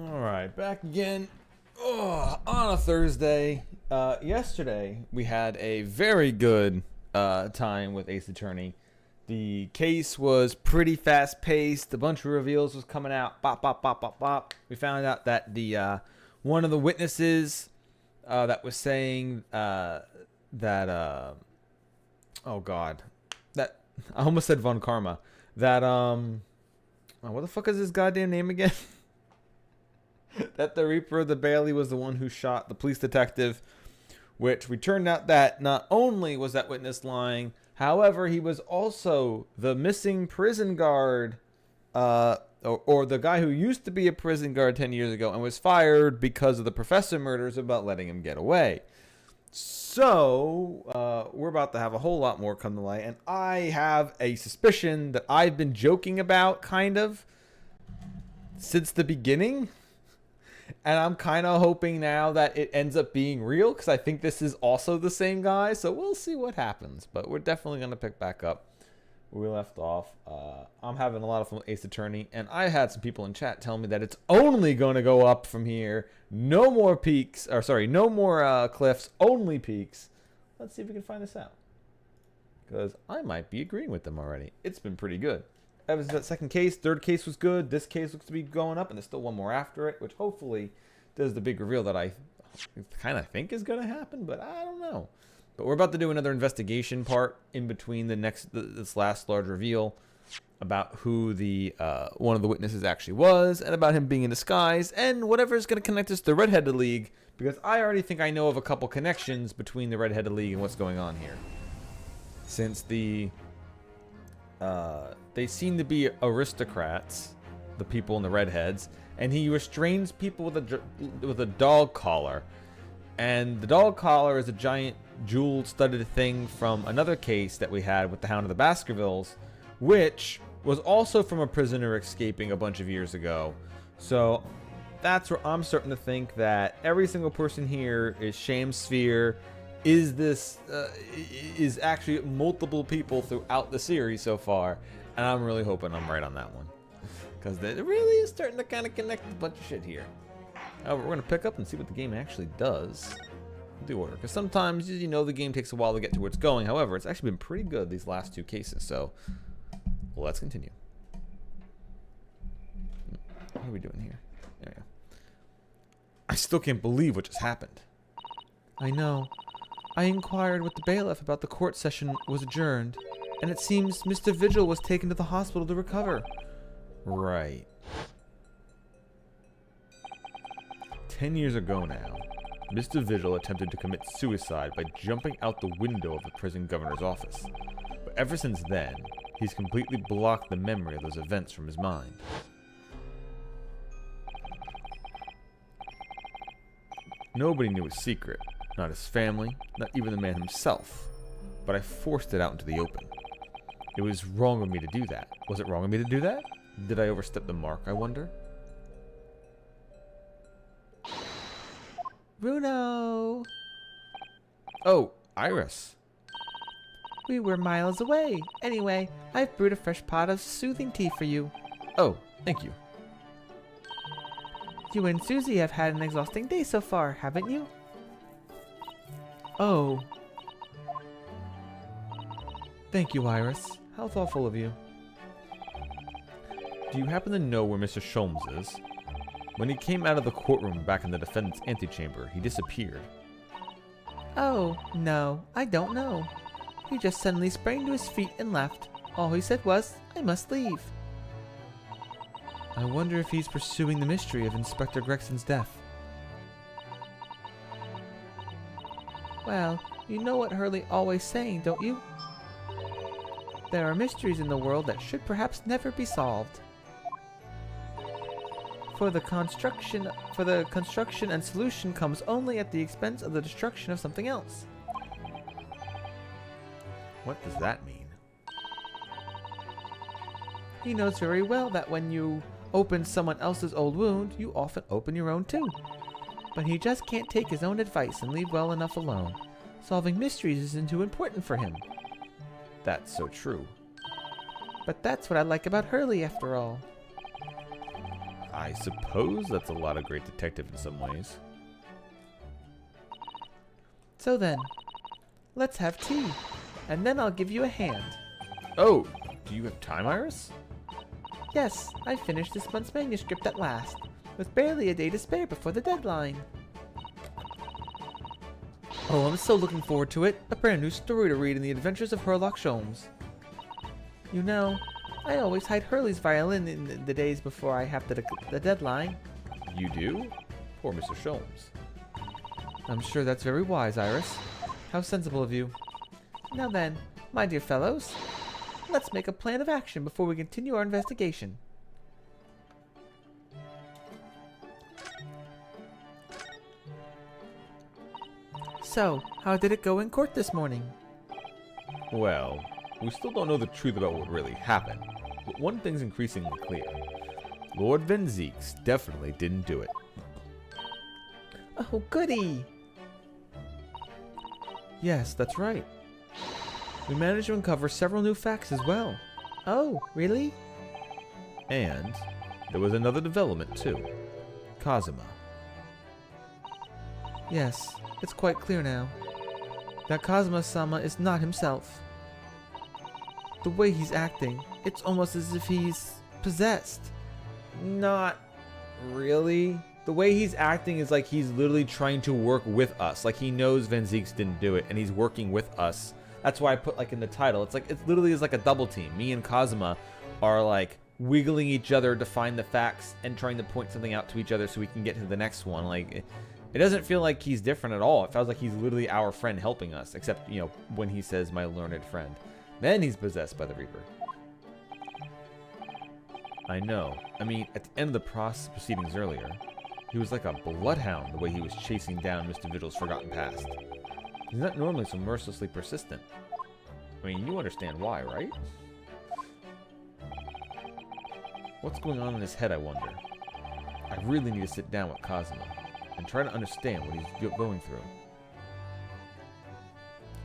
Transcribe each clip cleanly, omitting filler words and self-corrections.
Alright, back again. On a Thursday. Yesterday, we had a very good time with Ace Attorney. The case was pretty fast paced. A bunch of reveals was coming out. Bop, bop, bop, bop, bop. We found out that the one of the witnesses that was saying that oh god, that I almost said Von Karma. That what the fuck is his goddamn name again? That the Reaper of the Bailey was the one who shot the police detective, which we turned out that not only was that witness lying, however, he was also the missing prison guard, or the guy who used to be a prison guard 10 years ago and was fired because of the professor murders about letting him get away. So, we're about to have a whole lot more come to light, and I have a suspicion that I've been joking about, kind of, since the beginning. And I'm kind of hoping now that it ends up being real, because I think this is also the same guy. So we'll see what happens. But we're definitely going to pick back up where we left off. I'm having a lot of fun with Ace Attorney. And I had some people in chat tell me that it's only going to go up from here. No more peaks. Or sorry, no more cliffs. Only peaks. Let's see if we can find this out. Because I might be agreeing with them already. It's been pretty good. Ever since that second case, third case was good. This case looks to be going up, and there's still one more after it, which hopefully does the big reveal that I kind of think is going to happen, but I don't know. But we're about to do another investigation part in between this last large reveal about who the one of the witnesses actually was, and about him being in disguise, and whatever is going to connect us to the Red-Headed League, because I already think I know of a couple connections between the Red-Headed League and what's going on here. Since they seem to be aristocrats, the people in the redheads, and he restrains people with a dog collar. And the dog collar is a giant jewel-studded thing from another case that we had with the Hound of the Baskervilles, which was also from a prisoner escaping a bunch of years ago. So that's where I'm starting to think that every single person here is Sham Sphere. Is actually multiple people throughout the series so far, and I'm really hoping I'm right on that one, because it really is starting to kind of connect a bunch of shit here. However, we're gonna pick up and see what the game actually does. The order, because sometimes the game takes a while to get to where it's going. However, it's actually been pretty good these last two cases. So let's continue. What are we doing here? There we go. I still can't believe what just happened. I know. I inquired with the bailiff about the court session was adjourned, and it seems Mr. Vigil was taken to the hospital to recover. Right. 10 years ago now, Mr. Vigil attempted to commit suicide by jumping out the window of the prison governor's office. But ever since then, he's completely blocked the memory of those events from his mind. Nobody knew his secret. Not his family, not even the man himself. But I forced it out into the open. It was wrong of me to do that. Was it wrong of me to do that? Did I overstep the mark, I wonder? Bruno! Oh, Iris. We were miles away. Anyway, I've brewed a fresh pot of soothing tea for you. Oh, thank you. You and Susie have had an exhausting day so far, haven't you? Oh. Thank you, Iris. How thoughtful of you. Do you happen to know where Mr. Sholmes is? When he came out of the courtroom back in the defendant's antechamber, he disappeared. Oh, no, I don't know. He just suddenly sprang to his feet and left. All he said was, I must leave. I wonder if he's pursuing the mystery of Inspector Gregson's death. Well, you know what Hurley always saying, don't you? There are mysteries in the world that should perhaps never be solved. For the construction and solution comes only at the expense of the destruction of something else. What does that mean? He knows very well that when you open someone else's old wound, you often open your own too. But he just can't take his own advice and leave well enough alone. Solving mysteries isn't too important for him. That's so true. But that's what I like about Hurley after all. I suppose that's a lot of great detective in some ways. So then, let's have tea, and then I'll give you a hand. Oh, do you have time, Iris? Yes, I finished this month's manuscript at last, with barely a day to spare before the deadline. Oh, I'm so looking forward to it. A brand new story to read in the adventures of Sherlock Sholmes. You know, I always hide Hurley's violin in the days before I have the deadline. You do? Poor Mr. Sholmes. I'm sure that's very wise, Iris. How sensible of you. Now then, my dear fellows, let's make a plan of action before we continue our investigation. So, how did it go in court this morning? Well, we still don't know the truth about what really happened, but one thing's increasingly clear. Lord Van Zieks definitely didn't do it. Oh, goody! Yes, that's right. We managed to uncover several new facts as well. Oh, really? And there was another development too. Kazuma. Yes, it's quite clear now that Kazuma-sama is not himself. The way he's acting, it's almost as if he's possessed. Not really. The way he's acting is like he's literally trying to work with us. Like he knows Van Zieks didn't do it and he's working with us. That's why I put like in the title. It's like it literally is like a double team. Me and Kazuma are like wiggling each other to find the facts and trying to point something out to each other so we can get to the next one. Like it doesn't feel like he's different at all. It feels like he's literally our friend helping us, except, you know, when he says my learned friend. Then he's possessed by the Reaper. I know. I mean, at the end of the proceedings earlier, he was like a bloodhound the way he was chasing down Mr. Vigil's forgotten past. He's not normally so mercilessly persistent. I mean, you understand why, right? What's going on in his head, I wonder? I really need to sit down with Kazuma and try to understand what he's going through.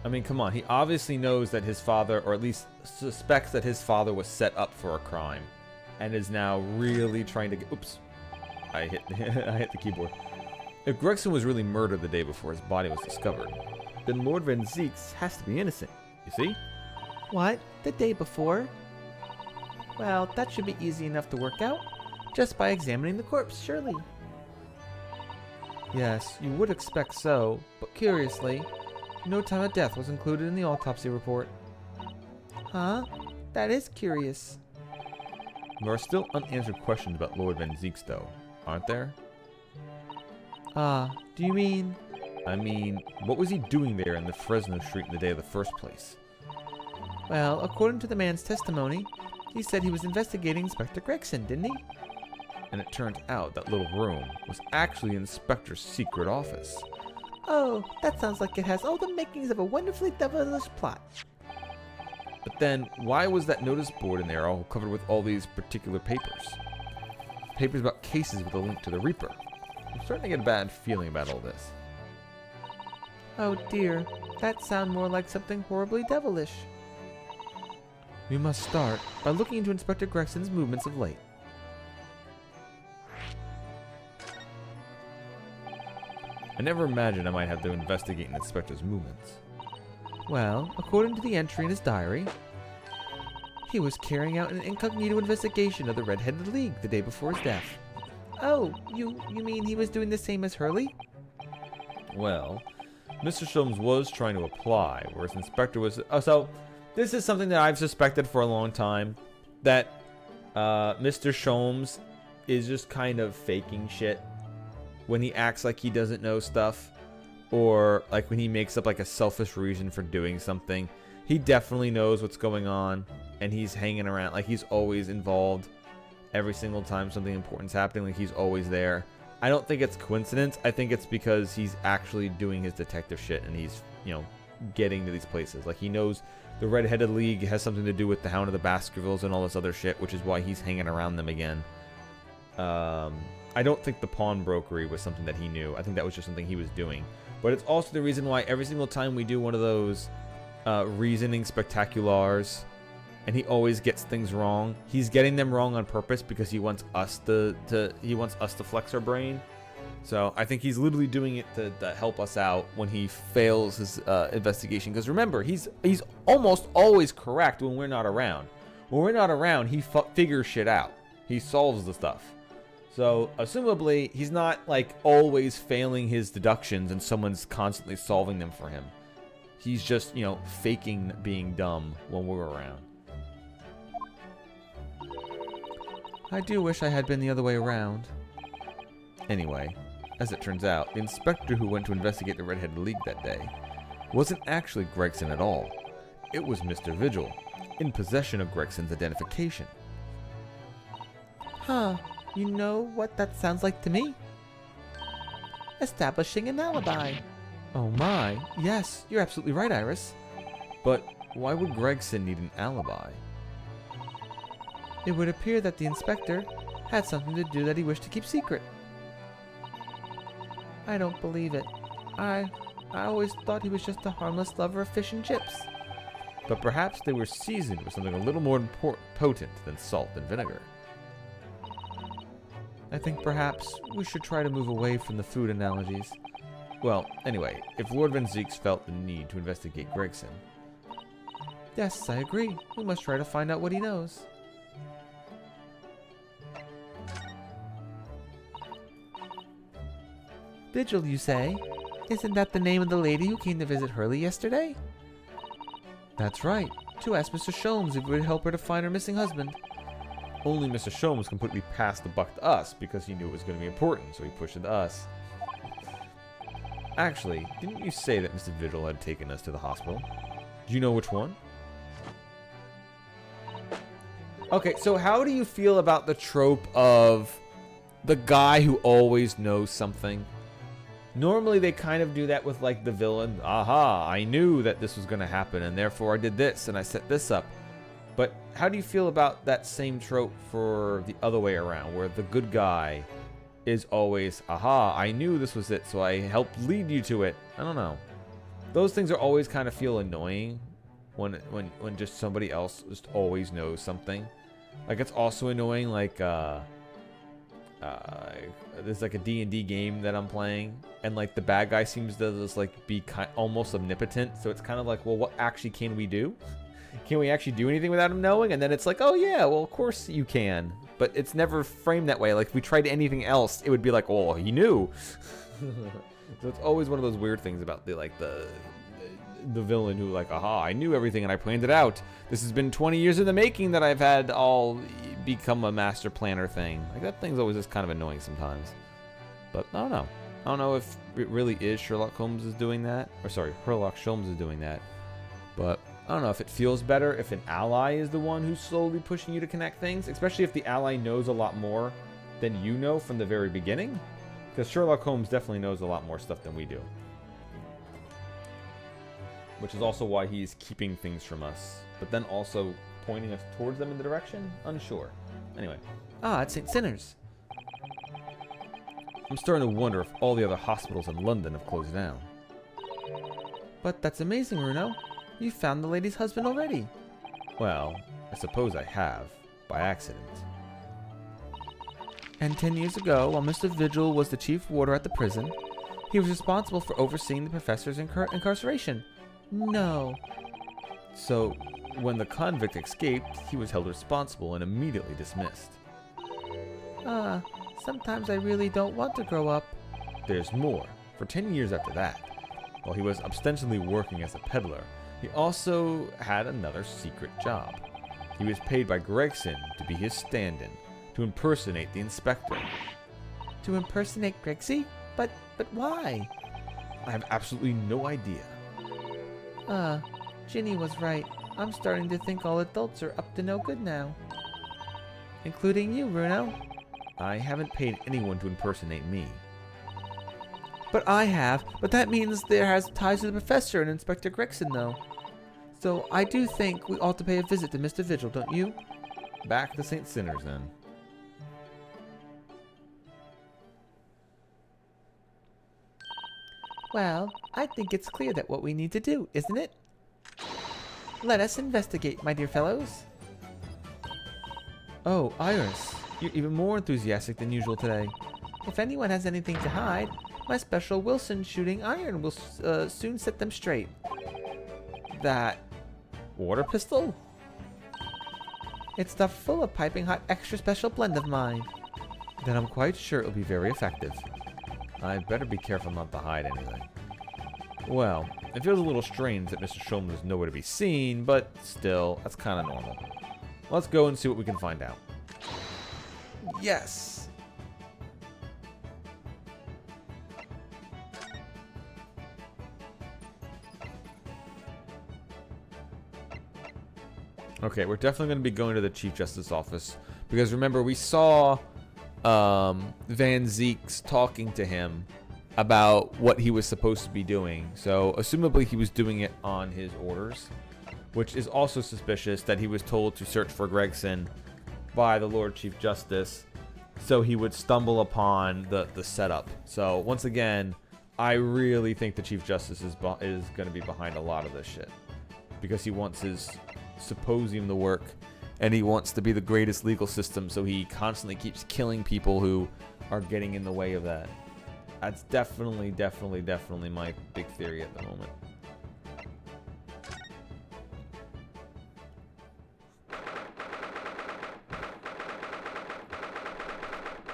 I mean, come on. He obviously knows that his father, or at least suspects that his father was set up for a crime and is now really trying to get... Oops. I hit the keyboard. If Gregson was really murdered the day before his body was discovered, then Lord Van Zieks has to be innocent, you see? What? The day before? Well, that should be easy enough to work out, just by examining the corpse, surely. Yes, you would expect so, but curiously, no time of death was included in the autopsy report. Huh? That is curious. There are still unanswered questions about Lord Van Zieks, though, aren't there? Do you mean... I mean, what was he doing there in the Fresno Street in the day of the first place? Well, according to the man's testimony, he said he was investigating Inspector Gregson, didn't he? And it turned out that little room was actually Inspector's secret office. Oh, that sounds like it has all the makings of a wonderfully devilish plot. But then, why was that notice board in there all covered with all these particular papers? Papers about cases with a link to the Reaper. I'm starting to get a bad feeling about all this. Oh dear, that sounds more like something horribly devilish. We must start by looking into Inspector Gregson's movements of late. I never imagined I might have to investigate an inspector's movements. Well, according to the entry in his diary, he was carrying out an incognito investigation of the Red-Headed League the day before his death. Oh, you mean he was doing the same as Hurley? Well, Mr. Sholmes was trying to apply, whereas Inspector was... Oh, so, this is something that I've suspected for a long time, that Mr. Sholmes is just kind of faking shit when he acts like he doesn't know stuff, or like when he makes up like a selfish reason for doing something. He definitely knows what's going on, and he's hanging around, like he's always involved every single time something important's happening, like he's always there. I don't think it's coincidence. I think it's because he's actually doing his detective shit, and he's, you know, getting to these places. Like he knows the Red-Headed League has something to do with the Hound of the Baskervilles and all this other shit, which is why he's hanging around them again. I don't think the pawnbrokery was something that he knew. I think that was just something he was doing. But it's also the reason why every single time we do one of those reasoning spectaculars and he always gets things wrong. He's getting them wrong on purpose because he wants us to flex our brain. So I think he's literally doing it to help us out when he fails his investigation. Because remember, he's almost always correct when we're not around. When we're not around, he figures shit out. He solves the stuff. So assumably, he's not like always failing his deductions and someone's constantly solving them for him. He's just, faking being dumb when we're around. I do wish I had been the other way around. Anyway, as it turns out, the inspector who went to investigate the Red-Headed League that day wasn't actually Gregson at all. It was Mr. Vigil, in possession of Gregson's identification. Huh, you know what that sounds like to me? Establishing an alibi. Oh my. Yes, you're absolutely right, Iris. But why would Gregson need an alibi? It would appear that the inspector had something to do that he wished to keep secret. I don't believe it. I always thought he was just a harmless lover of fish and chips. But perhaps they were seasoned with something a little more potent than salt and vinegar. I think perhaps we should try to move away from the food analogies. Well, anyway, if Lord Van Zieks felt the need to investigate Gregson... Yes, I agree. We must try to find out what he knows. Vigil, you say? Isn't that the name of the lady who came to visit Hurley yesterday? That's right. To ask Mr. Sholmes if it would help her to find her missing husband. Only Mr. Sholmes completely passed the buck to us because he knew it was going to be important, so he pushed it to us. Actually, didn't you say that Mr. Vigil had taken us to the hospital? Do you know which one? Okay, so how do you feel about the trope of the guy who always knows something? Normally they kind of do that with like the villain. Aha, I knew that this was going to happen and therefore I did this and I set this up. But how do you feel about that same trope for the other way around, where the good guy is always, aha, I knew this was it, so I helped lead you to it. I don't know. Those things are always kind of feel annoying when just somebody else just always knows something. Like it's also annoying, like there's like a D&D game that I'm playing, and like the bad guy seems to just like be almost omnipotent. So it's kind of like, well, what actually can we do? Can we actually do anything without him knowing? And then it's like, oh yeah, well of course you can. But it's never framed that way. Like if we tried anything else, it would be like, oh, he knew. So it's always one of those weird things about the villain who like, aha, I knew everything and I planned it out. This has been 20 years in the making that I've had all become a master planner thing. Like that thing's always just kind of annoying sometimes. But I don't know. I don't know if it really is Sherlock Holmes is doing that. Or sorry, Sherlock Holmes is doing that. But I don't know if it feels better if an ally is the one who's slowly pushing you to connect things, especially if the ally knows a lot more than you know from the very beginning. Because Sherlock Holmes definitely knows a lot more stuff than we do. Which is also why he's keeping things from us, but then also pointing us towards them in the direction? Unsure. Anyway. Ah, it's St. Sinners. I'm starting to wonder if all the other hospitals in London have closed down. But that's amazing, Bruno. You found the lady's husband already. Well, I suppose I have, by accident. And 10 years ago, while Mr. Vigil was the chief warder at the prison, he was responsible for overseeing the professor's incarceration. No. So, when the convict escaped, he was held responsible and immediately dismissed. Sometimes I really don't want to grow up. There's more. For 10 years after that, while he was ostensibly working as a peddler, he also had another secret job. He was paid by Gregson to be his stand-in, to impersonate the inspector. To impersonate Gregsy? But why? I have absolutely no idea. Ginny was right. I'm starting to think all adults are up to no good now. Including you, Bruno. I haven't paid anyone to impersonate me. But I have. But that means there has ties to the professor and Inspector Gregson, though. So I do think we ought to pay a visit to Mr. Vigil, don't you? Back to St. Sinners, then. Well, I think it's clear that what we need to do, isn't it? Let us investigate, my dear fellows. Oh, Iris, you're even more enthusiastic than usual today. If anyone has anything to hide, my special Wilson shooting iron will soon set them straight. That water pistol? It's stuffed full of piping hot extra special blend of mine. Then I'm quite sure it'll be very effective. I better be careful not to hide anything. Well, it feels a little strange that Mr. Shulman is nowhere to be seen, but still, that's kind of normal. Let's go and see what we can find out. Yes! Okay, we're definitely going to be going to the Chief Justice's office. Because remember, we saw Van Zeek's talking to him about what he was supposed to be doing. So, assumably he was doing it on his orders. Which is also suspicious that he was told to search for Gregson by the Lord Chief Justice. So he would stumble upon the setup. So, once again, I really think the Chief Justice is going to be behind a lot of this shit. Because he wants his symposium to work, and he wants to be the greatest legal system, so he constantly keeps killing people who are getting in the way of that. That's definitely my big theory at the moment.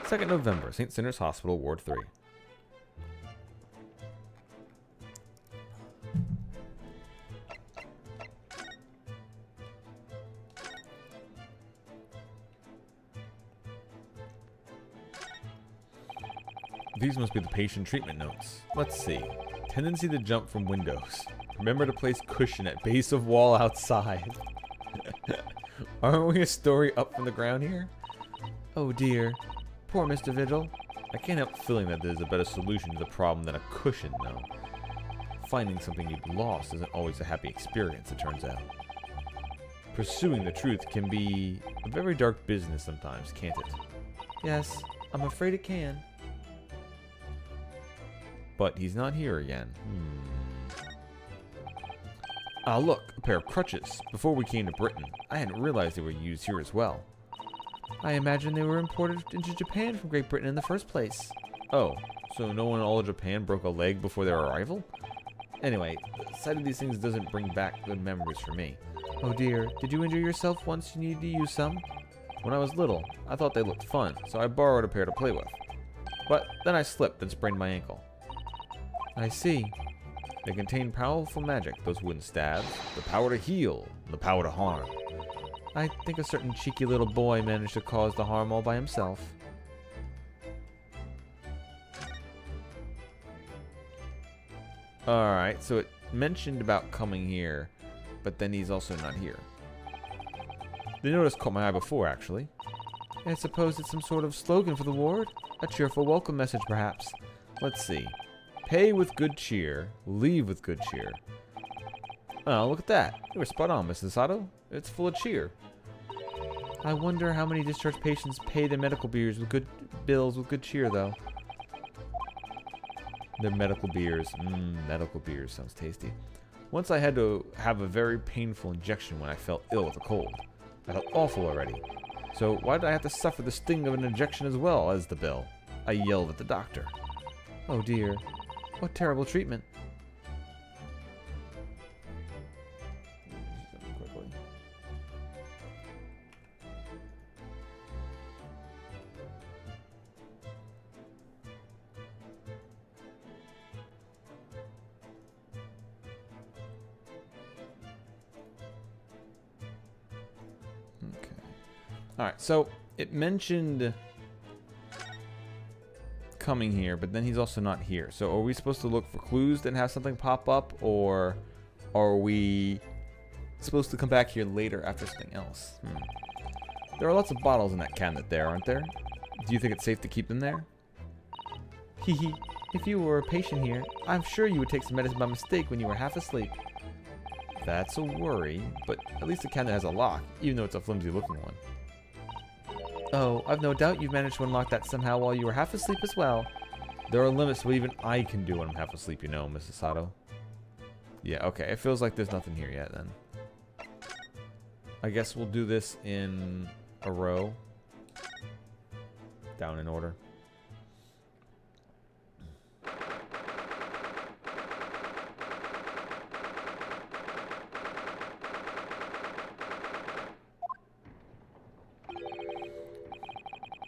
Second November, St. Sinners Hospital, Ward 3. These must be the patient treatment notes. Let's see. Tendency to jump from windows. Remember to place cushion at base of wall outside. Aren't we a story up from the ground here? Oh dear. Poor Mr. Vigil. I can't help feeling that there's a better solution to the problem than a cushion, though. Finding something you've lost isn't always a happy experience, it turns out. Pursuing the truth can be a very dark business sometimes, can't it? Yes, I'm afraid it can. But he's not here again. Ah, look, a pair of crutches. Before we came to Britain, I hadn't realized they were used here as well. I imagine they were imported into Japan from Great Britain in the first place. Oh, so no one in all of Japan broke a leg before their arrival? Anyway, the sight of these things doesn't bring back good memories for me. Oh dear, did you injure yourself once you needed to use some? When I was little, I thought they looked fun, so I borrowed a pair to play with. But then I slipped and sprained my ankle. I see. They contain powerful magic, those wooden stabs, the power to heal, and the power to harm. I think a certain cheeky little boy managed to cause the harm all by himself. Alright, so it mentioned about coming here, but then he's also not here. The notice caught my eye before, actually. I suppose it's some sort of slogan for the ward? A cheerful welcome message, perhaps. Let's see. Pay with good cheer, leave with good cheer. Oh, look at that. You were spot on, Mrs. Sato. It's full of cheer. I wonder how many discharged patients pay their medical bills with good cheer, though. Their medical beers. Medical beers sounds tasty. Once I had to have a very painful injection when I felt ill with a cold. I felt awful already. So why did I have to suffer the sting of an injection as well as the bill? I yelled at the doctor. Oh dear. What terrible treatment. Okay. Alright, so it mentioned coming here, but then he's also not here. So are we supposed to look for clues that have something pop up, or are we supposed to come back here later after something else? There are lots of bottles in that cabinet there, aren't there? Do you think it's safe to keep them there? Hehe. If you were a patient here, I'm sure you would take some medicine by mistake when you were half asleep. That's a worry, but at least the cabinet has a lock, even though it's a flimsy looking one. Oh, I've no doubt you've managed to unlock that somehow while you were half asleep as well. There are limits to what even I can do when I'm half asleep, you know, Mrs. Sato. Yeah, okay, it feels like there's nothing here yet, then. I guess we'll do this in a row. Down in order.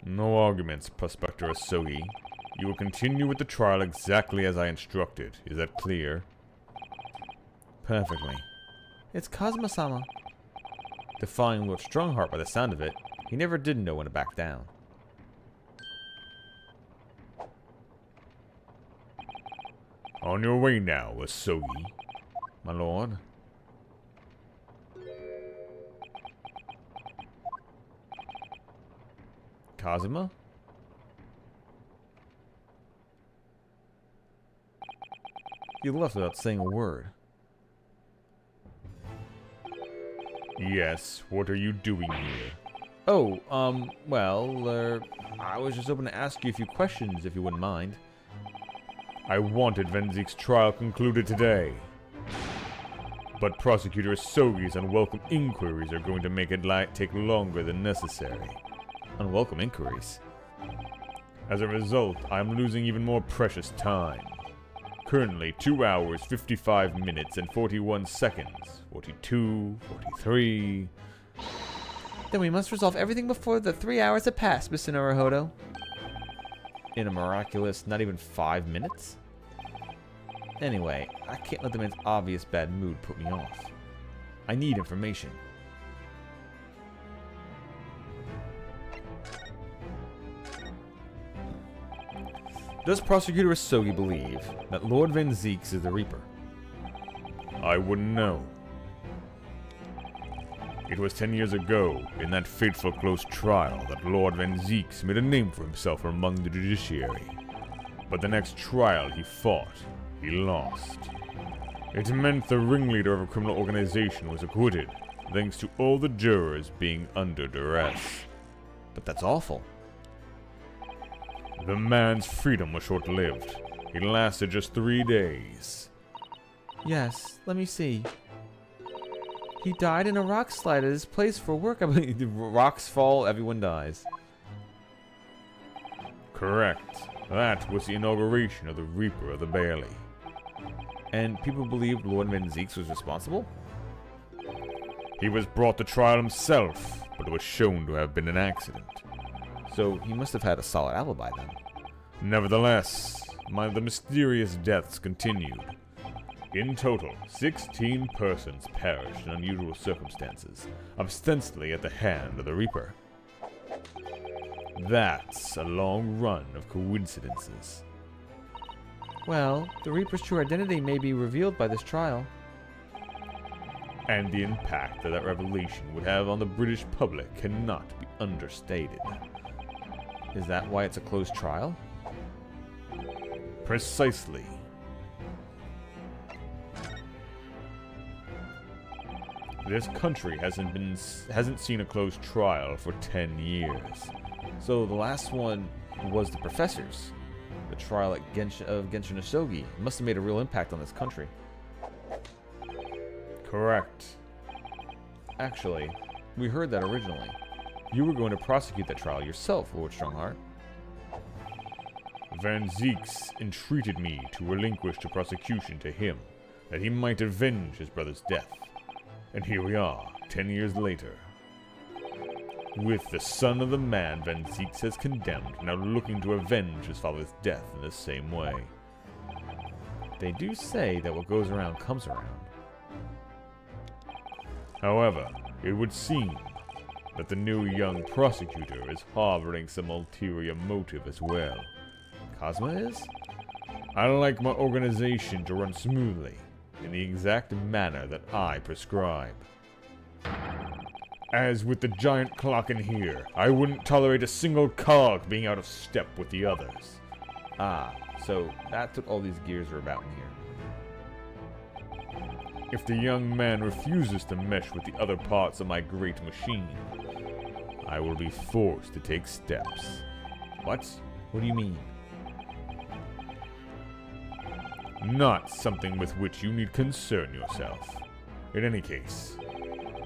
No arguments, Prospector Asogi. You will continue with the trial exactly as I instructed. Is that clear? Perfectly. It's Kazuma-sama. Defying Lord Strongheart by the sound of it, he never did know when to back down. On your way now, Asogi. My lord. Kazuma? He left without saying a word. Yes, what are you doing here? Oh, well, I was just hoping to ask you a few questions, if you wouldn't mind. I wanted Venzique's trial concluded today. But Prosecutor Asogi's unwelcome inquiries are going to make it take longer than necessary. Unwelcome inquiries. As a result, I am losing even more precious time. Currently, 2 hours, 55 minutes, and 41 seconds. 42, 43... Then we must resolve everything before the 3 hours have passed, Mr. Naruhodo. In a miraculous, not even 5 minutes? Anyway, I can't let the man's obvious bad mood put me off. I need information. Does Prosecutor Asogi believe that Lord Venzique is the Reaper? I wouldn't know. It was 10 years ago, in that fateful close trial, that Lord Venzique made a name for himself among the judiciary. But the next trial he fought, he lost. It meant the ringleader of a criminal organization was acquitted, thanks to all the jurors being under duress. But that's awful. The man's freedom was short-lived. It lasted just 3 days. Yes, let me see. He died in a rock slide at his place for work. I believe. Rocks fall, everyone dies. Correct. That was the inauguration of the Reaper of the Bailey. And people believed Lord Venzique was responsible? He was brought to trial himself, but it was shown to have been an accident. So he must have had a solid alibi then. Nevertheless, the mysterious deaths continued. In total, 16 persons perished in unusual circumstances, ostensibly at the hand of the Reaper. That's a long run of coincidences. Well, the Reaper's true identity may be revealed by this trial. And the impact that revelation would have on the British public cannot be understated. Is that why it's a closed trial? Precisely. This country hasn't seen a closed trial for 10 years. So the last one was the professors. The trial at Genshin Asogi must have made a real impact on this country. Correct. Actually, we heard that originally. You were going to prosecute that trial yourself, Lord Strongheart. Venzique entreated me to relinquish the prosecution to him, that he might avenge his brother's death. And here we are, 10 years later, with the son of the man Venzique has condemned now looking to avenge his father's death in the same way. They do say that what goes around comes around. However, it would seem that the new young prosecutor is harboring some ulterior motive as well. Cosmo is? I like my organization to run smoothly, in the exact manner that I prescribe. As with the giant clock in here, I wouldn't tolerate a single cog being out of step with the others. Ah, so that's what all these gears are about in here. If the young man refuses to mesh with the other parts of my great machine, I will be forced to take steps. What? What do you mean? Not something with which you need concern yourself. In any case,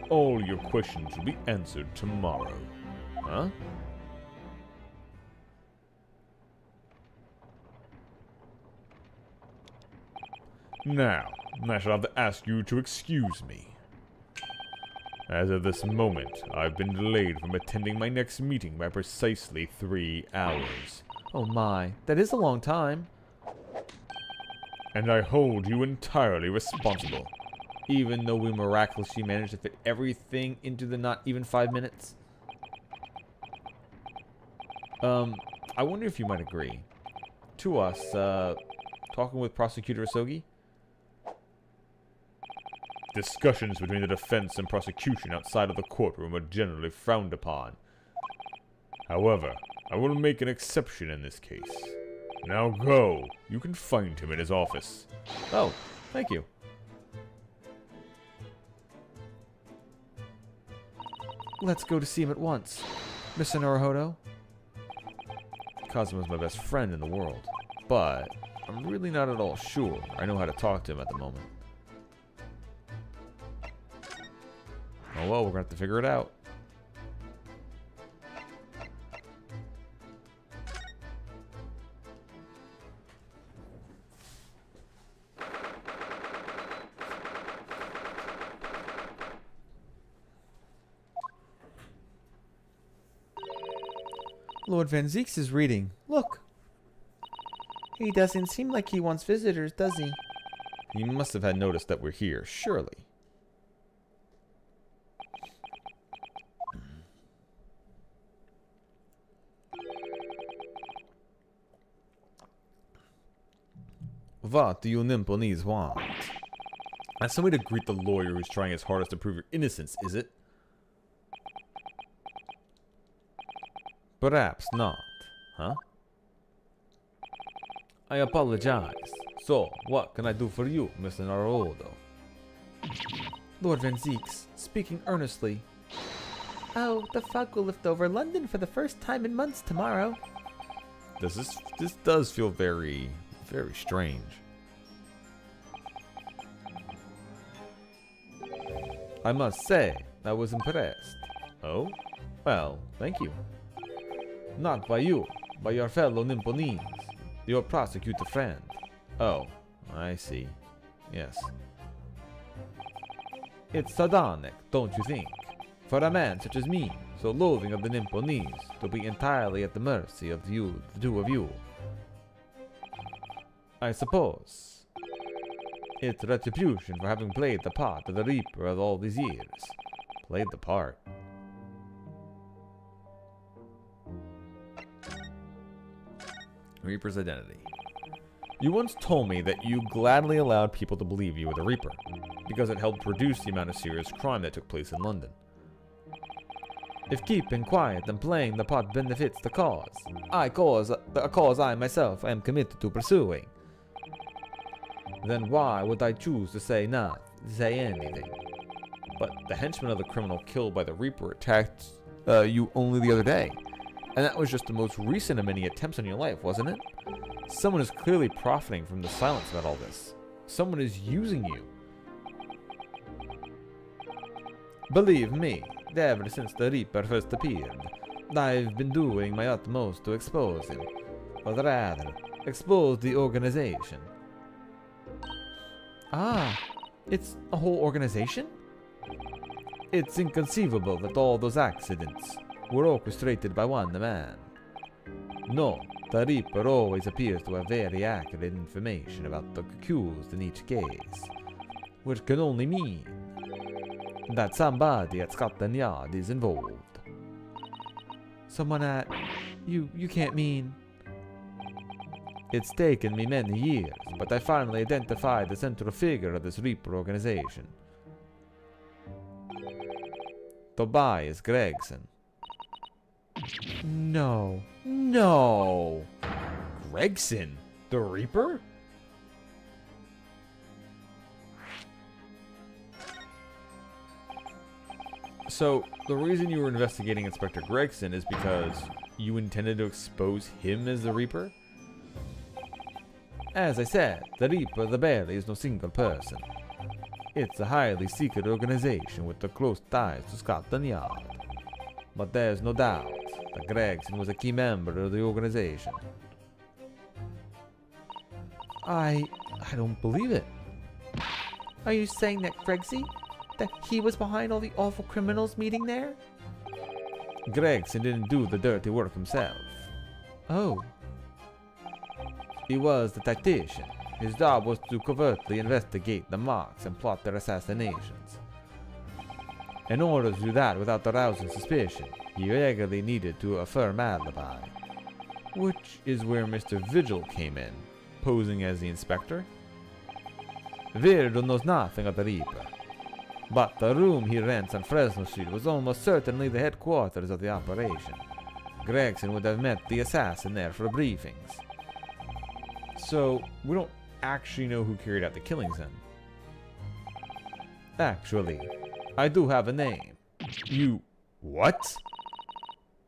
all your questions will be answered tomorrow. Huh? Now, I shall have to ask you to excuse me. As of this moment, I've been delayed from attending my next meeting by precisely 3 hours. Oh my, that is a long time. And I hold you entirely responsible. Even though we miraculously managed to fit everything into the not even 5 minutes. I wonder if you might agree. To us, talking with Prosecutor Asogi? Discussions between the defense and prosecution outside of the courtroom are generally frowned upon. However, I will make an exception in this case. Now go. You can find him in his office. Oh, thank you. Let's go to see him at once. Mr. Naruhodo? Kazuma's my best friend in the world, but I'm really not at all sure I know how to talk to him at the moment. Oh well, we're gonna have to figure it out. Lord Van Zeeks is reading. Look. He doesn't seem like he wants visitors, does he? He must have had noticed that we're here, surely. What do you Nimponese want? That's somebody to greet the lawyer who's trying his hardest to prove your innocence, is it? Perhaps not, huh? I apologize. So, what can I do for you, Mr. Naruhodo? Lord Van Zeeks, speaking earnestly. Oh, the fog will lift over London for the first time in months tomorrow. This does feel very, very strange. I must say, I was impressed. Oh? Well, thank you. Not by you, by your fellow Nimponese, your prosecutor friend. Oh, I see. Yes. It's sardonic, don't you think? For a man such as me, so loathing of the Nimponese, to be entirely at the mercy of you, the two of you. I suppose. It's retribution for having played the part of the Reaper of all these years. Played the part. Reaper's identity. You once told me that you gladly allowed people to believe you were the Reaper, because it helped reduce the amount of serious crime that took place in London. If keeping quiet and playing the part benefits the cause a cause I myself am committed to pursuing, then why would I choose to say anything? But the henchman of the criminal killed by the Reaper attacked you only the other day. And that was just the most recent of many attempts on your life, wasn't it? Someone is clearly profiting from the silence about all this. Someone is using you. Believe me, ever since the Reaper first appeared, I've been doing my utmost to expose him. Or rather, expose the organization. Ah, it's a whole organization? It's inconceivable that all those accidents were orchestrated by one man. No, the Reaper always appears to have very accurate information about the accused in each case, which can only mean that somebody at Scotland Yard is involved. Someone at... You can't mean... It's taken me many years, but I finally identified the central figure of this Reaper organization. Tobias Gregson. No. Gregson? The Reaper? So, the reason you were investigating Inspector Gregson is because you intended to expose him as the Reaper? As I said, the Reaper of the Barely is no single person. It's a highly secret organization with the close ties to Scotland Yard. but there's no doubt that Gregson was a key member of the organization. I don't believe it. Are you saying that Gregsy? That he was behind all the awful criminals meeting there? Gregson didn't do the dirty work himself. Oh. He was the tactician. His job was to covertly investigate the marks and plot their assassinations. In order to do that without arousing suspicion, he regularly needed to affirm alibi. Which is where Mr. Vigil came in, posing as the inspector. Vigil knows nothing of the Reaper, but the room he rents on Fresno Street was almost certainly the headquarters of the operation. Gregson would have met the assassin there for briefings. So, we don't actually know who carried out the killings then. Actually, I do have a name. You... what?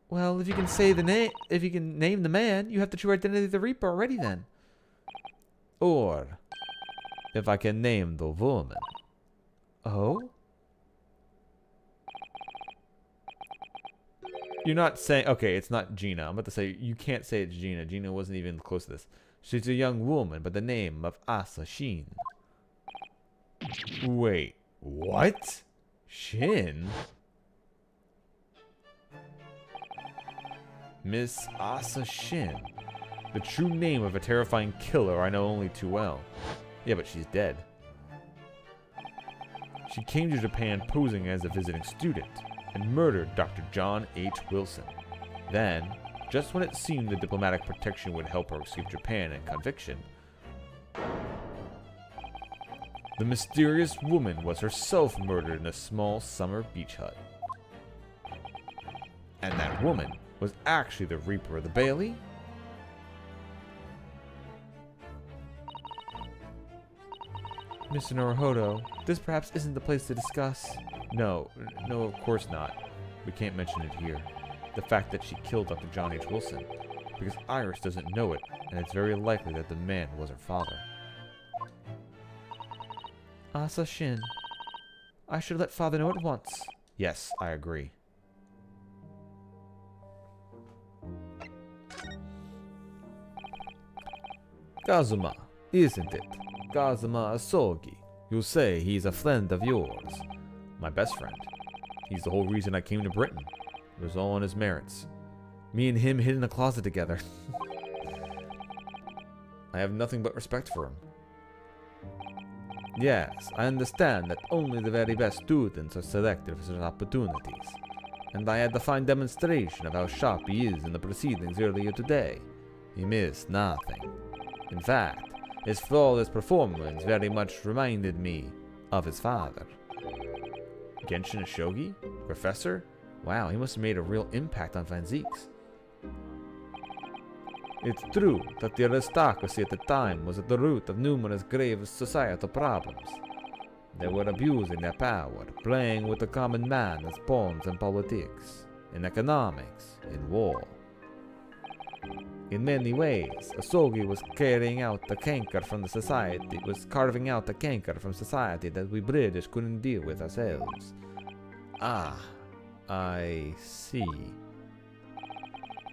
Well, if you can say the name, if you can name the man, you have the true identity of the Reaper already then. Or, if I can name the woman. Oh? You're not saying... okay, it's not Gina. I'm about to say, you can't say it's Gina. Gina wasn't even close to this. She's a young woman by the name of Asa Shin. Wait, what? Shin? Miss Asa Shin. The true name of a terrifying killer I know only too well. Yeah, but she's dead. She came to Japan posing as a visiting student and murdered Dr. John H. Wilson. Then, just when it seemed the diplomatic protection would help her escape Japan and conviction, the mysterious woman was herself murdered in a small summer beach hut. And that woman was actually the Reaper of the Bailey? Mr. Naruhodo, this perhaps isn't the place to discuss. No, of course not. We can't mention it here. The fact that she killed Dr. John H. Wilson, because Iris doesn't know it, and it's very likely that the man was her father. Asa Shin. I should let father know at once. Yes, I agree. Kazuma, isn't it? Kazuma Asogi. You say he's a friend of yours. My best friend. He's the whole reason I came to Britain. It was all on his merits. Me and him hid in a closet together. I have nothing but respect for him. Yes, I understand that only the very best students are selected for such opportunities. And I had a fine demonstration of how sharp he is in the proceedings earlier today. He missed nothing. In fact, his flawless performance very much reminded me of his father. Genshin Shogi? Professor? Wow, he must have made a real impact on Van Zieks. It's true that the aristocracy at the time was at the root of numerous grave societal problems. They were abusing their power, playing with the common man as pawns in politics, in economics, in war. In many ways, Asogi was carrying out the canker from the society, carving out the canker from society that we British couldn't deal with ourselves. Ah, I see.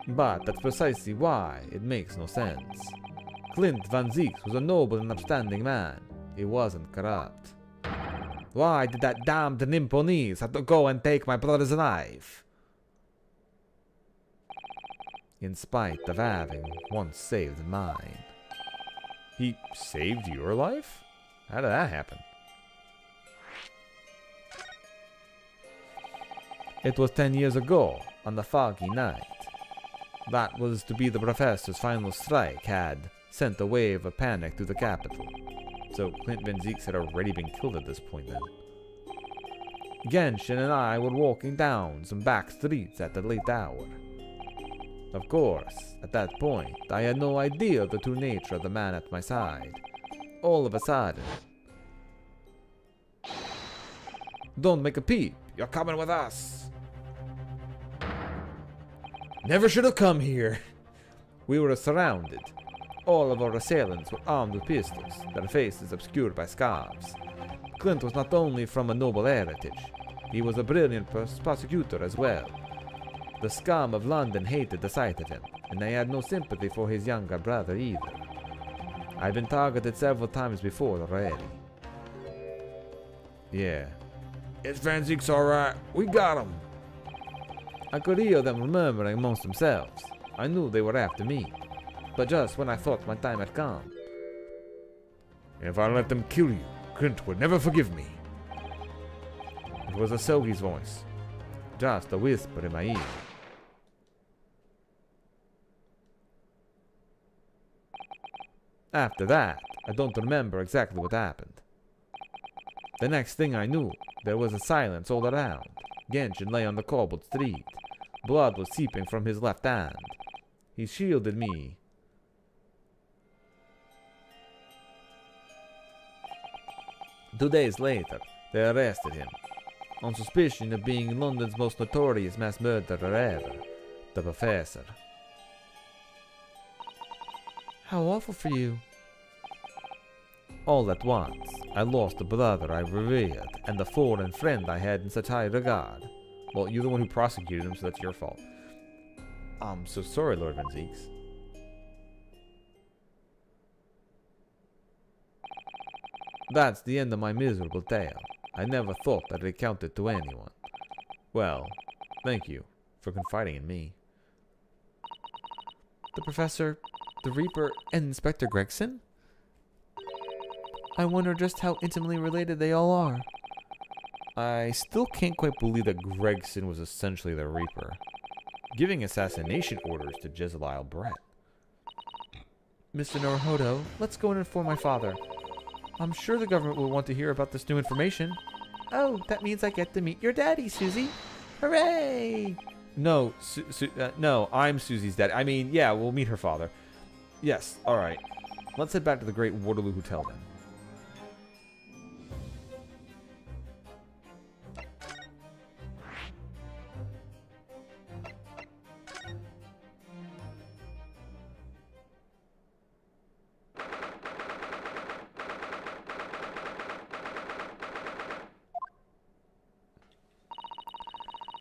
But that's precisely why it makes no sense. Clint Van Zieks was a noble and upstanding man. He wasn't corrupt. Why did that damned Nimponese have to go and take my brother's life? In spite of having once saved mine. He saved your life? How did that happen? It was 10 years ago, on the foggy night. That was to be the professor's final strike had sent a wave of panic through the capital. So Clint Van Zieks had already been killed at this point then. Genshin and I were walking down some back streets at the late hour. Of course, at that point, I had no idea of the true nature of the man at my side. All of a sudden... Don't make a peep! You're coming with us! Never should have come here! We were surrounded. All of our assailants were armed with pistols, their faces obscured by scarves. Clint was not only from a noble heritage, he was a brilliant prosecutor as well. The scum of London hated the sight of him, and they had no sympathy for his younger brother either. I've been targeted several times before already. Yeah. Is Van Zeek's alright? We got him. I could hear them murmuring amongst themselves. I knew they were after me, but just when I thought my time had come. If I let them kill you, Clint would never forgive me. It was Asogi's voice, just a whisper in my ear. After that, I don't remember exactly what happened. The next thing I knew, there was a silence all around. Genshin lay on the cobbled street. Blood was seeping from his left hand. He shielded me. 2 days later, they arrested him, on suspicion of being London's most notorious mass murderer ever, the Professor. How awful for you. All at once, I lost the brother I revered, and the foreign friend I had in such high regard. Well, you're the one who prosecuted him, so that's your fault. I'm so sorry, Lord Van Zeeks. That's the end of my miserable tale. I never thought I'd recount it to anyone. Well, thank you for confiding in me. The Professor, the Reaper, and Inspector Gregson? I wonder just how intimately related they all are. I still can't quite believe that Gregson was essentially the Reaper, giving assassination orders to Jezebel Brett. Mr. Naruhodo, let's go and inform my father. I'm sure the government will want to hear about this new information. Oh, that means I get to meet your daddy, Susie. Hooray! No, no, I'm Susie's dad. I mean, yeah, we'll meet her father. Yes, all right. Let's head back to the Great Waterloo Hotel then.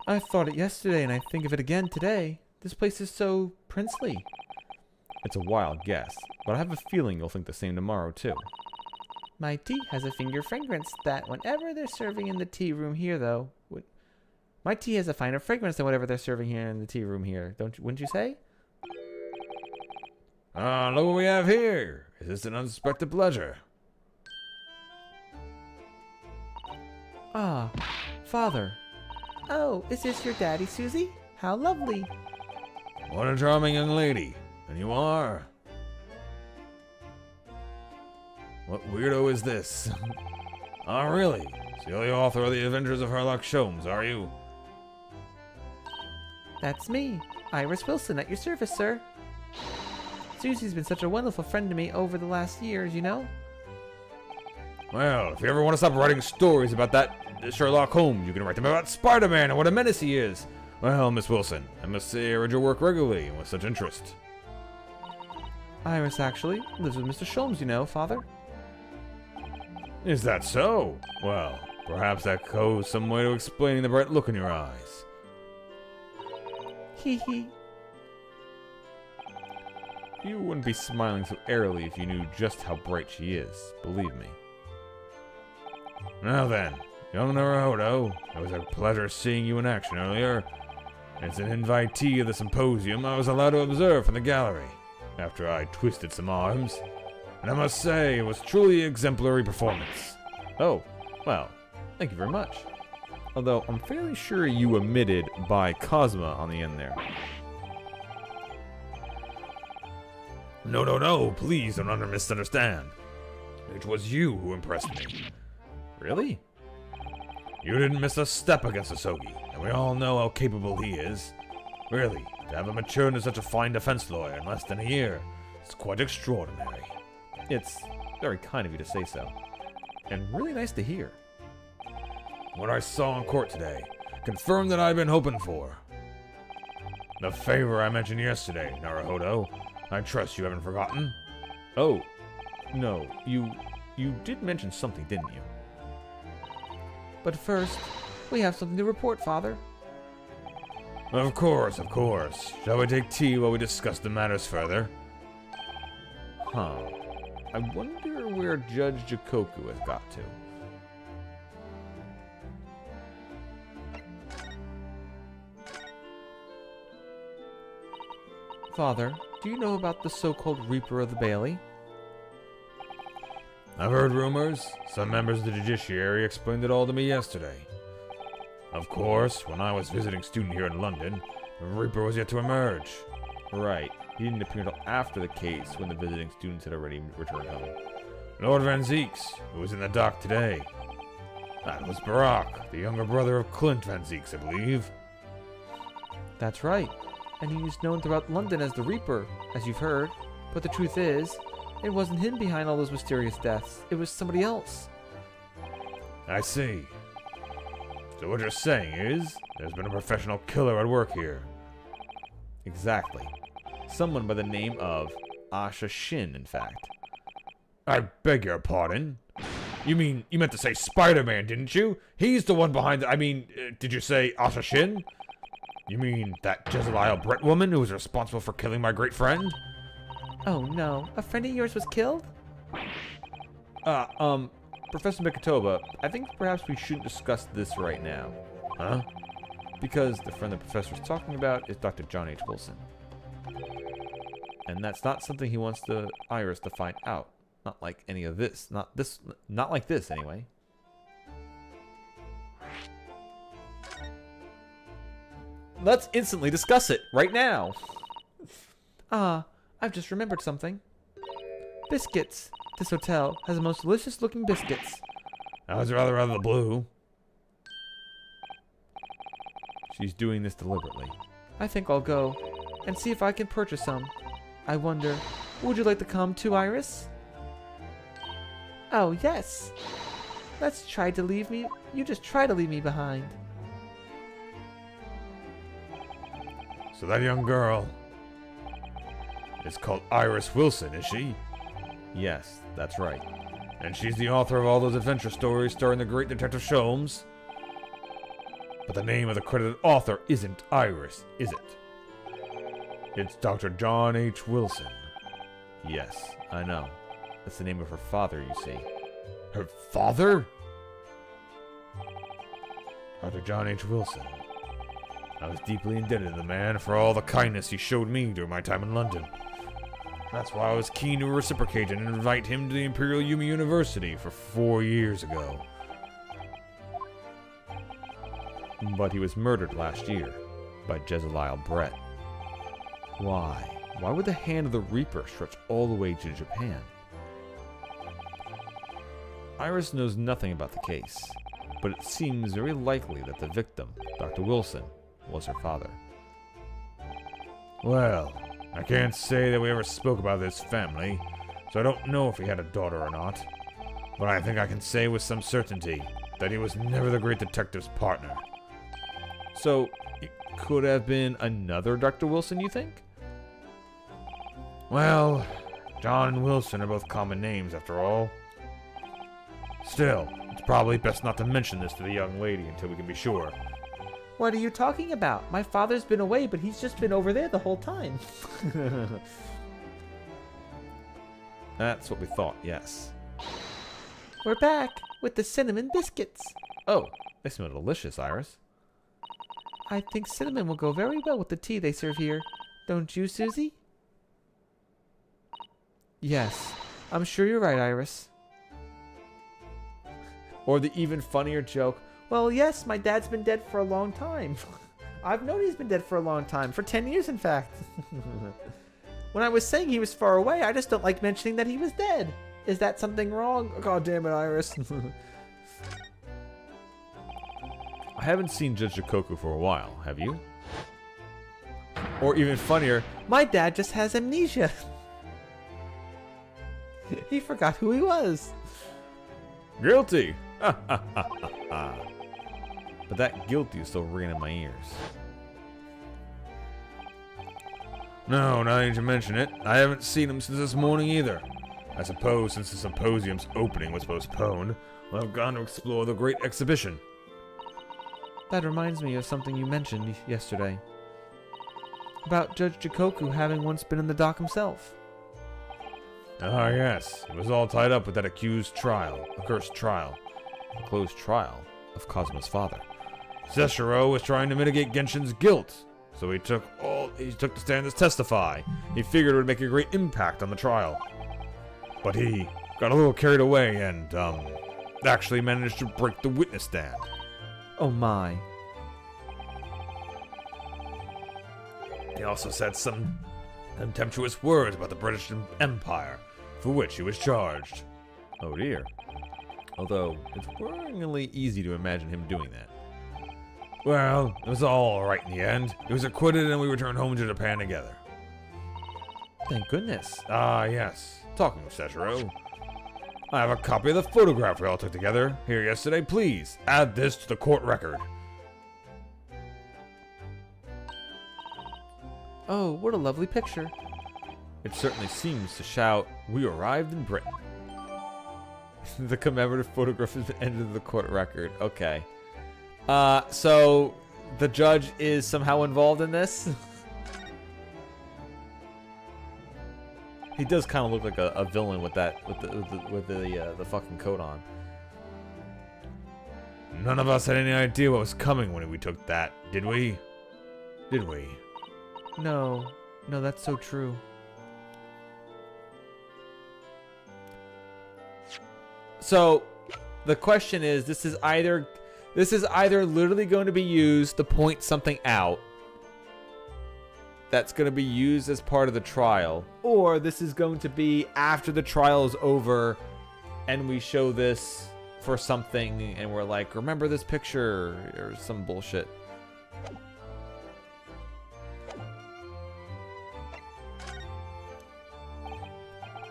I thought it yesterday and I think of it again today. This place is so princely. It's a wild guess, but I have a feeling you'll think the same tomorrow too. My tea has a finger fragrance that whenever they're serving in the tea room here, though, my tea has a finer fragrance than whatever they're serving here in the tea room here. Wouldn't you say? Ah, look what we have here. Is this an unsuspected pleasure? Ah, Father. Oh, is this your daddy, Susie? How lovely. What a charming young lady. And you are? What weirdo is this? Ah, really? So you're the author of The Adventures of Sherlock Holmes, are you? That's me, Iris Wilson, at your service, sir. Susie's been such a wonderful friend to me over the last years, you know? Well, if you ever want to stop writing stories about that Sherlock Holmes, you can write them about Spider-Man and what a menace he is. Well, Miss Wilson, I must say I read your work regularly and with such interest. Iris actually lives with Mr. Sholmes, you know, Father. Is that so? Well, perhaps that goes some way to explaining the bright look in your eyes. Hee hee. You wouldn't be smiling so airily if you knew just how bright she is, believe me. Now then, young Naruhodo, it was a pleasure seeing you in action earlier. As an invitee of the symposium, I was allowed to observe from the gallery, after I twisted some arms. And I must say, it was truly an exemplary performance. Oh, well, thank you very much. Although, I'm fairly sure you omitted by Cosma on the end there. No, please don't misunderstand. It was you who impressed me. Really? You didn't miss a step against Asogi, and we all know how capable he is. Really, to have him matured into such a fine defense lawyer in less than a year, is quite extraordinary. It's very kind of you to say so. And really nice to hear. What I saw in court today confirmed that I've been hoping for. The favor I mentioned yesterday, Naruhodo. I trust you haven't forgotten. Oh, no, you did mention something, didn't you? But first, we have something to report, Father. Of course, of course. Shall we take tea while we discuss the matters further? Huh. I wonder where Judge Jikoku has got to. Father, do you know about the so-called Reaper of the Bailey? I've heard rumors. Some members of the judiciary explained it all to me yesterday. Of course, when I was visiting student here in London, the Reaper was yet to emerge. Right. He didn't appear until after the case when the visiting students had already returned home. Lord Van Zieks, who was in the dock today. That was Barack, the younger brother of Clint Van Zieks, I believe. That's right. And he is known throughout London as the Reaper, as you've heard. But the truth is, it wasn't him behind all those mysterious deaths. It was somebody else. I see. So what you're saying is, there's been a professional killer at work here. Exactly. Someone by the name of Asha Shin, in fact. I beg your pardon? You meant to say Spider-Man, didn't you? He's the one behind did you say Asha Shin? You mean that Jezebel Brett woman who was responsible for killing my great friend? Oh no, a friend of yours was killed? Professor Mikatoba, I think perhaps we shouldn't discuss this right now. Huh? Because the friend the professor's talking about is Dr. John H. Wilson. And that's not something he wants Iris to find out. Not like any of this. Not like this, anyway. Let's instantly discuss it, right now. I've just remembered something. Biscuits. This hotel has the most delicious looking biscuits. I was rather out of the blue. She's doing this deliberately. I think I'll go and see if I can purchase some. I wonder, would you like to come too, Iris? Oh, yes. You just try to leave me behind. So that young girl is called Iris Wilson, is she? Yes, that's right. And she's the author of all those adventure stories starring the great Detective Sholmes? But the name of the credited author isn't Iris, is it? It's Dr. John H. Wilson. Yes, I know. That's the name of her father, you see. Her father? Dr. John H. Wilson. I was deeply indebted to the man for all the kindness he showed me during my time in London. That's why I was keen to reciprocate and invite him to the Imperial Yumi University for 4 years ago. But he was murdered last year by Jezebel Brett. Why? Why would the hand of the Reaper stretch all the way to Japan? Iris knows nothing about the case, but it seems very likely that the victim, Dr. Wilson, was her father. Well, I can't say that we ever spoke about this family, so I don't know if he had a daughter or not. But I think I can say with some certainty that he was never the great detective's partner. So, it could have been another Dr. Wilson, you think? Well, John and Wilson are both common names after all. Still, it's probably best not to mention this to the young lady until we can be sure. What are you talking about? My father's been away, but he's just been over there the whole time. That's what we thought, yes. We're back with the cinnamon biscuits. Oh, they smell delicious, Iris. I think cinnamon will go very well with the tea they serve here. Don't you, Susie? Yes, I'm sure you're right, Iris. Or the even funnier joke, well, yes, my dad's been dead for a long time. I've known he's been dead for a long time, for 10 years in fact. When I was saying he was far away, I just don't like mentioning that he was dead. Is that something wrong? God damn it, Iris. I haven't seen Judge Jikoku for a while, have you? Or even funnier, my dad just has amnesia. He forgot who he was. Guilty! But that guilty is still ringing in my ears. No, now that you mention it, I haven't seen him since this morning either. I suppose since the symposium's opening was postponed, we'll have gone to explore the great exhibition. That reminds me of something you mentioned yesterday. About Judge Jikoku having once been in the dock himself. Ah, yes. It was all tied up with that accused trial. A cursed trial. A closed trial of Kazuma's father. Seshiro was trying to mitigate Genshin's guilt, so he took the stand to testify. He figured it would make a great impact on the trial. But he got a little carried away and, actually managed to break the witness stand. Oh my. He also said some contemptuous words about the British Empire, for which he was charged. Oh dear. Although, it's worryingly easy to imagine him doing that. Well, it was all right in the end. He was acquitted and we returned home to Japan together. Thank goodness. Ah, yes. Talking of Seshiro, I have a copy of the photograph we all took together here yesterday. Please, add this to the court record. Oh, what a lovely picture. It certainly seems to shout, "We arrived in Britain." The commemorative photograph has been entered into the court record. Okay. So the judge is somehow involved in this? He does kind of look like a villain with that, with the fucking coat on. None of us had any idea what was coming when we took that, did we? Did we? No, that's so true. So the question is, this is either literally going to be used to point something out that's going to be used as part of the trial, or this is going to be after the trial is over and we show this for something and we're like, remember this picture, or some bullshit.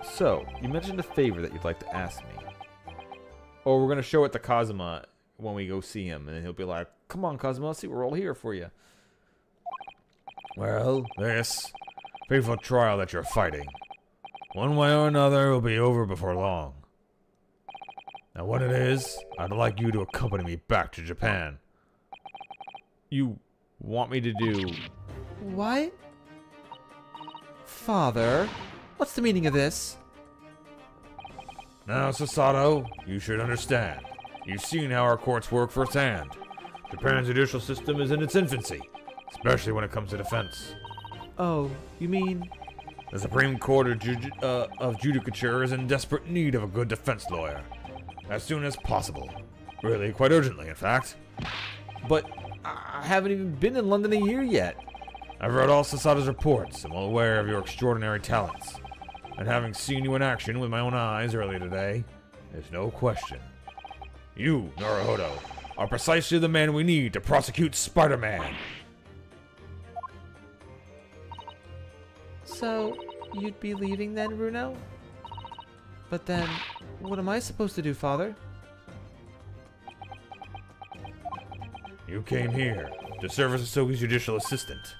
So, you mentioned a favor that you'd like to ask me. Or we're going to show it to Kazuma when we go see him, and then he'll be like, come on, Kazuma, see, we're all here for you. Well, this fateful trial that you're fighting, one way or another, will be over before long. Now, what it is, I'd like you to accompany me back to Japan. You want me to do... What? Father, what's the meaning of this? Now, Sasato, you should understand. You've seen how our courts work firsthand. Japan's judicial system is in its infancy, especially when it comes to defense. Oh, you mean... The Supreme Court of Judicature is in desperate need of a good defense lawyer. As soon as possible. Really, quite urgently, in fact. But I haven't even been in London a year yet. I've read all Sasato's reports and well aware of your extraordinary talents. And having seen you in action with my own eyes earlier today, there's no question. You, Naruhodo, are precisely the man we need to prosecute Spider-Man. So, you'd be leaving then, Runo? But then, what am I supposed to do, Father? You came here to serve as Asogi's judicial assistant.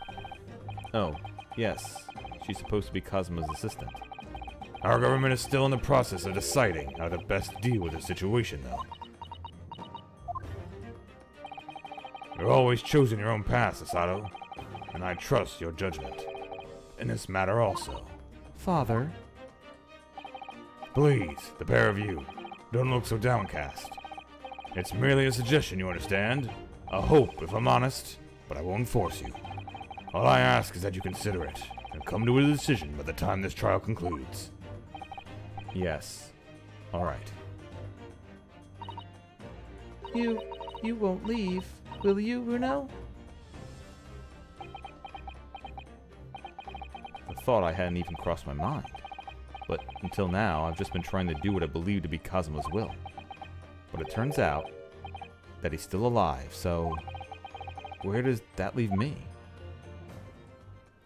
Oh, yes. She's supposed to be Kazuma's assistant. Our government is still in the process of deciding how to best deal with the situation, though. You've always chosen your own path, Sasato, and I trust your judgment. In this matter also. Father? Please, the pair of you, don't look so downcast. It's merely a suggestion, you understand? A hope, if I'm honest, but I won't force you. All I ask is that you consider it, and come to a decision by the time this trial concludes. Yes. Alright. You won't leave, will you, Runo? The thought I hadn't even crossed my mind. But until now, I've just been trying to do what I believe to be Kazuma's will. But it turns out that he's still alive, so where does that leave me?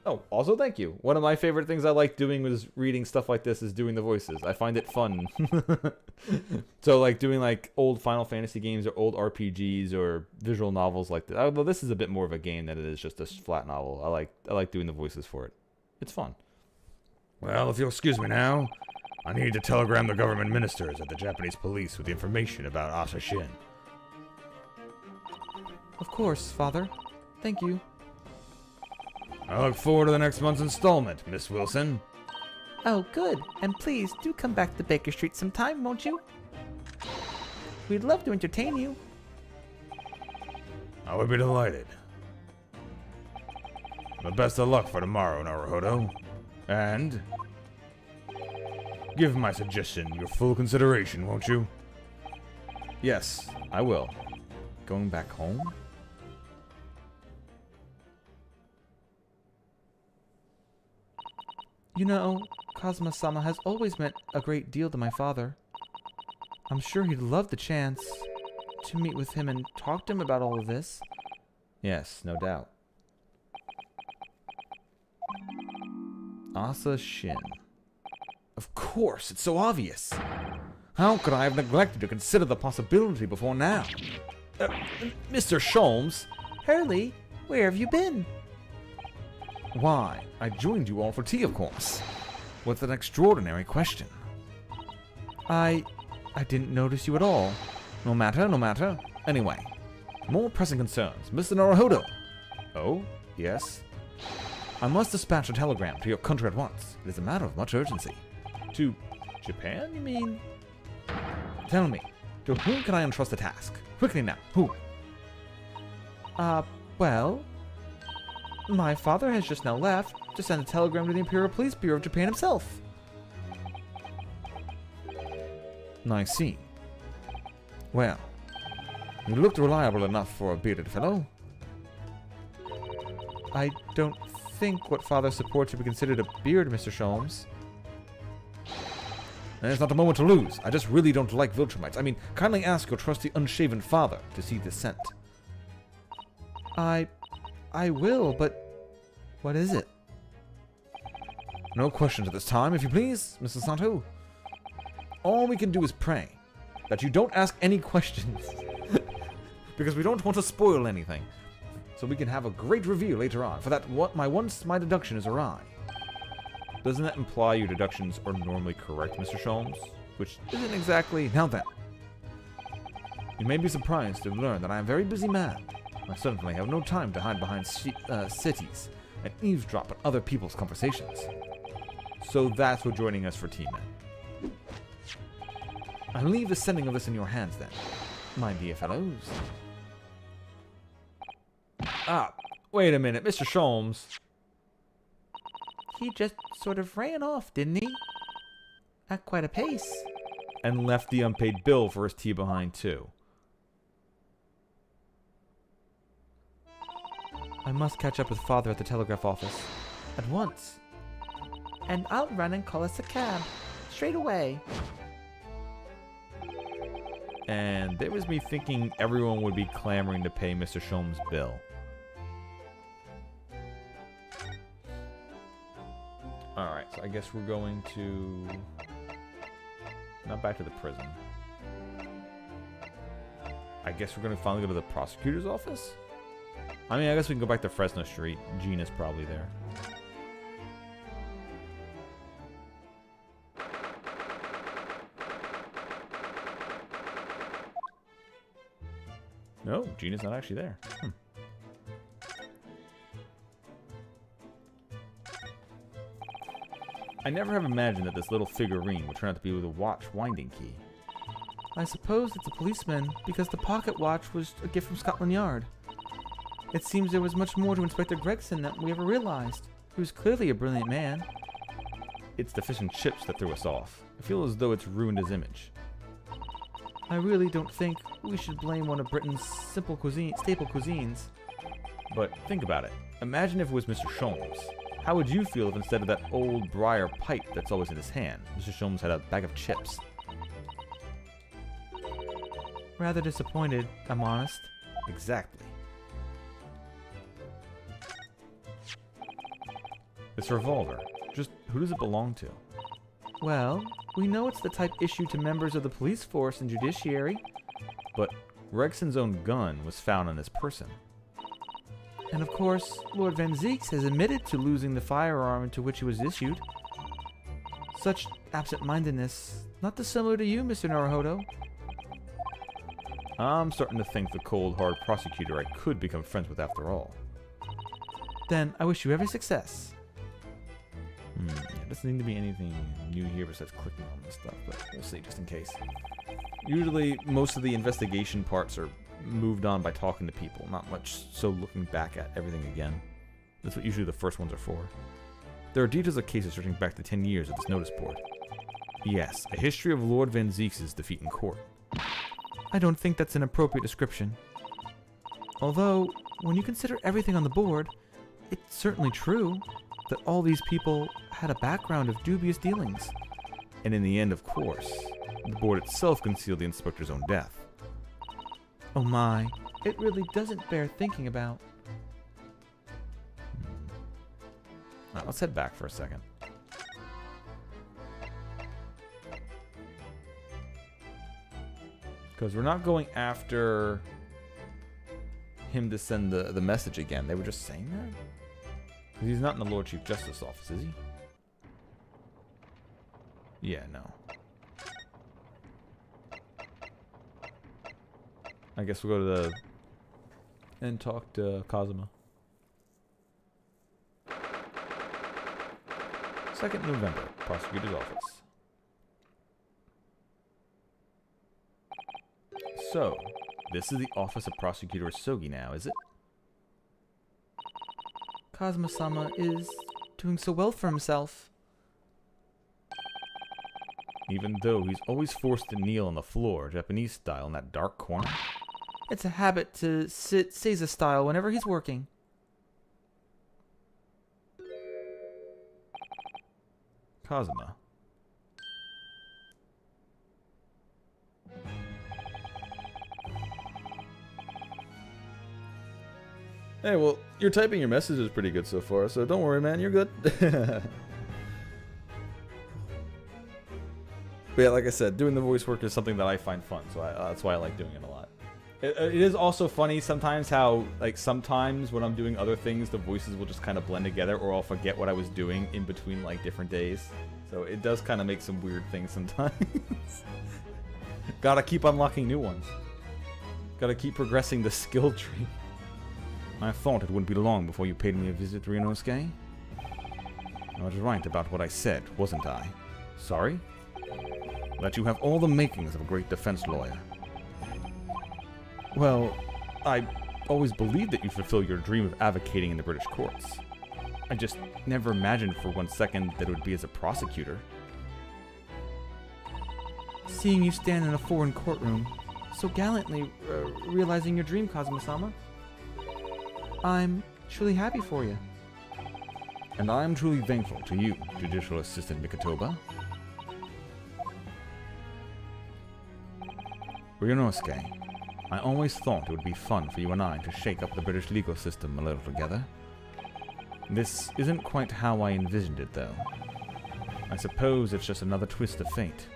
Oh, also thank you. One of my favorite things I like doing was reading stuff like this is doing the voices. I find it fun. So like doing like old Final Fantasy games or old RPGs or visual novels like this. Although this is a bit more of a game than it is just a flat novel. I like doing the voices for it. It's fun. Well, if you'll excuse me now, I need to telegram the government ministers at the Japanese police with the information about Asashin. Of course, Father. Thank you. I look forward to the next month's installment, Miss Wilson. Oh, good. And please do come back to Baker Street sometime, won't you? We'd love to entertain you. I would be delighted. The best of luck for tomorrow, Naruhodo. And give my suggestion your full consideration, won't you? Yes, I will. Going back home? You know, Kazuma-sama has always meant a great deal to my father. I'm sure he'd love the chance to meet with him and talk to him about all of this. Yes, no doubt. Asa Shin. Of course, it's so obvious. How could I have neglected to consider the possibility before now? Mr. Sholmes? Hurley, where have you been? Why, I joined you all for tea, of course. With an extraordinary question. I didn't notice you at all. No matter, no matter. Anyway, more pressing concerns. Mr. Naruhodo. Oh, yes? I must dispatch a telegram to your country at once. It is a matter of much urgency. To Japan, you mean? Tell me, to whom can I entrust the task? Quickly now, who? Well, my father has just now left to send a telegram to the Imperial Police Bureau of Japan himself. I see. Well, you looked reliable enough for a bearded fellow. I don't think what father supports would be considered a beard, Mr. Sholmes. There's not a moment to lose. I just really don't like Viltrumites. I mean, kindly ask your trusty unshaven father to see this sent. I will, but what is it? No questions at this time, if you please, Mrs. Sato. All we can do is pray that you don't ask any questions. Because we don't want to spoil anything. So we can have a great reveal later on. For that, my deduction is awry. Doesn't that imply your deductions are normally correct, Mr. Sholmes? Which isn't exactly... Now then. You may be surprised to learn that I am a very busy man. I certainly have no time to hide behind cities and eavesdrop on other people's conversations. So that's what joining us for tea meant. I leave the sending of this in your hands then, my dear fellows. Ah, wait a minute, Mr. Sholmes. He just sort of ran off, didn't he? At quite a pace. And left the unpaid bill for his tea behind, too. I must catch up with father at the telegraph office. At once. And I'll run and call us a cab. Straight away. And there was me thinking everyone would be clamoring to pay Mr. Sholmes' bill. Alright, so I guess we're going to... Not back to the prison. I guess we're going to finally go to the prosecutor's office? I mean, I guess we can go back to Fresno Street. Gina's probably there. No, Gina's not actually there. I never have imagined that this little figurine would turn out to be with a watch winding key. I suppose it's a policeman, because the pocket watch was a gift from Scotland Yard. It seems there was much more to Inspector Gregson than we ever realized. He was clearly a brilliant man. It's the fish and chips that threw us off. I feel as though it's ruined his image. I really don't think we should blame one of Britain's staple cuisines. But think about it. Imagine if it was Mr. Sholmes. How would you feel if instead of that old briar pipe that's always in his hand, Mr. Sholmes had a bag of chips? Rather disappointed, I'm honest. Exactly. This revolver, just who does it belong to? Well, we know it's the type issued to members of the police force and judiciary. But Gregson's own gun was found on his person. And of course, Lord Van Zeeks has admitted to losing the firearm into which it was issued. Such absent-mindedness, not dissimilar to you, Mr. Naruhodo. I'm starting to think the cold, hard prosecutor I could become friends with after all. Then I wish you every success. There doesn't seem to be anything new here besides clicking on this stuff, but we'll see just in case. Usually, most of the investigation parts are moved on by talking to people, not much so looking back at everything again. That's what usually the first ones are for. There are details of cases stretching back to 10 years of this notice board. Yes, a history of Lord Van Zeek's defeat in court. I don't think that's an appropriate description. Although, when you consider everything on the board, it's certainly true that all these people had a background of dubious dealings. And in the end, of course, the board itself concealed the inspector's own death. Oh my, it really doesn't bear thinking about. Alright, let's head back for a second. Because we're not going after him to send the message again. They were just saying that? Because he's not in the Lord Chief Justice office, is he? Yeah, no. I guess we'll go to and talk to Kazuma. 2nd November, prosecutor's office. So, this is the office of Prosecutor Isogi now, is it? Kazuma-sama is doing so well for himself. Even though he's always forced to kneel on the floor, Japanese style, in that dark corner. It's a habit to sit Seiza style whenever he's working. Kazuma. Hey, well, you're typing your messages pretty good so far, so don't worry, man, you're good. But yeah, like I said, doing the voice work is something that I find fun, so that's why I like doing it a lot. It is also funny sometimes how, like, sometimes when I'm doing other things, the voices will just kind of blend together, or I'll forget what I was doing in between, like, different days. So it does kind of make some weird things sometimes. Gotta keep unlocking new ones. Gotta keep progressing the skill tree. I thought it wouldn't be long before you paid me a visit, Ryunosuke. I was right about what I said, wasn't I? Sorry? That you have all the makings of a great defense lawyer. Well, I always believed that you fulfill your dream of advocating in the British courts. I just never imagined for 1 second that it would be as a prosecutor. Seeing you stand in a foreign courtroom, so gallantly realizing your dream, Kazuma-sama, I'm truly happy for you. And I am truly thankful to you, Judicial Assistant Mikotoba. Ryunosuke, I always thought it would be fun for you and I to shake up the British legal system a little together. This isn't quite how I envisioned it, though. I suppose it's just another twist of fate.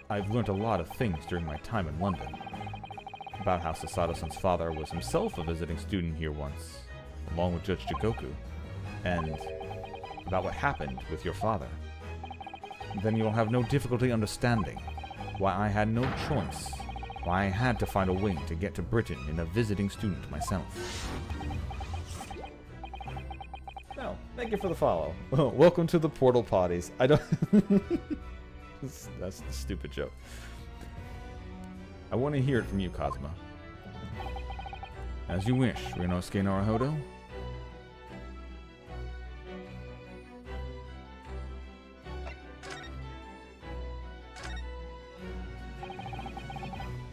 I've learnt a lot of things during my time in London. About how Sasato-san's father was himself a visiting student here once, along with Judge Jigoku, and about what happened with your father. Then you'll have no difficulty understanding why I had no choice, why I had to find a way to get to Britain in a visiting student myself. Well, thank you for the follow. Welcome to the Portal Potties. I don't... That's the stupid joke. I want to hear it from you, Kazuma. As you wish, Ryunosuke Naruhodo.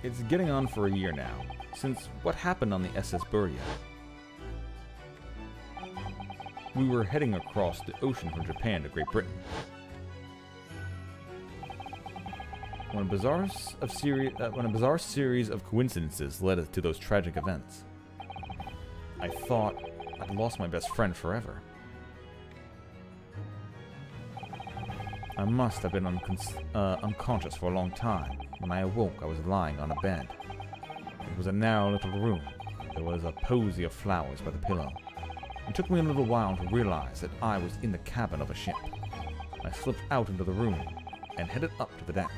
It's getting on for a year now, since what happened on the SS Burya. We were heading across the ocean from Japan to Great Britain. When a bizarre series of coincidences led us to those tragic events, I thought I'd lost my best friend forever. I must have been unconscious for a long time. When I awoke, I was lying on a bed. It was a narrow little room. There was a posy of flowers by the pillow. It took me a little while to realize that I was in the cabin of a ship. I slipped out into the room and headed up to the deck.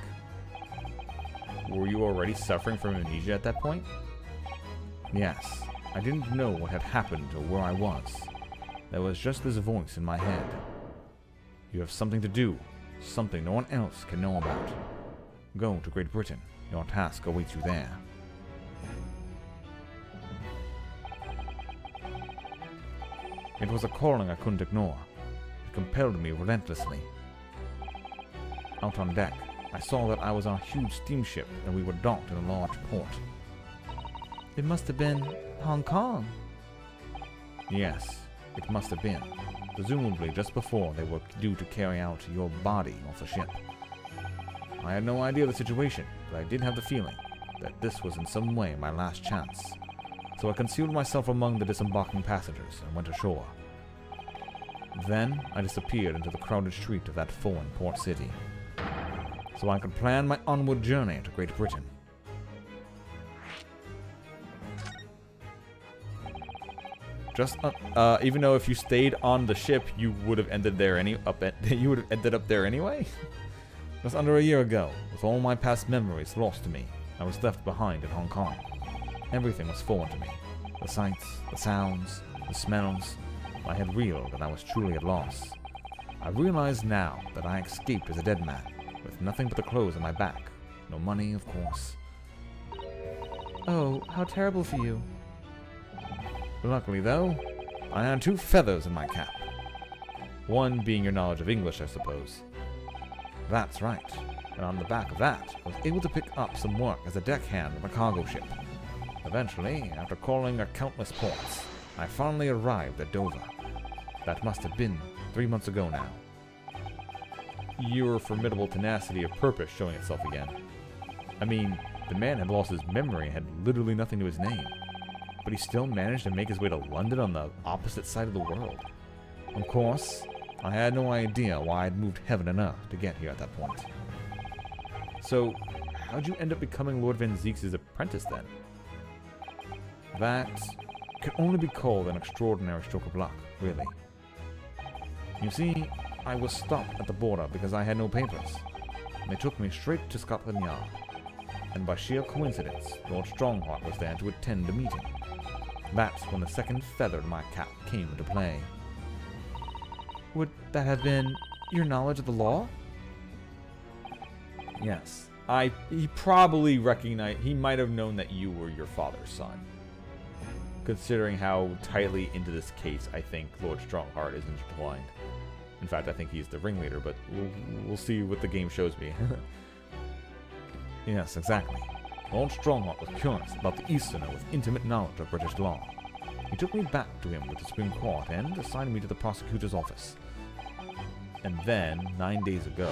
Were you already suffering from amnesia at that point? Yes. I didn't know what had happened or where I was. There was just this voice in my head. You have something to do, something no one else can know about. Go to Great Britain. Your task awaits you there. It was a calling I couldn't ignore. It compelled me relentlessly. Out on deck, I saw that I was on a huge steamship and we were docked in a large port. It must have been Hong Kong. Yes, it must have been. Presumably just before they were due to carry out your body off the ship. I had no idea of the situation, but I did have the feeling that this was in some way my last chance. So I concealed myself among the disembarking passengers and went ashore. Then I disappeared into the crowded street of that foreign port city, so I could plan my onward journey to Great Britain. Even though if you stayed on the ship, you would have ended there you would have ended up there anyway. Just under a year ago, with all my past memories lost to me, I was left behind in Hong Kong. Everything was foreign to me. The sights, the sounds, the smells. I had reeled and I was truly at loss. I realized now that I escaped as a dead man, with nothing but the clothes on my back. No money, of course. Oh, how terrible for you. Luckily, though, I had 2 feathers in my cap. One being your knowledge of English, I suppose. That's right. And on the back of that, I was able to pick up some work as a deckhand on a cargo ship. Eventually, after calling at countless ports, I finally arrived at Dover. That must have been 3 months ago now. Your formidable tenacity of purpose showing itself again. I mean, the man had lost his memory and had literally nothing to his name. But he still managed to make his way to London on the opposite side of the world. Of course, I had no idea why I'd moved heaven and earth to get here at that point. So, how'd you end up becoming Lord Van Zeeks' apprentice then? That could only be called an extraordinary stroke of luck, really. You see, I was stopped at the border because I had no papers. They took me straight to Scotland Yard. And by sheer coincidence, Lord Strongheart was there to attend the meeting. That's when the second feather in my cap came into play. Would that have been your knowledge of the law? Yes. He probably recognized, he might have known that you were your father's son. Considering how tightly into this case I think Lord Strongheart is intertwined. In fact, I think he's the ringleader, but we'll see what the game shows me. Yes, exactly. Lord Strongheart was curious about the Easterner with intimate knowledge of British law. He took me back to him with the Supreme Court and assigned me to the prosecutor's office. And then, 9 days ago,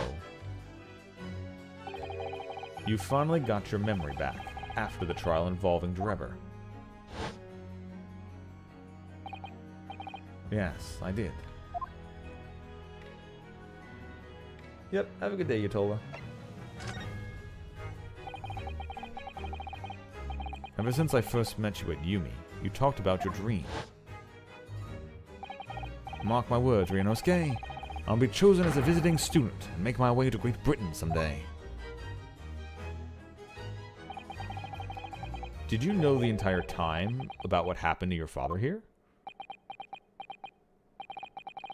you finally got your memory back after the trial involving Drebber. Yes, I did. Yep, have a good day, Yutola. Ever since I first met you at Yumi, you talked about your dream. Mark my words, Ryunosuke. I'll be chosen as a visiting student and make my way to Great Britain someday. Did you know the entire time about what happened to your father here?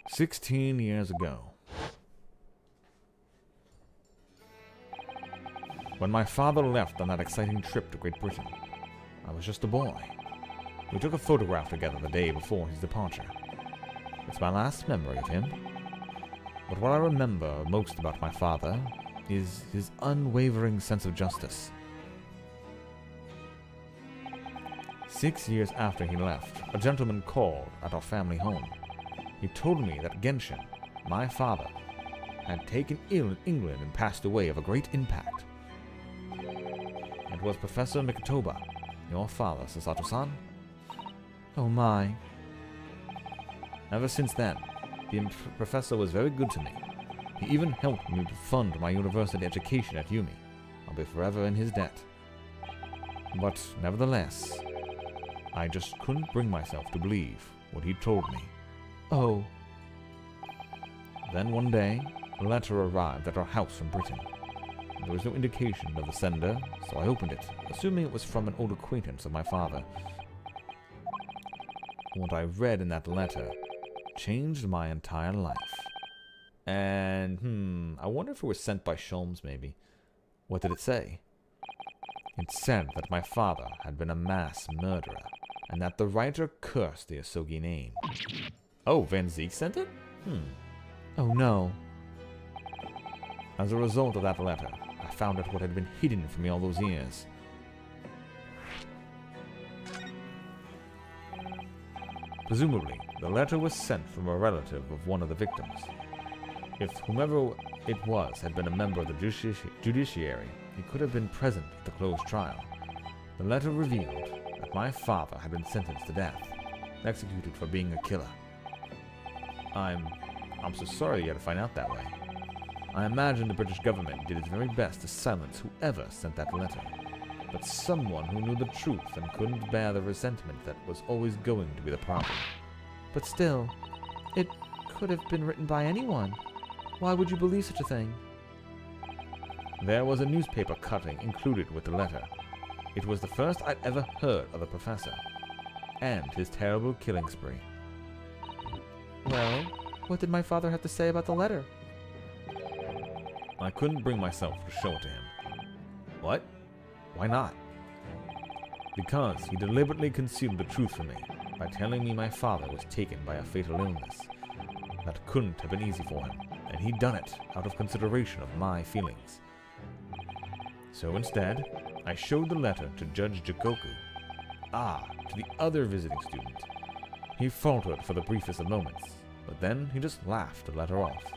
16 years ago. When my father left on that exciting trip to Great Britain, I was just a boy. We took a photograph together the day before his departure. It's my last memory of him. But what I remember most about my father is his unwavering sense of justice. 6 years after he left, a gentleman called at our family home. He told me that Genshin, my father, had taken ill in England and passed away of a great impact. It was Professor Mikotoba, your father, Sasato-san. Oh my. Ever since then, the professor was very good to me. He even helped me to fund my university education at Yumi. I'll be forever in his debt. But nevertheless, I just couldn't bring myself to believe what he told me. Oh. Then one day, a letter arrived at our house from Britain. There was no indication of the sender, so I opened it, assuming it was from an old acquaintance of my father. What I read in that letter changed my entire life. And, I wonder if it was sent by Sholmes, maybe. What did it say? It said that my father had been a mass murderer, and that the writer cursed the Asogi name. Oh, Van Ziek sent it? Oh no. As a result of that letter, I found out what had been hidden from me all those years. Presumably, the letter was sent from a relative of one of the victims. If whomever it was had been a member of the judiciary, he could have been present at the closed trial. The letter revealed that my father had been sentenced to death, executed for being a killer. I'm so sorry you had to find out that way. I imagine the British government did its very best to silence whoever sent that letter. But someone who knew the truth and couldn't bear the resentment that was always going to be the problem. But still, it could have been written by anyone. Why would you believe such a thing? There was a newspaper cutting included with the letter. It was the first I'd ever heard of the professor, and his terrible killing spree. Well, what did my father have to say about the letter? I couldn't bring myself to show it to him. What? Why not? Because he deliberately concealed the truth from me by telling me my father was taken by a fatal illness. That couldn't have been easy for him, and he'd done it out of consideration of my feelings. So instead, I showed the letter to Judge Jikoku. To the other visiting student. He faltered for the briefest of moments, but then he just laughed the letter off.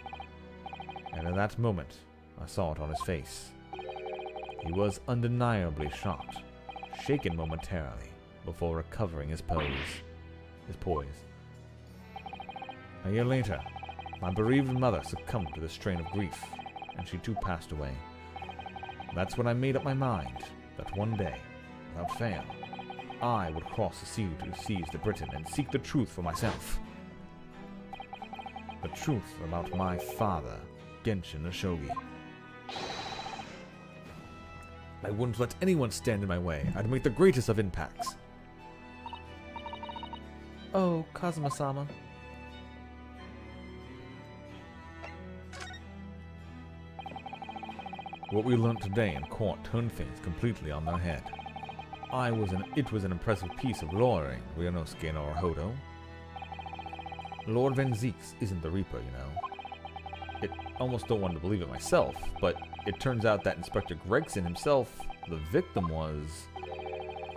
And in that moment, I saw it on his face. He was undeniably shocked, shaken momentarily, before recovering his poise. A year later, my bereaved mother succumbed to the strain of grief, and she too passed away. That's when I made up my mind that one day, without fail, I would cross the sea to seize the Britain and seek the truth for myself. The truth about my father, Genshin Ashogi. I wouldn't let anyone stand in my way. I'd make the greatest of impacts. Oh, Kazuma-sama. What we learnt today in court turned things completely on their head. It was an impressive piece of lawyering, Ryunosuke Naruhodo. Lord Van Zieks isn't the Reaper, you know. It almost don't want to believe it myself, but it turns out that Inspector Gregson himself, the victim, was...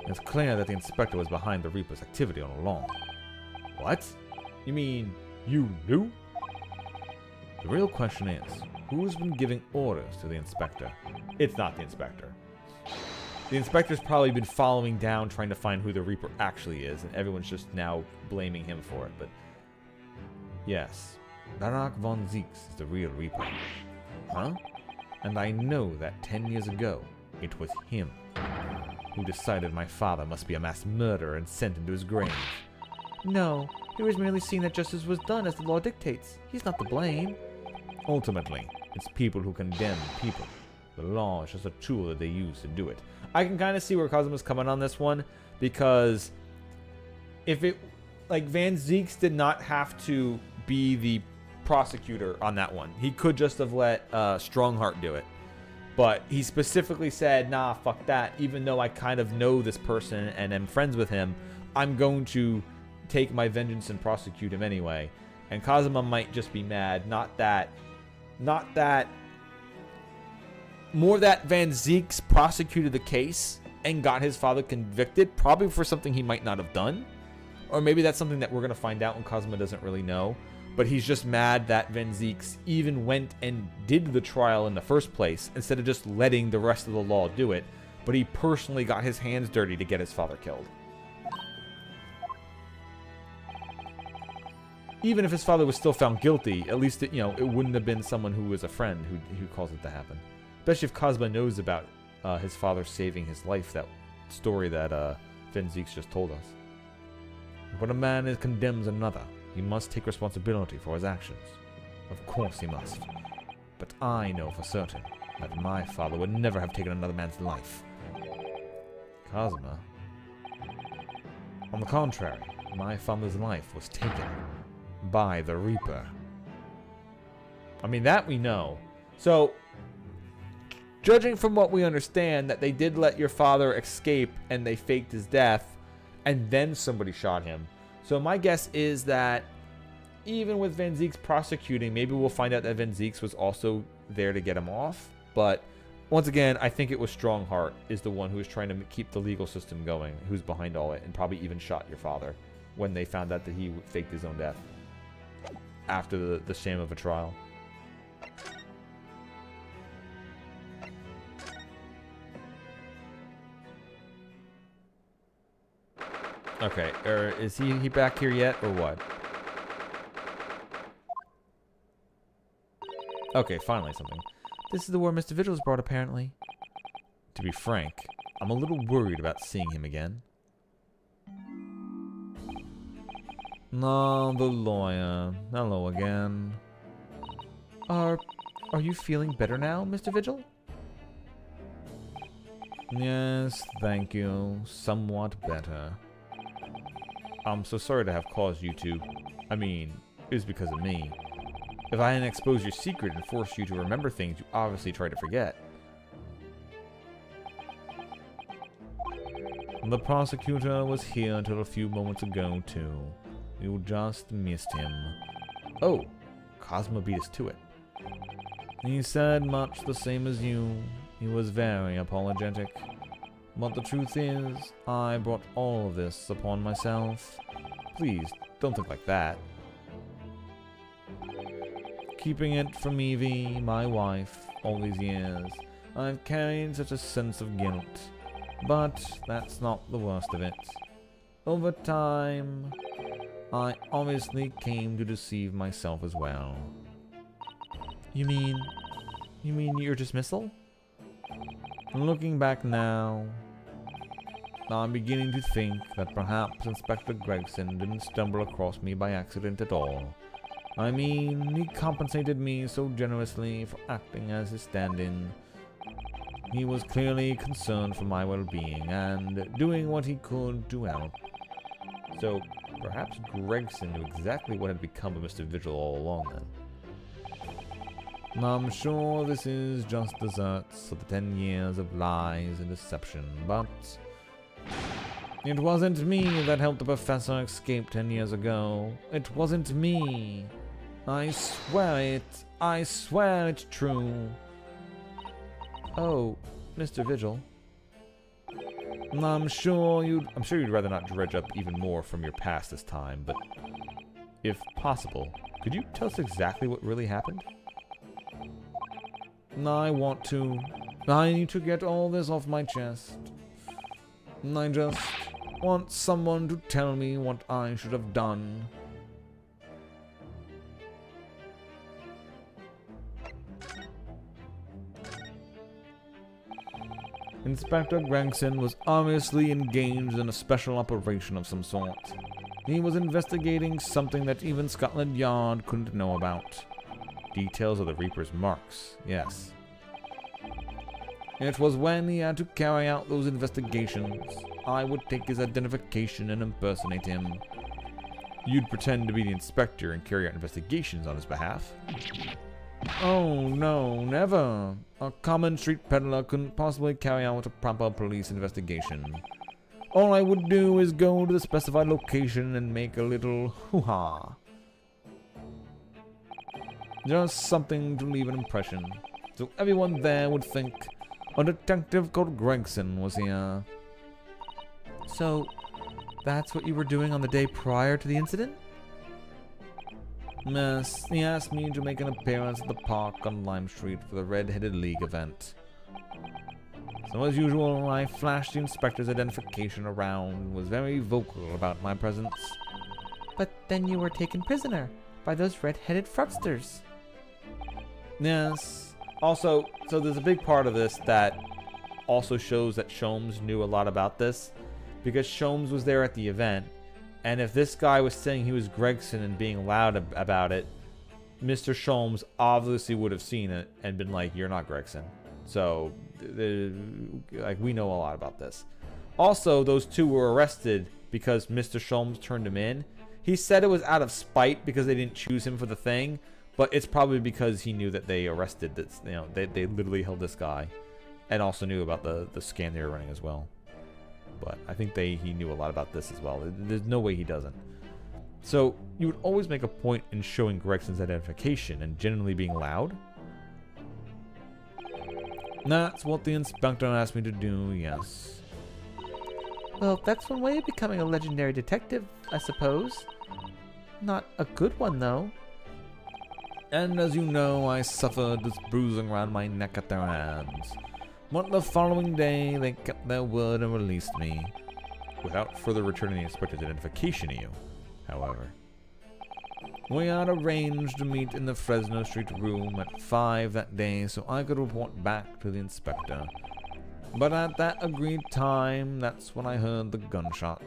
It's clear that the Inspector was behind the Reaper's activity all along. What? You mean you knew? The real question is, who's been giving orders to the Inspector? It's not the Inspector. The Inspector's probably been following down, trying to find who the Reaper actually is, and everyone's just now blaming him for it, but... Yes, Barak von Zieks is the real Reaper. Huh? And I know that 10 years ago, it was him who decided my father must be a mass murderer and sent him to his grave. No, he was merely seeing that justice was done as the law dictates. He's not to blame. Ultimately, it's people who condemn people. The law is just a tool that they use to do it. I can kind of see where Kazuma's coming on this one, because if it... Like, Van Zieks did not have to be the prosecutor on that one. He could just have let Strongheart do it. But he specifically said, nah, fuck that. Even though I kind of know this person and am friends with him, I'm going to take my vengeance and prosecute him anyway. And Kazuma might just be mad. More that Van Zieks prosecuted the case and got his father convicted, probably for something he might not have done. Or maybe that's something that we're going to find out when Kazuma doesn't really know. But he's just mad that Van Zieks even went and did the trial in the first place, instead of just letting the rest of the law do it. But he personally got his hands dirty to get his father killed. Even if his father was still found guilty, at least it wouldn't have been someone who was a friend who caused it to happen. Especially if Kazuma knows about his father saving his life, that story that Van Zieks just told us. When a man condemns another, he must take responsibility for his actions. Of course he must. But I know for certain that my father would never have taken another man's life. Kazuma, on the contrary, my father's life was taken by the Reaper. I mean, that we know. So, judging from what we understand, that they did let your father escape and they faked his death, and then somebody shot him. So my guess is that even with Van Zieks prosecuting, maybe we'll find out that Van Zieks was also there to get him off. But once again, I think it was Strongheart is the one who was trying to keep the legal system going, who's behind all it, and probably even shot your father when they found out that he faked his own death after the shame of a trial. Okay, is he back here yet, or what? Okay, finally something. This is the word Mr. Vigil's brought, apparently. To be frank, I'm a little worried about seeing him again. No, the lawyer. Hello again. Are you feeling better now, Mr. Vigil? Yes, thank you. Somewhat better. I'm so sorry to have caused you to... I mean, it was because of me. If I hadn't exposed your secret and forced you to remember things you obviously tried to forget. The prosecutor was here until a few moments ago, too. You just missed him. Oh, Cosmo beat us to it. He said much the same as you. He was very apologetic. But the truth is, I brought all of this upon myself. Please, don't think like that. Keeping it from Evie, my wife, all these years, I've carried such a sense of guilt. But that's not the worst of it. Over time, I obviously came to deceive myself as well. You mean your dismissal? Looking back now, I'm beginning to think that perhaps Inspector Gregson didn't stumble across me by accident at all. I mean, he compensated me so generously for acting as his stand-in. He was clearly concerned for my well-being and doing what he could to help. So, perhaps Gregson knew exactly what had become of Mr. Vigil all along then. I'm sure this is just desserts of the 10 years of lies and deception, but it wasn't me that helped the professor escape 10 years ago. It wasn't me. I swear it. I swear it's true. Oh, Mr. Vigil. I'm sure you'd rather not dredge up even more from your past this time, but if possible, could you tell us exactly what really happened? I want to. I need to get all this off my chest. I just want someone to tell me what I should have done. Inspector Gregson was obviously engaged in a special operation of some sort. He was investigating something that even Scotland Yard couldn't know about. Details of the Reaper's marks, yes. It was when he had to carry out those investigations, I would take his identification and impersonate him. You'd pretend to be the inspector and carry out investigations on his behalf? Oh, no, never. A common street peddler couldn't possibly carry out a proper police investigation. All I would do is go to the specified location and make a little hoo-ha. Just something to leave an impression, so everyone there would think a detective called Gregson was here. So, that's what you were doing on the day prior to the incident? Yes, he asked me to make an appearance at the park on Lime Street for the Red-Headed League event. So as usual, I flashed the inspector's identification around and was very vocal about my presence. But then you were taken prisoner by those red-headed fraudsters. Yes. Also, so there's a big part of this that also shows that Sholmes knew a lot about this, because Sholmes was there at the event, and if this guy was saying he was Gregson and being loud about it, Mr. Sholmes obviously would have seen it and been like, "You're not Gregson." So, like, we know a lot about this. Also, those two were arrested because Mr. Sholmes turned him in. He said it was out of spite because they didn't choose him for the thing, but it's probably because he knew that they arrested this. You know, they literally held this guy, and also knew about the scam they were running as well. But I think he knew a lot about this as well. There's no way he doesn't. So you would always make a point in showing Gregson's identification and generally being loud. That's what the inspector asked me to do, yes. Well, that's one way of becoming a legendary detective, I suppose. Not a good one, though. And as you know, I suffered this bruising around my neck at their hands. But the following day, they kept their word and released me. Without further returning the inspector's identification to you, however. We had arranged to meet in the Fresno Street room at 5 that day so I could report back to the inspector. But at that agreed time, that's when I heard the gunshot.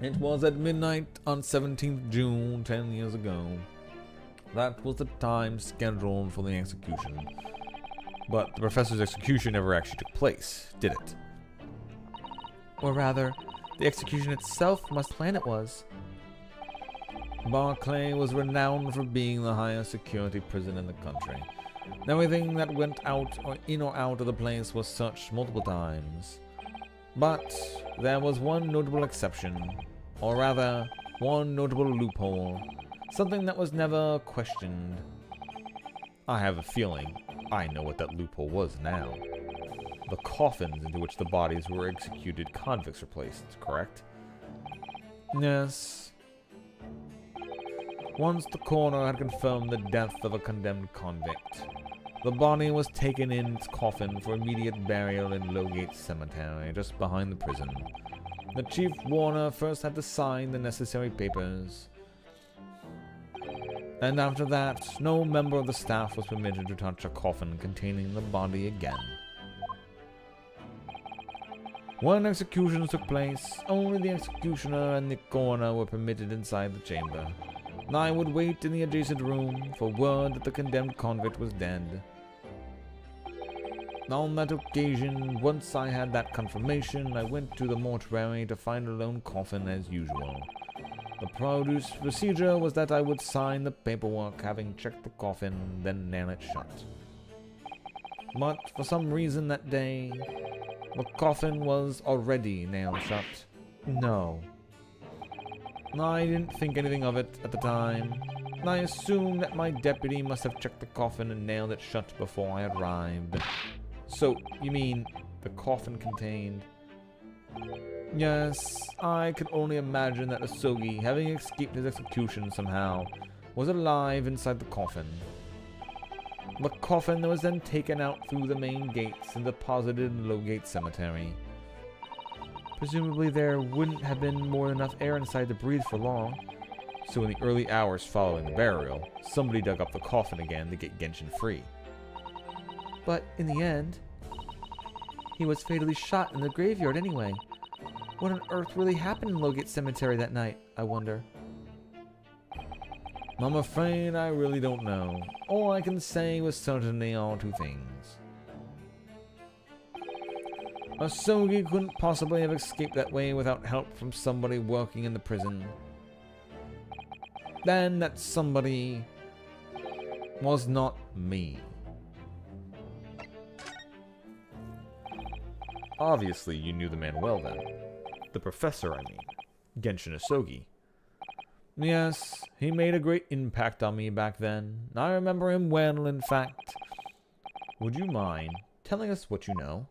It was at midnight on 17th June, 10 years ago. That was the time scheduled for the execution. But the professor's execution never actually took place, did it? Or rather, the execution itself must plan it was. Barclay was renowned for being the highest security prison in the country. Everything that went out or in or out of the place was searched multiple times. But there was one notable exception, or rather, one notable loophole, something that was never questioned. I have a feeling I know what that loophole was now. The coffins into which the bodies were executed convicts were placed, correct? Yes. Once the coroner had confirmed the death of a condemned convict, the body was taken in its coffin for immediate burial in Lowgate Cemetery, just behind the prison. The chief warder first had to sign the necessary papers, and after that, no member of the staff was permitted to touch a coffin containing the body again. When executions took place, only the executioner and the coroner were permitted inside the chamber. I would wait in the adjacent room for word that the condemned convict was dead. On that occasion, once I had that confirmation, I went to the mortuary to find a lone coffin as usual. The procedure was that I would sign the paperwork having checked the coffin, then nail it shut. But for some reason that day, the coffin was already nailed shut. No. I didn't think anything of it at the time. I assumed that my deputy must have checked the coffin and nailed it shut before I arrived. So, you mean the coffin contained... Yes, I could only imagine that Asogi, having escaped his execution somehow, was alive inside the coffin. The coffin was then taken out through the main gates and deposited in Lowgate Cemetery. Presumably there wouldn't have been more than enough air inside to breathe for long. So in the early hours following the burial, somebody dug up the coffin again to get Genshin free. But in the end, he was fatally shot in the graveyard anyway. What on earth really happened in Lowgate Cemetery that night, I wonder? I'm afraid I really don't know. All I can say with certainty are two things. Asogi couldn't possibly have escaped that way without help from somebody working in the prison. Then that somebody was not me. Obviously, you knew the man well then. The professor, I mean. Genshin Asogi. Yes, he made a great impact on me back then. I remember him well, in fact. Would you mind telling us what you know?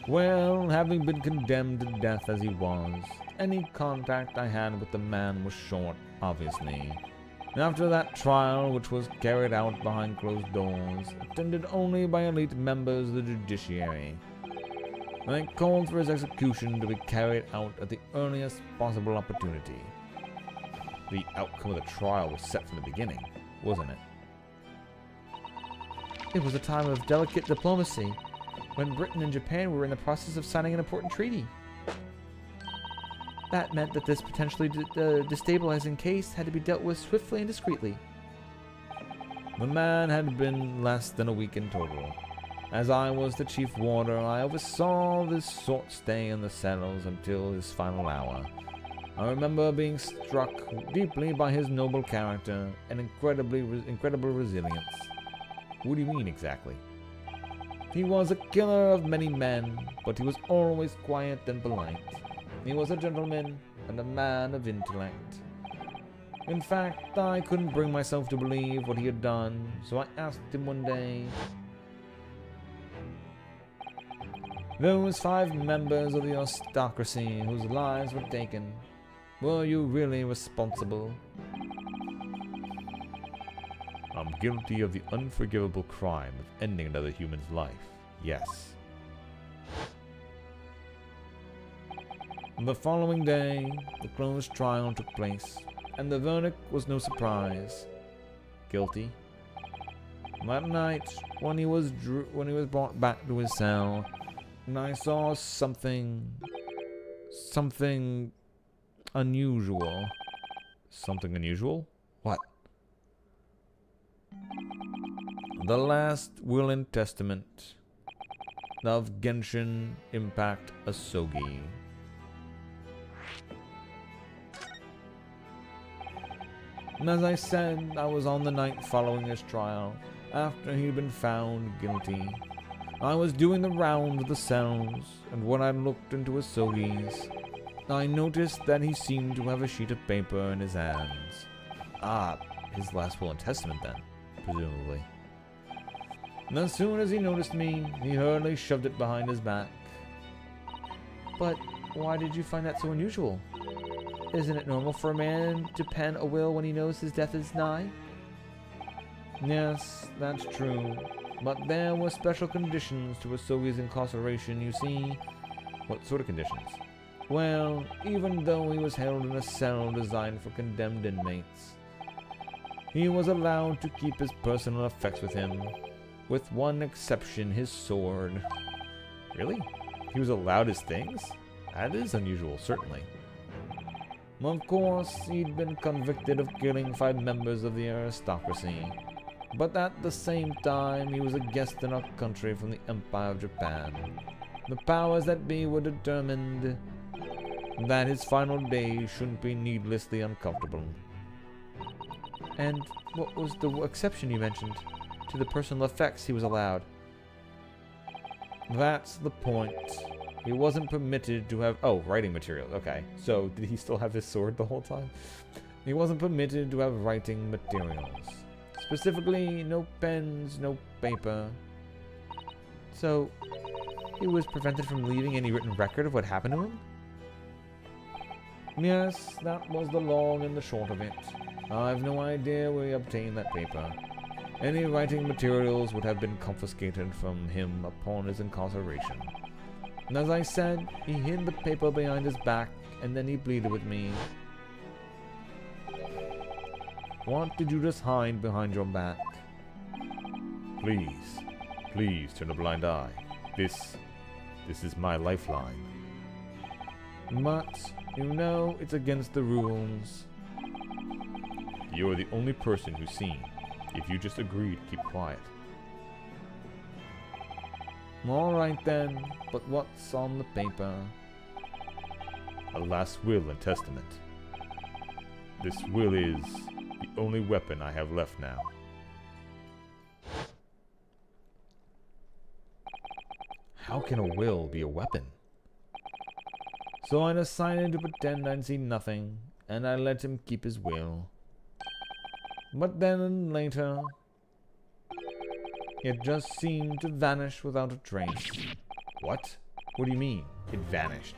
Well, having been condemned to death as he was, any contact I had with the man was short, obviously. After that trial, which was carried out behind closed doors, attended only by elite members of the judiciary, I called for his execution to be carried out at the earliest possible opportunity. The outcome of the trial was set from the beginning, wasn't it? It was a time of delicate diplomacy, when Britain and Japan were in the process of signing an important treaty. That meant that this potentially destabilizing case had to be dealt with swiftly and discreetly. The man had been less than a week in total. As I was the chief warder, I oversaw this short stay in the cells until his final hour. I remember being struck deeply by his noble character and incredible resilience. What do you mean exactly? He was a killer of many men, but he was always quiet and polite. He was a gentleman and a man of intellect. In fact, I couldn't bring myself to believe what he had done, so I asked him one day, "Those 5 members of the aristocracy whose lives were taken, were you really responsible?" I'm guilty of the unforgivable crime of ending another human's life. Yes. The following day, the closed trial took place, and the verdict was no surprise. Guilty. That night, when he was brought back to his cell, and I saw something unusual. Something unusual? What? The last will and testament of Genshin Impact Asogi. And as I said, I was on the night following his trial, after he'd been found guilty. I was doing the rounds of the cells, and when I looked into Asogi's, I noticed that he seemed to have a sheet of paper in his hands. Ah, his last will and testament then, presumably. And as soon as he noticed me, he hurriedly shoved it behind his back. But why did you find that so unusual? Isn't it normal for a man to pen a will when he knows his death is nigh? Yes, that's true. But there were special conditions to Asogi's incarceration, you see. What sort of conditions? Well, even though he was held in a cell designed for condemned inmates, he was allowed to keep his personal effects with him, with one exception, his sword. Really? He was allowed his things? That is unusual, certainly. Of course, he'd been convicted of killing 5 members of the aristocracy, but at the same time, he was a guest in our country from the Empire of Japan. The powers that be were determined that his final days shouldn't be needlessly uncomfortable. And what was the exception you mentioned to the personal effects he was allowed? That's the point. He wasn't permitted to have... Oh, writing materials. Okay. So, did he still have his sword the whole time? He wasn't permitted to have writing materials. Specifically, no pens, no paper. So, he was prevented from leaving any written record of what happened to him? Yes, that was the long and the short of it. I've no idea where he obtained that paper. Any writing materials would have been confiscated from him upon his incarceration. And as I said, he hid the paper behind his back, and then he pleaded with me. What did you just hide behind your back? Please, please turn a blind eye. This is my lifeline. But, you know, it's against the rules. You are the only person who's seen. If you just agree to keep quiet. Alright then, but what's on the paper? A last will and testament. This will is the only weapon I have left now. How can a will be a weapon? So I decided to pretend I'd seen nothing, and I let him keep his will. But then later, it just seemed to vanish without a trace. What? What do you mean, it vanished?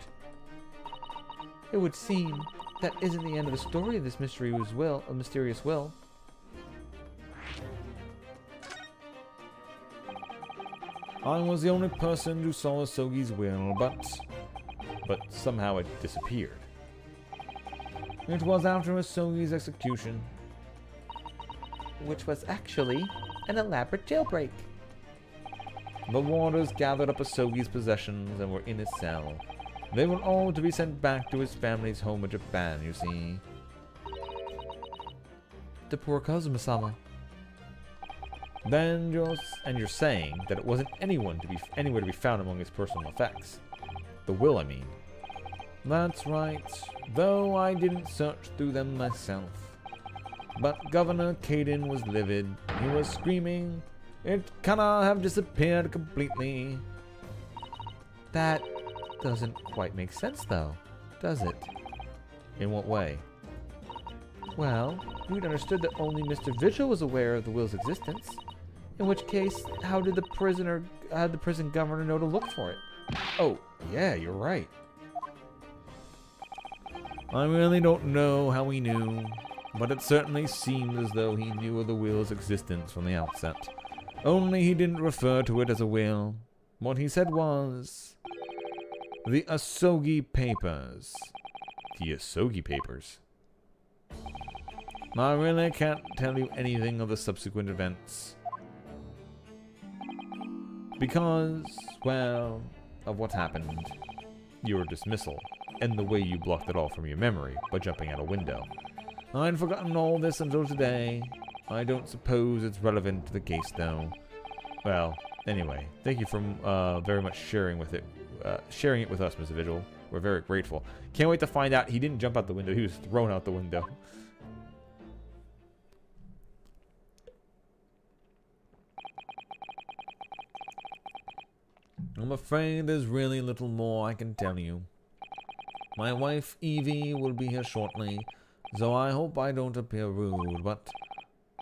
It would seem that isn't the end of the story of this mysterious will. I was the only person who saw Asogi's will, but somehow it disappeared. It was after Asogi's execution. Which was actually an elaborate jailbreak. The warders gathered up Asogi's possessions and were in his cell. They were all to be sent back to his family's home in Japan, you see. The poor Kazuma-sama. You're saying that it wasn't anywhere to be found among his personal effects. The will, I mean. That's right, though I didn't search through them myself. But Governor Caden was livid. He was screaming, "It cannot have disappeared completely." That doesn't quite make sense, though, does it? In what way? Well, we'd understood that only Mr. Vigil was aware of the will's existence. In which case, how did the prison governor know to look for it? Oh, yeah, you're right. I really don't know how he knew, but it certainly seemed as though he knew of the will's existence from the outset. Only he didn't refer to it as a will. What he said was... the Asogi Papers. The Asogi Papers? I really can't tell you anything of the subsequent events. Because, well, of what happened. Your dismissal, and the way you blocked it all from your memory by jumping out a window. I'd forgotten all this until today. I don't suppose it's relevant to the case, though. Well, anyway, thank you for very much sharing it with us, Mr. Vigil. We're very grateful. Can't wait to find out he didn't jump out the window. He was thrown out the window. I'm afraid there's really little more I can tell you. My wife, Evie, will be here shortly, so I hope I don't appear rude, but...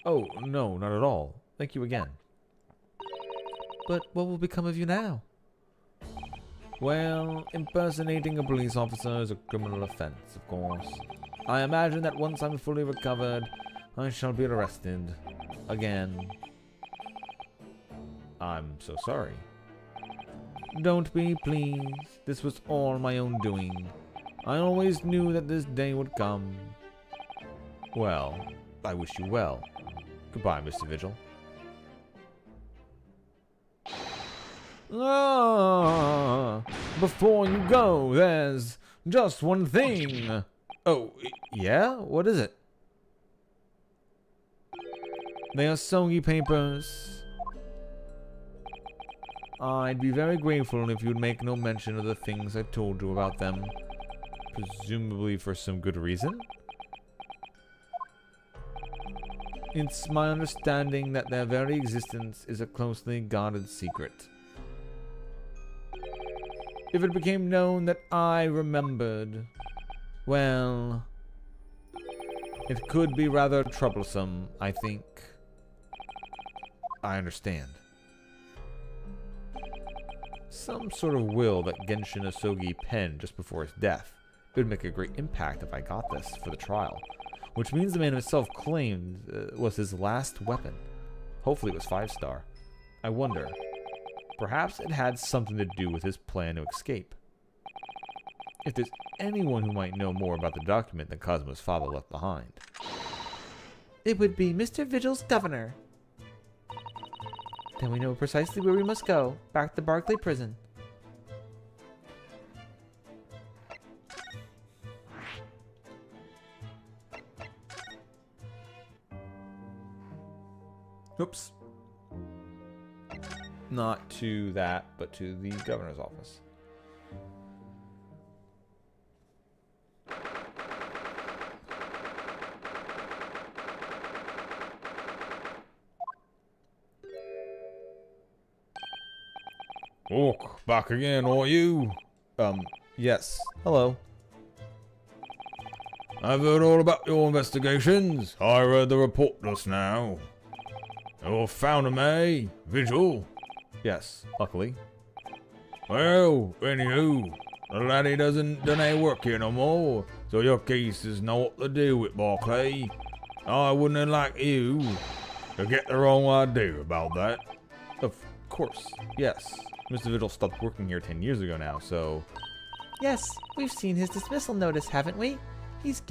Oh, no, not at all. Thank you again. But what will become of you now? Well, impersonating a police officer is a criminal offense, of course. I imagine that once I'm fully recovered, I shall be arrested. Again. I'm so sorry. Don't be, please. This was all my own doing. I always knew that this day would come. Well, I wish you well. Goodbye, Mr. Vigil. Before you go, there's just one thing. Oh, yeah? What is it? They are Asogi Papers. I'd be very grateful if you'd make no mention of the things I told you about them. Presumably for some good reason? It's my understanding that their very existence is a closely guarded secret. If it became known that I remembered, well, it could be rather troublesome, I think. I understand. Some sort of will that Genshin Asogi penned just before his death. It would make a great impact if I got this for the trial. Which means the man himself claimed was his last weapon. Hopefully it was 5-star. I wonder. Perhaps it had something to do with his plan to escape. If there's anyone who might know more about the document that Cosmo's father left behind. It would be Mr. Vigil's governor. Then we know precisely where we must go. Back to Barclay Prison. Oops. Not to that, but to the governor's office. Look, back again, are you? Yes. Hello. I've heard all about your investigations. I read the report just now. You found him, eh? Vigil? Yes, luckily. Well, anywho, the laddie doesn't do any work here no more, so your case is not to do with Barclay. I wouldn't like you to get the wrong idea about that. Of course, yes. Mr. Vigil stopped working here 10 years ago now, so... Yes, we've seen his dismissal notice, haven't we? He was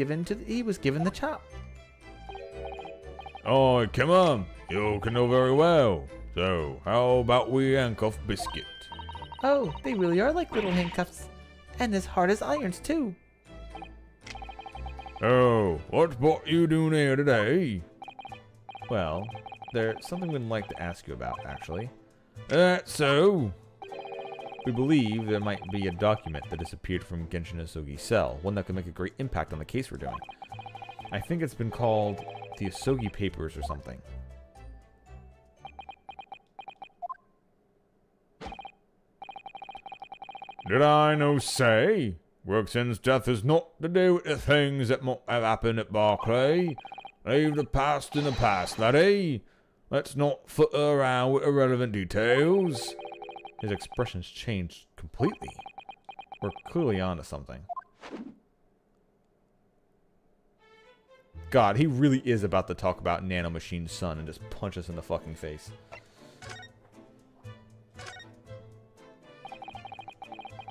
given the chop. Oh, come on. You can know very well. So, how about we handcuff Biscuit? Oh, they really are like little handcuffs. And as hard as irons, too. Oh, what's brought you down here today? Well, there's something we'd like to ask you about, actually. So, we believe there might be a document that disappeared from Genshin Asogi's cell, one that could make a great impact on the case we're doing. I think it's been called the Asogi Papers or something. Did I no say? Greggson's death is not to do with the things that might have happened at Barclay. Leave the past in the past, laddie. Let's not foot around with irrelevant details. His expressions changed completely. We're clearly onto something. God, he really is about to talk about Nanomachine's son and just punch us in the fucking face.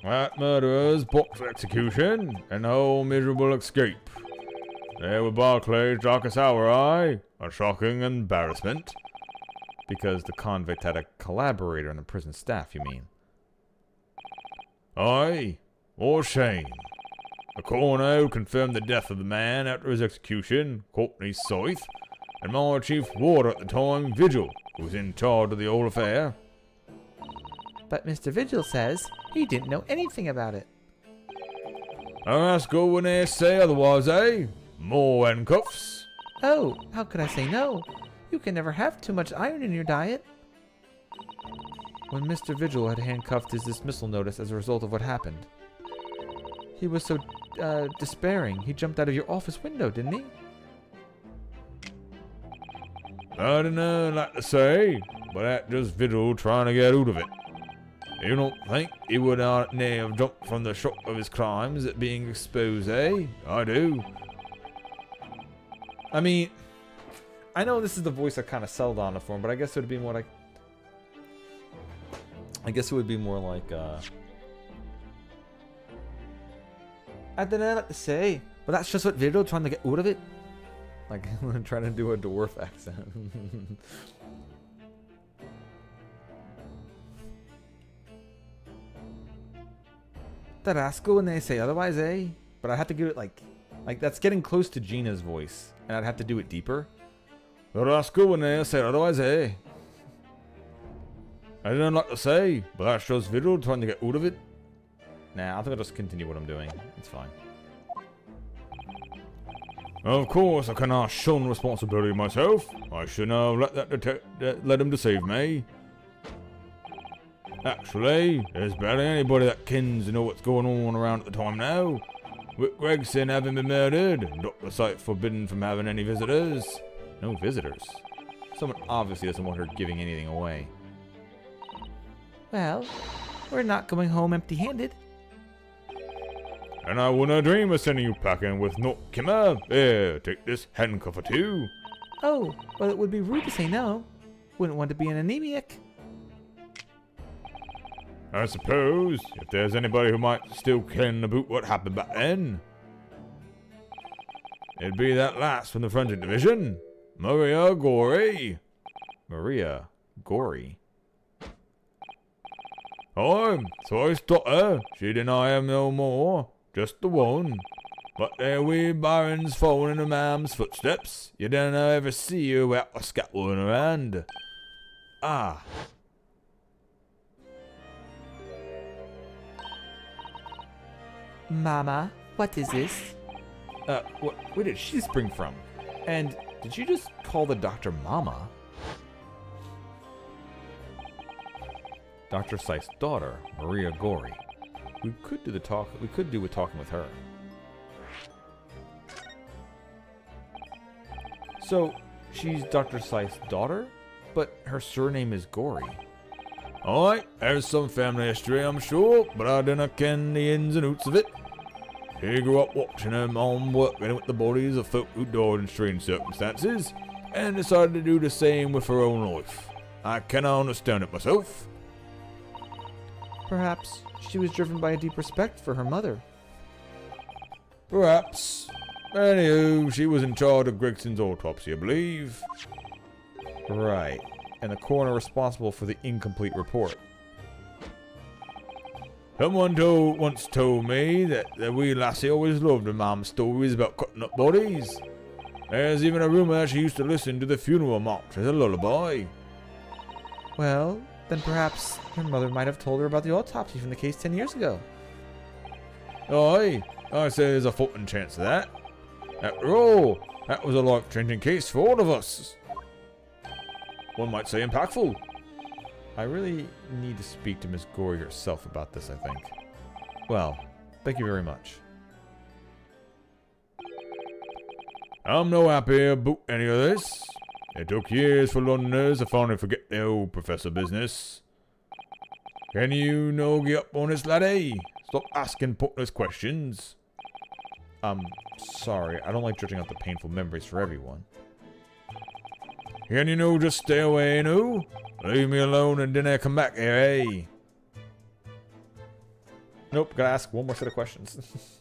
That murderer's box execution and whole miserable escape. There were Barclay's darkest hour, a shocking embarrassment. Because the convict had a collaborator in the prison staff, you mean? Aye, or shame. The coroner confirmed the death of the man after his execution, Courtney Soith, and my chief warder at the time, Vigil, who was in charge of the whole affair. But Mr. Vigil says he didn't know anything about it. And that's good when they say otherwise, eh? More handcuffs. Oh, how could I say no? You can never have too much iron in your diet. When Mr. Vigil had handcuffed his dismissal notice as a result of what happened, he was so despairing, he jumped out of your office window, didn't he? I don't know, like to say, but that's just Vigil trying to get out of it. You don't think he would not have jumped from the shock of his crimes at being exposed, eh? I do. I mean, I know this is the voice I kind of settled on it for him, but I guess it would be more like... I don't know what to say, but that's just what Vigil trying to get out of it. Like, I'm trying to do a dwarf accent. The rascal when they say otherwise, eh? But I have to give it like that's getting close to Gina's voice, and I'd have to do it deeper. The rascal when they say otherwise, eh? I didn't like to say, but that's just Vigil trying to get out of it. Nah, I think I'll just continue what I'm doing. It's fine. Of course, I cannot shun responsibility myself. I shouldn't have let him deceive me. Actually, there's barely anybody that kins to know what's going on around at the time now. With Gregson having been murdered, and Dr. Sight forbidden from having any visitors. No visitors? Someone obviously doesn't want her giving anything away. Well, we're not going home empty-handed. And I wouldn't dream of sending you packing with no kimmer. Here, take this handcuffer too. Oh, well, it would be rude to say no. Wouldn't want to be an anemic. I suppose, if there's anybody who might still ken about what happened back then, it'd be that lass from the Frontier Division, Maria Gory. Maria Gory? Oh, so I stopped her. She deny him no more, just the one. But there we Barons following in her mam's footsteps. You don't ever see her without a scalpel in her hand. Ah. Mama, what is this? Where did she spring from? And did you just call the doctor Mama? Dr. Seitz's daughter, Maria Gory. We could do with talking with her. So, she's Dr. Seitz's daughter, but her surname is Gory. Alright, there's some family history, I'm sure, but I don't ken the ins and outs of it. She grew up watching her mom working with the bodies of folk who died in strange circumstances, and decided to do the same with her own life. I cannot understand it myself. Perhaps she was driven by a deep respect for her mother. Perhaps. Anywho, she was in charge of Gregson's autopsy, I believe. Right. And the coroner responsible for the incomplete report. Someone once told me that the wee lassie always loved her mom's stories about cutting up bodies. There's even a rumor that she used to listen to the funeral march as a lullaby. Well, then perhaps her mother might have told her about the autopsy from the case 10 years ago. Aye, I say there's a fighting chance of that. After all, that was a life-changing case for all of us. One might say impactful. I really need to speak to Miss Gory herself about this, I think. Well, thank you very much. I'm no happy about any of this. It took years for Londoners to finally forget their old professor business. Can you no get up on this, laddie? Stop asking pointless questions. I'm sorry, I don't like dredging up the painful memories for everyone. Can you no just stay away, no? Leave me alone and then I come back here, eh? Nope, gotta ask one more set of questions.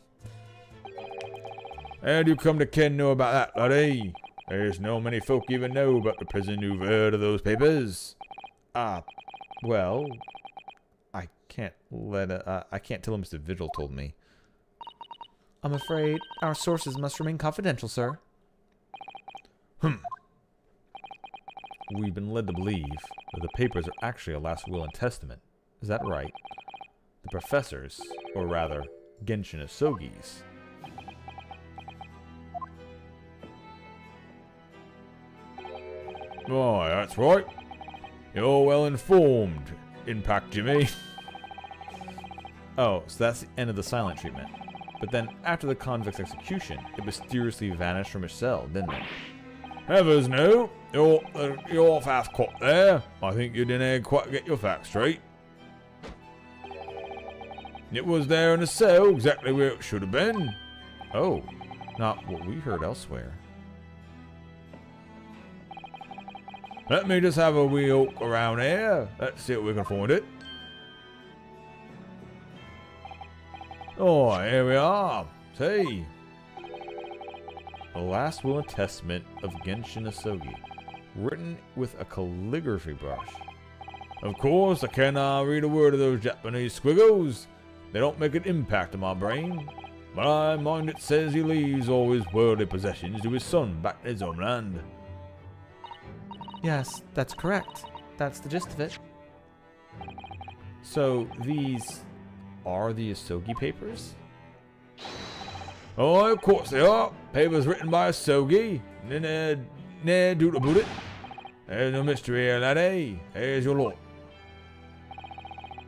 How do you come to ken know about that, laddie? There's no many folk even know about the prison who've heard of those papers. Well, I can't tell him Mr. Vigil told me. I'm afraid our sources must remain confidential, sir. We've been led to believe that the papers are actually a last will and testament. Is that right? The professor's, or rather, Genshin Asogi's. Why, that's right. You're well informed, Impact Jimmy. Oh, so that's the end of the silent treatment. But then, after the convict's execution, it mysteriously vanished from his cell, didn't it? Heavens no, you're off half caught there. I think you didn't quite get your facts straight. It was there in the cell, exactly where it should have been. Oh, not what we heard elsewhere. Let me just have a wee look around here. Let's see if we can find it. Oh, here we are. See. The last will and testament of Genshin Asogi, written with a calligraphy brush. Of course, I cannot read a word of those Japanese squiggles. They don't make an impact on my brain. But my mind it says he leaves all his worldly possessions to his son back in his own land. Yes, that's correct. That's the gist of it. So, these are the Asogi papers? Oh, of course they are. Papers written by Asogi. Nae doubt about it. There's no mystery here, laddie. Here's your lot.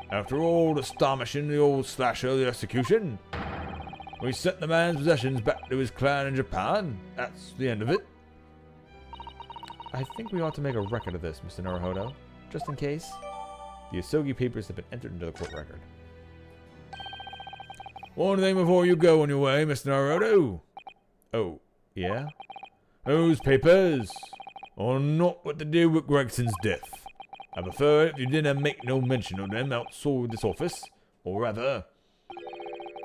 After all the astonishing the old slasher of the execution, we sent the man's possessions back to his clan in Japan. That's the end of it. I think we ought to make a record of this, Mr. Naruhodo, just in case. The Asogi papers have been entered into the court record. One thing before you go on your way, Mr. Naruhodo. Oh, yeah? Those papers are not what to do with Gregson's death. I prefer it if you didn't make no mention of them outside this office, or rather,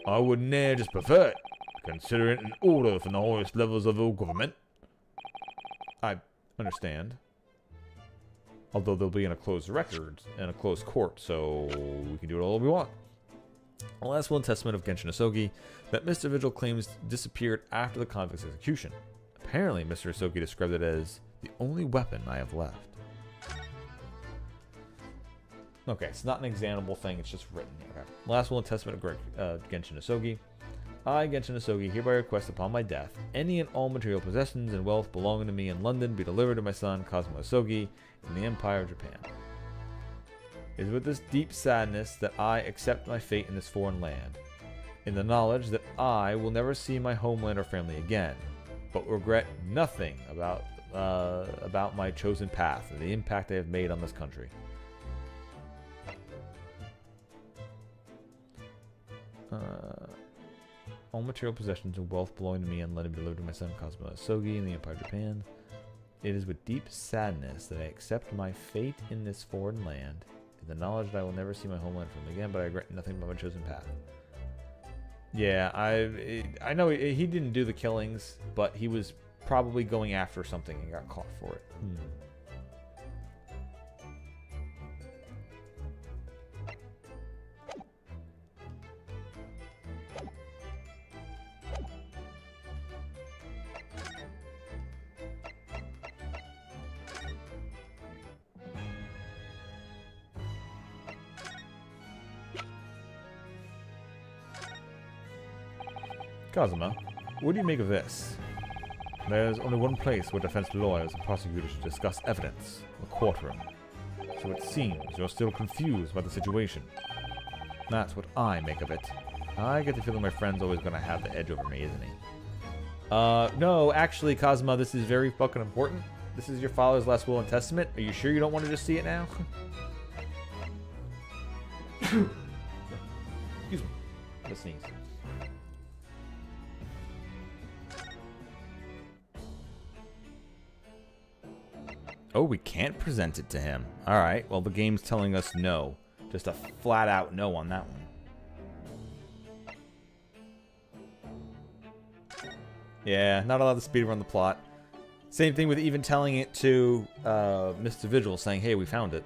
I would ne'er just prefer it, consider it an order from the highest levels of the government. I understand. Although they'll be in a closed record and a closed court, so we can do it all we want. The last will and testament of Genshin Asogi that Mr. Vigil claims disappeared after the convict's execution. Apparently, Mr. Asogi described it as the only weapon I have left. Okay, it's not an examinable thing, it's just written here. Okay. Last will and testament of Genshin Asogi. I, Genshin Asogi, hereby request upon my death, any and all material possessions and wealth belonging to me in London be delivered to my son, Cosmo Asogi, in the Empire of Japan. It is with this deep sadness that I accept my fate in this foreign land, in the knowledge that I will never see my homeland or family again, but regret nothing about my chosen path and the impact I have made on this country. All material possessions and wealth belonging to me and let it be delivered to my son Cosmo Asogi in the Empire of Japan. It is with deep sadness that I accept my fate in this foreign land, in the knowledge that I will never see my homeland from again, but I regret nothing but my chosen path. Yeah, I know he didn't do the killings, but he was probably going after something and got caught for it. Kazuma, what do you make of this? There's only one place where defense lawyers and prosecutors should discuss evidence, the courtroom. So it seems you're still confused by the situation. That's what I make of it. I get the feeling my friend's always going to have the edge over me, isn't he? No, actually, Kazuma, this is very fucking important. This is your father's last will and testament. Are you sure you don't want to just see it now? Excuse me. I'm gonna sneeze. Oh, we can't present it to him. Alright, well, the game's telling us no. Just a flat-out no on that one. Yeah, not allowed to speedrun the plot. Same thing with even telling it to Mr. Vigil, saying, hey, we found it.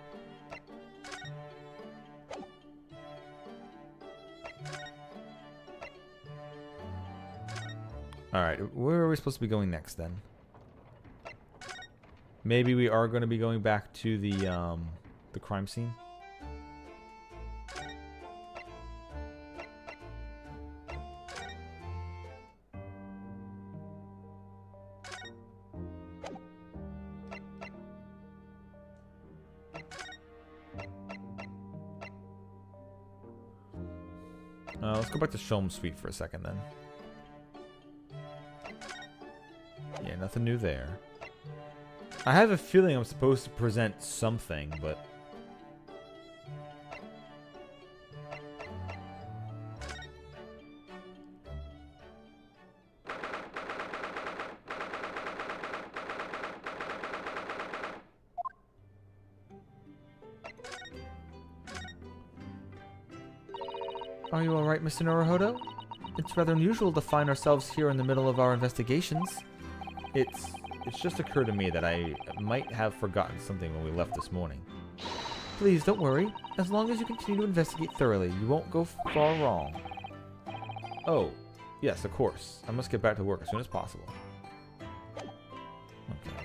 Alright, where are we supposed to be going next, then? Maybe we are going to be going back to the crime scene. Let's go back to Sholm's suite for a second, then. Yeah, nothing new there. I have a feeling I'm supposed to present something, but... Are you alright, Mr. Naruhodo? It's rather unusual to find ourselves here in the middle of our investigations. It's just occurred to me that I might have forgotten something when we left this morning. Please, don't worry. As long as you continue to investigate thoroughly, you won't go far wrong. Oh, yes, of course. I must get back to work as soon as possible. Okay.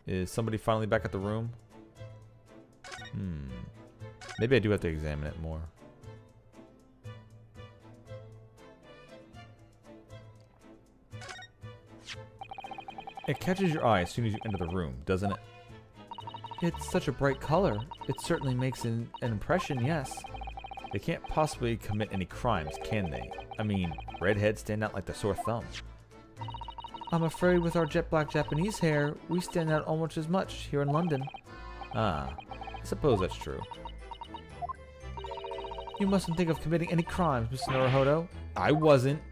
Is somebody finally back at the room? Maybe I do have to examine it more. It catches your eye as soon as you enter the room, doesn't it? It's such a bright color. It certainly makes an impression, yes. They can't possibly commit any crimes, can they? I mean, redheads stand out like the sore thumb. I'm afraid with our jet black Japanese hair, we stand out almost as much here in London. Ah, I suppose that's true. You mustn't think of committing any crimes, Mr. Naruhodo. I wasn't.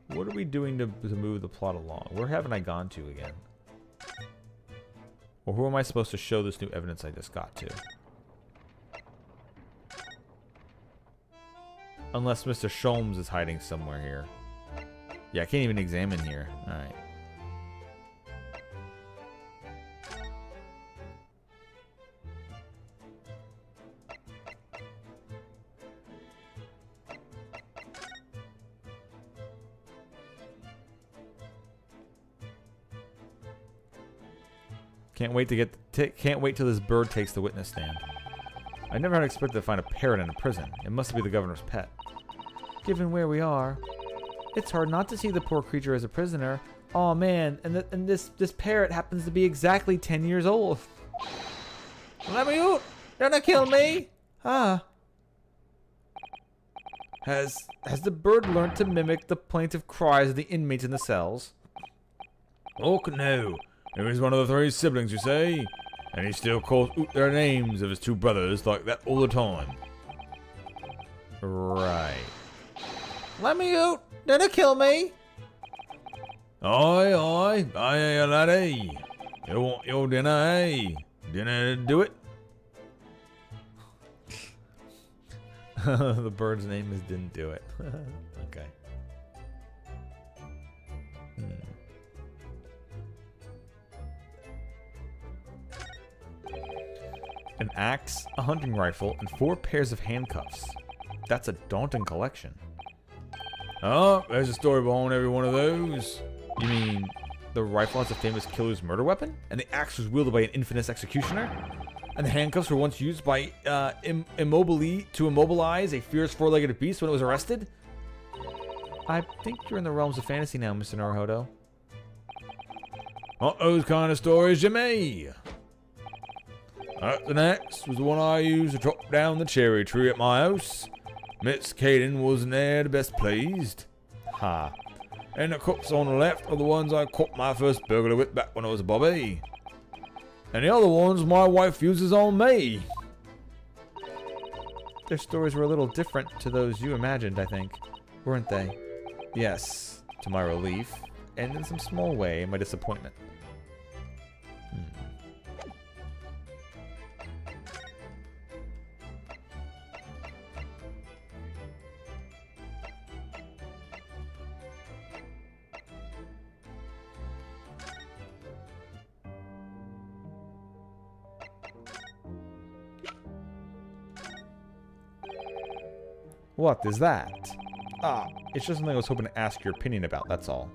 What are we doing to move the plot along? Where haven't I gone to again? Or who am I supposed to show this new evidence I just got to? Unless Mr. Sholmes is hiding somewhere here. Yeah, I can't even examine here. Alright. Can't wait till this bird takes the witness stand. I never had expected to find a parrot in a prison. It must be the governor's pet. Given where we are, it's hard not to see the poor creature as a prisoner. Oh man, and this parrot happens to be exactly 10 years old. Let me out! Don't kill me! Ah. Has the bird learned to mimic the plaintive cries of the inmates in the cells? Oh no. He was one of the 3 siblings, you say? And he still calls out their names of his 2 brothers like that all the time. Right. Let me out! Don't kill me! Aye, laddie. You want your dinner, eh? Dinner to do it? The bird's name is Didn't Do It. Okay. An axe, a hunting rifle, and 4 pairs of handcuffs. That's a daunting collection. Oh, there's a story behind every one of those. You mean the rifle has a famous killer's murder weapon? And the axe was wielded by an infamous executioner? And the handcuffs were once used by to immobilize a fierce four-legged beast when it was arrested? I think you're in the realms of fantasy now, Mr. Naruhodo. Not those kind of stories, Jimmy. The next was the one I used to chop down the cherry tree at my house. Miss Caden wasn't there the best pleased. Ha. And the cups on the left are the ones I caught my first burglar with back when I was a bobby. And the other ones my wife uses on me. Their stories were a little different to those you imagined, I think. Weren't they? Yes, to my relief, and in some small way, my disappointment. What is that? Ah, it's just something I was hoping to ask your opinion about, that's all.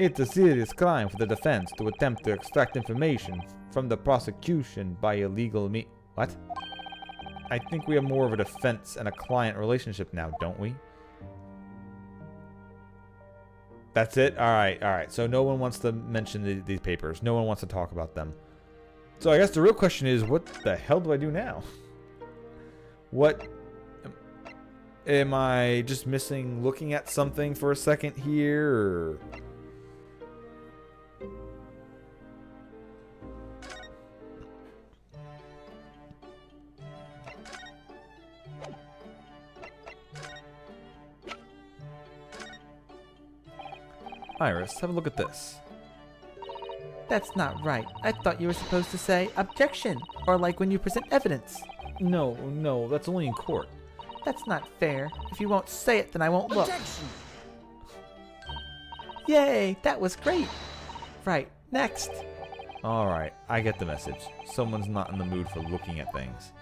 It's a serious crime for the defense to attempt to extract information from the prosecution by illegal What? I think we have more of a defense and a client relationship now, don't we? That's it? Alright. So no one wants to mention these papers. No one wants to talk about them. So I guess the real question is, what the hell do I do now? What... Am I just missing looking at something for a second here, or... Iris, have a look at this. That's not right. I thought you were supposed to say objection, or like when you present evidence. No, that's only in court. That's not fair. If you won't say it, then I won't look. Objection! Yay, that was great. Right, next. Alright, I get the message. Someone's not in the mood for looking at things.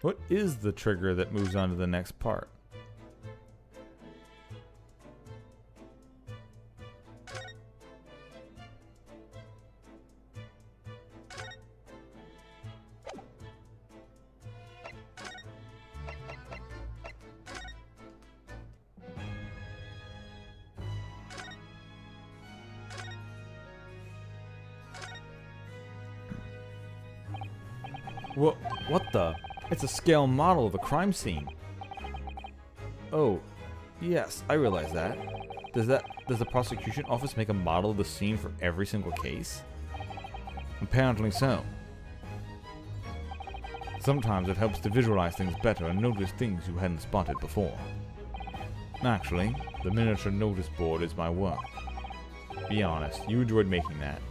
What is the trigger that moves on to the next part? What the? It's a scale model of a crime scene. Oh, yes, I realize that. Does the prosecution office make a model of the scene for every single case? Apparently so. Sometimes it helps to visualize things better and notice things you hadn't spotted before. Actually, the miniature notice board is my work. Be honest, you enjoyed making that.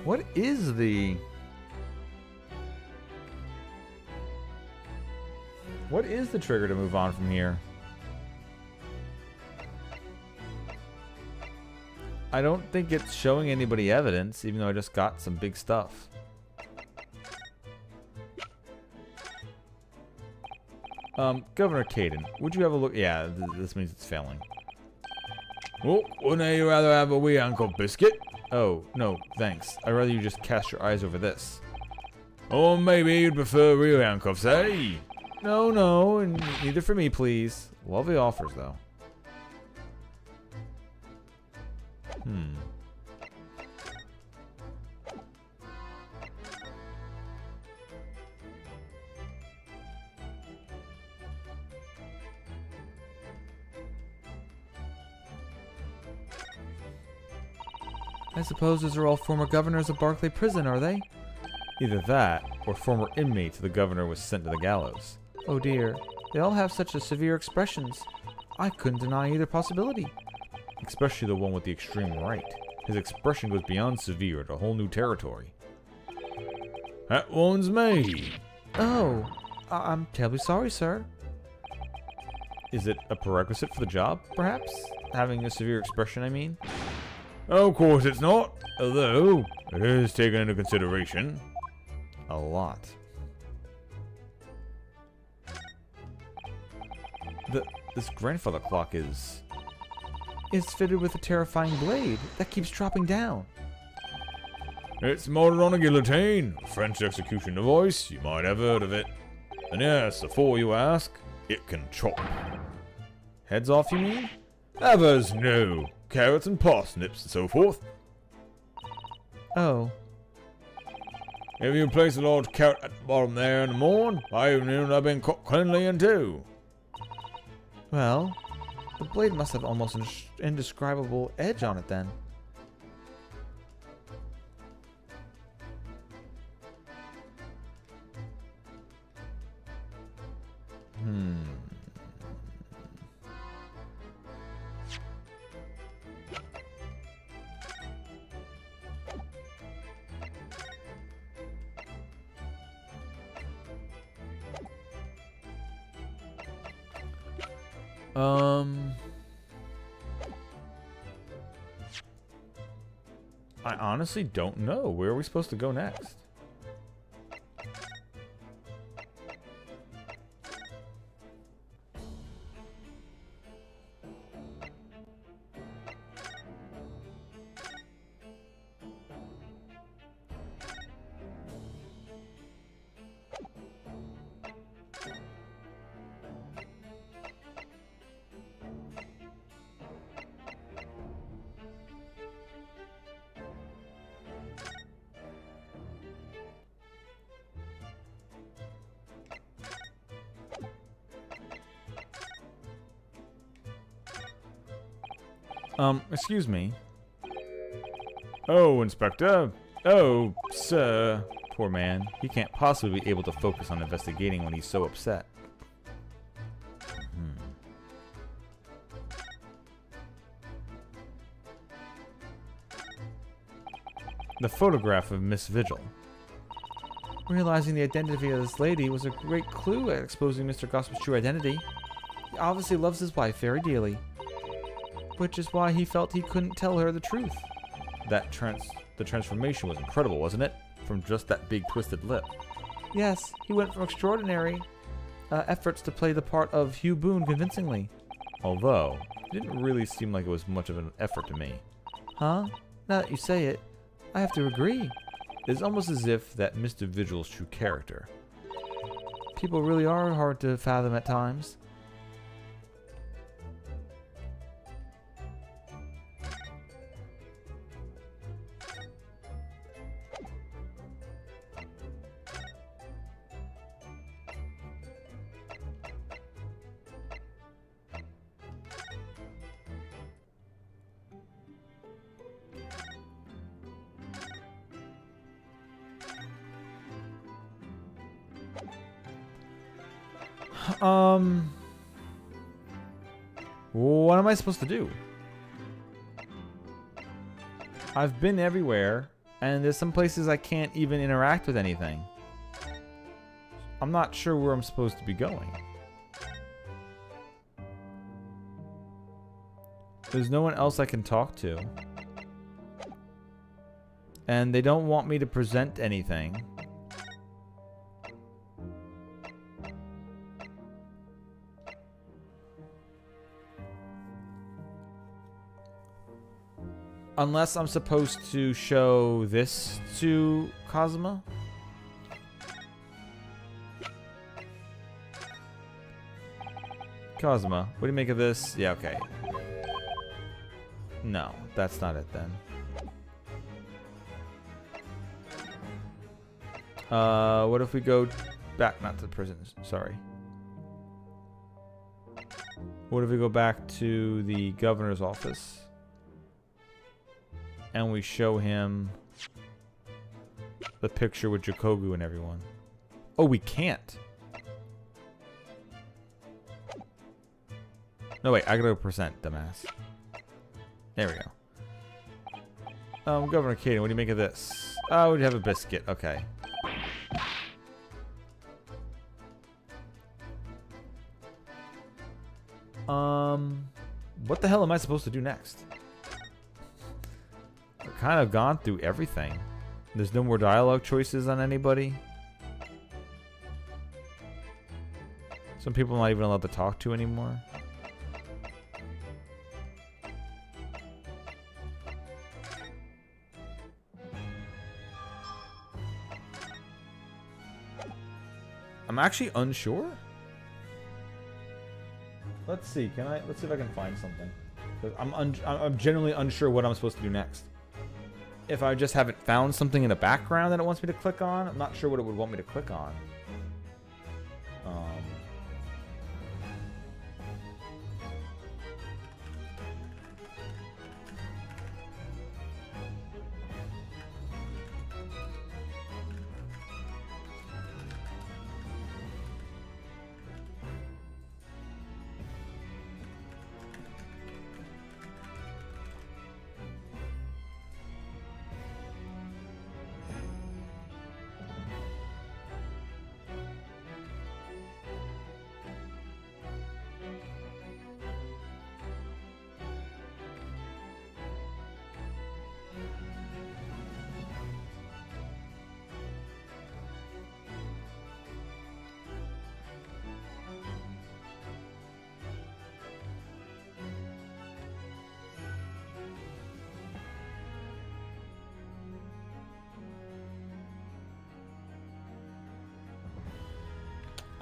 What is the... What is the trigger to move on from here? I don't think it's showing anybody evidence, even though I just got some big stuff. Governor Caden, would you have a look? Yeah, this means it's failing. Oh, wouldn't you rather have a wee Uncle Biscuit? Oh, no, thanks. I'd rather you just cast your eyes over this. Or maybe you'd prefer real handcuffs, eh? No, and neither for me, please. Lovely offers, though. I suppose those are all former governors of Barclay Prison, are they? Either that, or former inmates the governor was sent to the gallows. Oh dear, they all have such a severe expressions. I couldn't deny either possibility. Especially the one with the extreme right. His expression goes beyond severe to a whole new territory. That one's me. Oh, I'm terribly sorry, sir. Is it a prerequisite for the job, perhaps? Having a severe expression, I mean? Of course it's not, although it is taken into consideration. A lot. This grandfather clock is... It's fitted with a terrifying blade that keeps dropping down. It's mounted on a guillotine, a French execution device. You might have heard of it. And yes, before you ask, it can chop. Heads off, you mean? Others, no. Carrots and parsnips and so forth. Oh, If you place a large carrot at the bottom there in the morning, by evening I've been cooked cleanly in two. well, the blade must have almost an indescribable edge on it then. I honestly don't know. Where are we supposed to go next? Excuse me. Oh, Inspector. Oh, sir. Poor man. He can't possibly be able to focus on investigating when he's so upset. The photograph of Miss Vigil. Realizing the identity of this lady was a great clue at exposing Mr. Gospel's true identity. He obviously loves his wife very dearly, which is why he felt he couldn't tell her the truth. The transformation was incredible, wasn't it? From just that big twisted lip. Yes, he went from extraordinary efforts to play the part of Hugh Boone convincingly. Although, it didn't really seem like it was much of an effort to me. Huh? Now that you say it, I have to agree. It's almost as if that Mr. Vigil's true character. People really are hard to fathom at times. What am I supposed to do? I've been everywhere, and there's some places I can't even interact with anything. I'm not sure where I'm supposed to be going. There's no one else I can talk to. And they don't want me to present anything. Unless I'm supposed to show this to Kazuma. Kazuma, what do you make of this? Yeah, okay. No, that's not it then. What if we go back, not to the prisons, sorry. What if we go back to the governor's office and we show him the picture with Jakogu and everyone? Oh, we can't. No, wait, I gotta go percent, dumbass. There we go. Governor Caden, what do you make of this? Oh, we have a biscuit, okay. What the hell am I supposed to do next? I've kind of gone through everything. There's no more dialogue choices on anybody. Some people I'm not even allowed to talk to anymore. I'm actually unsure. Let's see. Let's see if I can find something. 'Cause I'm generally unsure what I'm supposed to do next. If I just haven't found something in the background that it wants me to click on, I'm not sure what it would want me to click on.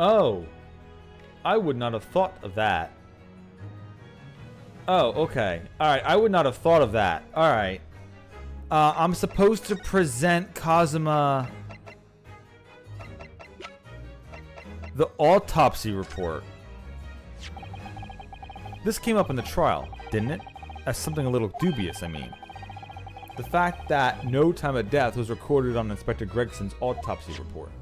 Oh, I would not have thought of that. Oh, okay. Alright, I would not have thought of that. Alright. I'm supposed to present Kazuma the autopsy report. This came up in the trial, didn't it? As something a little dubious, I mean. The fact that no time of death was recorded on Inspector Gregson's autopsy report.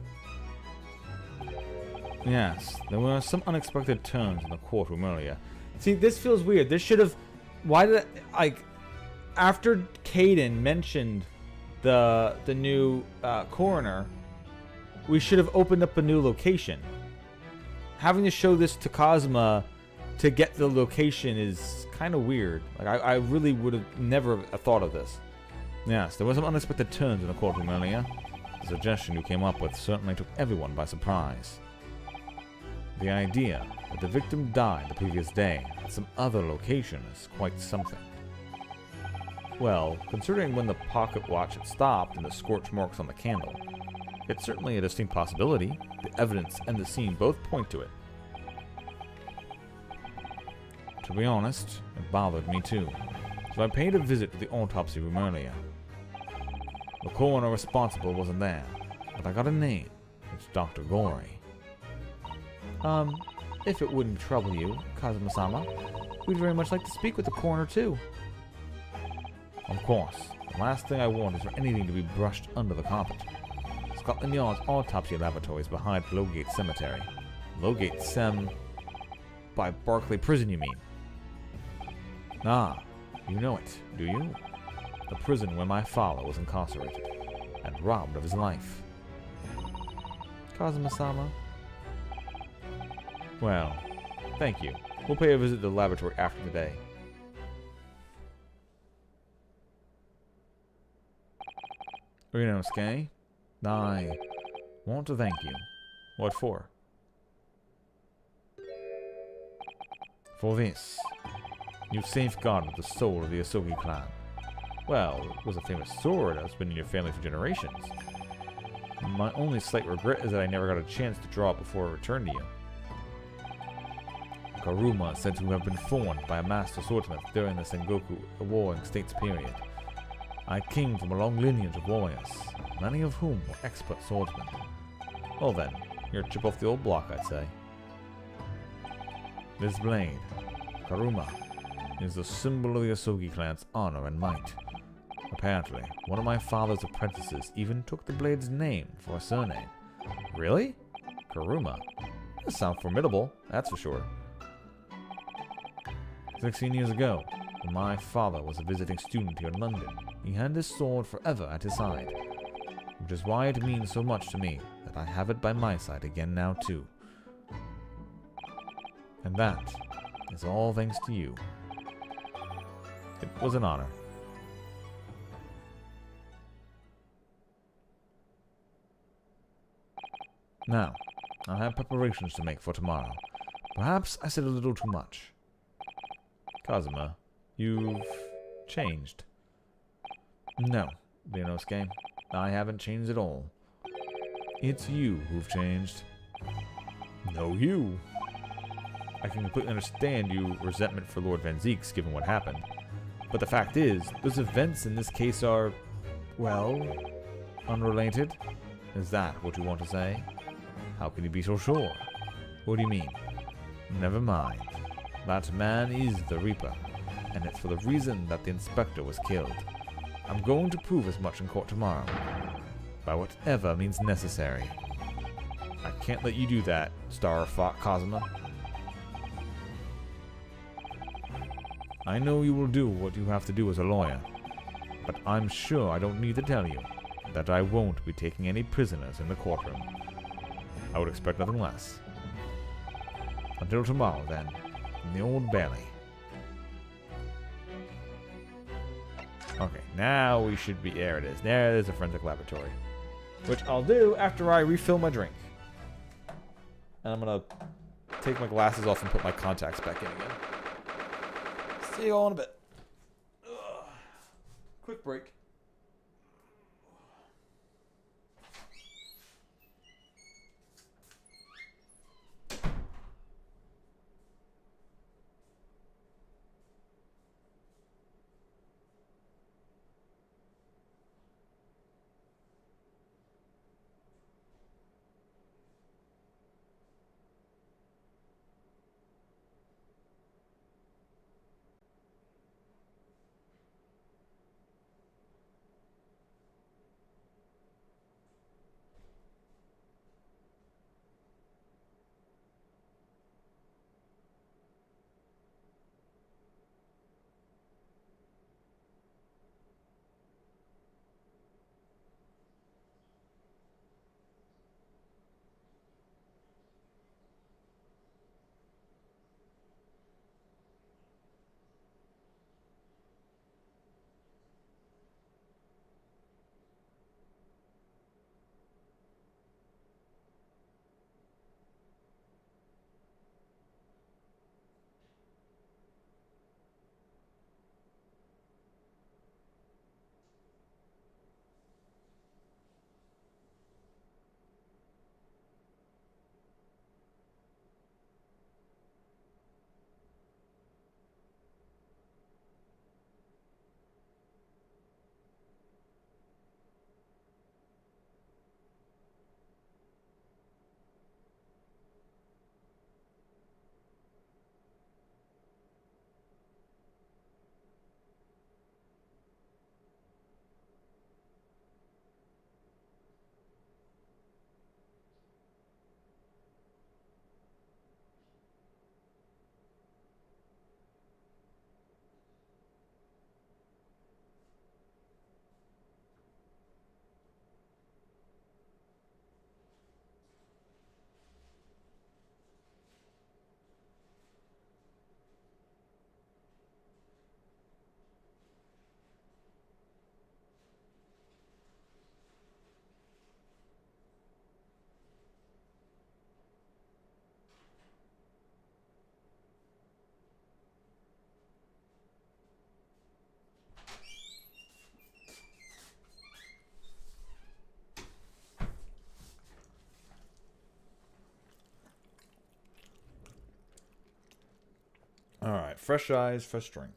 Yes, there were some unexpected turns in the courtroom earlier. See, this feels weird. This should have... Why did it... Like, after Caden mentioned the new coroner, we should have opened up a new location. Having to show this to Kazuma to get the location is kind of weird. Like, I really would have never thought of this. Yes, there were some unexpected turns in the courtroom earlier. The suggestion you came up with certainly took everyone by surprise. The idea that the victim died the previous day at some other location is quite something. Well, considering when the pocket watch had stopped and the scorch marks on the candle, it's certainly a distinct possibility. The evidence and the scene both point to it. To be honest, it bothered me too, so I paid a visit to the autopsy room earlier. The coroner responsible wasn't there, but I got a name. It's Dr. Gory. If it wouldn't trouble you, Kazuma-sama, we'd very much like to speak with the coroner too. Of course. The last thing I want is for anything to be brushed under the carpet. Scotland Yard's autopsy laboratory is behind Lowgate Cemetery. Lowgate Sem... by Barclay Prison, you mean? Ah, you know it, do you? The prison where my father was incarcerated and robbed of his life. Kazuma-sama. Well, thank you. We'll pay a visit to the laboratory after the day. Ryunosuke, I want to thank you. What for? For this. You safeguarded the soul of the Asogi clan. Well, it was a famous sword that's been in your family for generations. My only slight regret is that I never got a chance to draw it before it returned to you. Karuma is said to have been formed by a master swordsmith during the Sengoku Warring States period. I came from a long lineage of warriors, many of whom were expert swordsmen. Well then, you're a chip off the old block, I'd say. This blade, Karuma, is the symbol of the Asogi clan's honor and might. Apparently, one of my father's apprentices even took the blade's name for a surname. Really? Karuma? That sounds formidable, that's for sure. 16 years ago, when my father was a visiting student here in London, he had this sword forever at his side, which is why it means so much to me that I have it by my side again now too. And that is all thanks to you. It was an honor. Now, I have preparations to make for tomorrow. Perhaps I said a little too much. Kazuma, you've changed. No, Ryunosuke, I haven't changed at all. It's you who've changed. No, you. I can completely understand your resentment for Lord Van Zeeks given what happened. But the fact is, those events in this case are, well, unrelated? Is that what you want to say? How can you be so sure? What do you mean? Never mind. That man is the Reaper, and it's for the reason that the inspector was killed. I'm going to prove as much in court tomorrow, by whatever means necessary. I can't let you do that, Star Fox Kazuma. I know you will do what you have to do as a lawyer, but I'm sure I don't need to tell you that I won't be taking any prisoners in the courtroom. I would expect nothing less. Until tomorrow, then, in the Old Bailey. Okay, now we should be... There it is. There's a forensic laboratory. Which I'll do after I refill my drink. And I'm going to take my glasses off and put my contacts back in again. See you all in a bit. Ugh. Quick break. Alright, fresh eyes, fresh drink.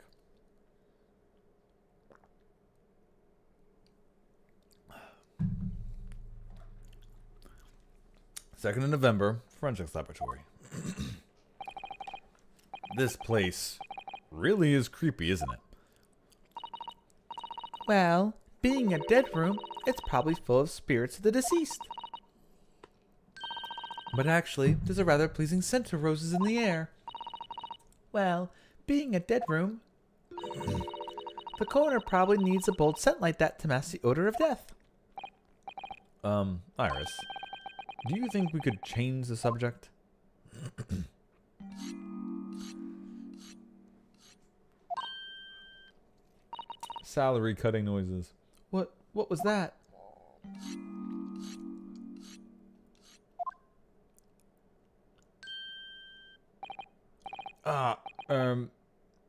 Second of November, Forensics Laboratory. This place really is creepy, isn't it? Well, being a dead room, it's probably full of spirits of the deceased. But actually, there's a rather pleasing scent of roses in the air. Well, being a dead room, the coroner probably needs a bold scent like that to mask the odor of death. Iris, do you think we could change the subject? Salary cutting noises. What was that?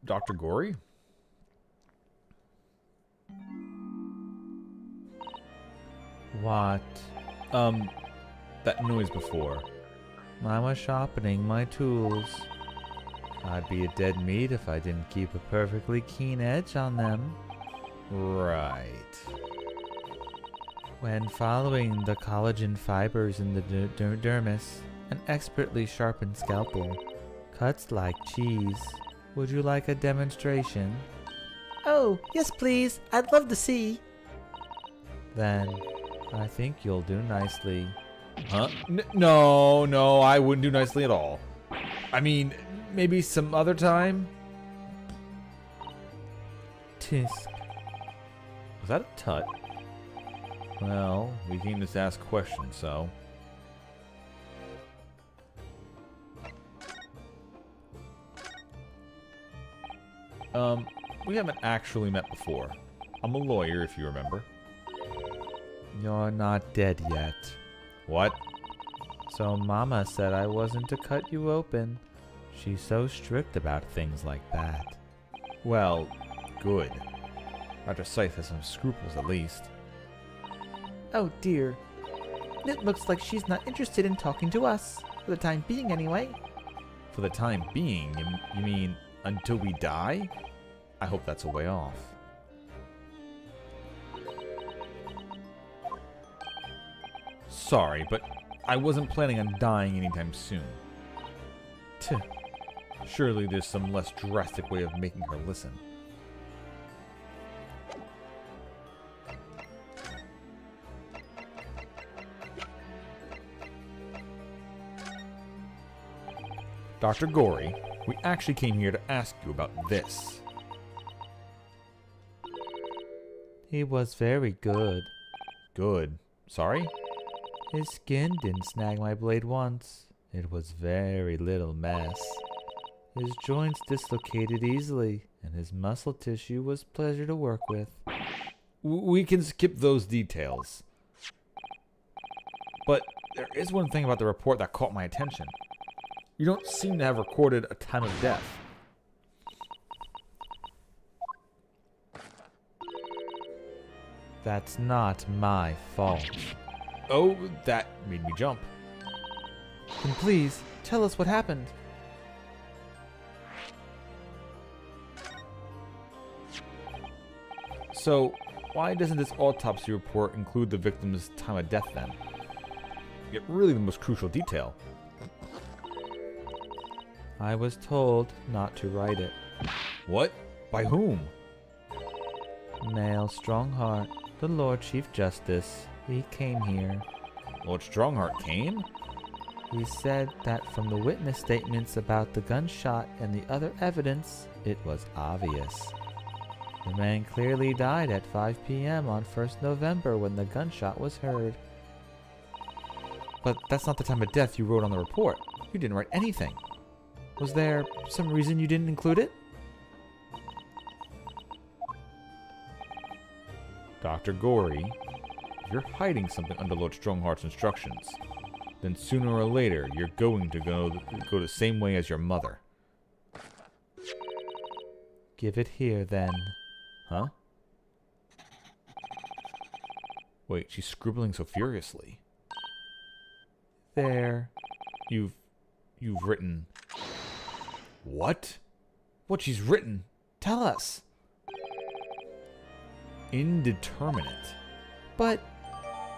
Dr. Gory? What? That noise before. I was sharpening my tools. I'd be a dead meat if I didn't keep a perfectly keen edge on them. Right. When following the collagen fibers in the dermis, an expertly sharpened scalpel cuts like cheese. Would you like a demonstration? Oh, yes please. I'd love to see. Then, I think you'll do nicely. Huh? No, I wouldn't do nicely at all. I mean, maybe some other time? Tisk. Was that a tut? Well, we came to ask questions, so... we haven't actually met before. I'm a lawyer, if you remember. You're not dead yet. What? So Mama said I wasn't to cut you open. She's so strict about things like that. Well, good. Dr. Scythe has some scruples, at least. Oh dear. It looks like she's not interested in talking to us. For the time being, anyway. For the time being, you mean until we die? I hope that's a way off. Sorry, but I wasn't planning on dying anytime soon. Tch. Surely there's some less drastic way of making her listen. Dr. Gory, we actually came here to ask you about this. He was very good. Good. Sorry? His skin didn't snag my blade once. It was very little mess. His joints dislocated easily, and his muscle tissue was pleasure to work with. We can skip those details. But there is one thing about the report that caught my attention. You don't seem to have recorded a time of death. That's not my fault. Oh, that made me jump. Then please, tell us what happened. So, why doesn't this autopsy report include the victim's time of death then? Yet really the most crucial detail. I was told not to write it. What? By whom? Male Strongheart, the Lord Chief Justice. He came here. Lord Strongheart came? He said that from the witness statements about the gunshot and the other evidence, it was obvious. The man clearly died at 5 p.m. on 1st November when the gunshot was heard. But that's not the time of death you wrote on the report. You didn't write anything. Was there some reason you didn't include it? Dr. Gory, if you're hiding something under Lord Strongheart's instructions, then sooner or later you're going to go the same way as your mother. Give it here, then. Huh? Wait, she's scribbling so furiously. There. You've written... What? what she's written. Tell us. Indeterminate. But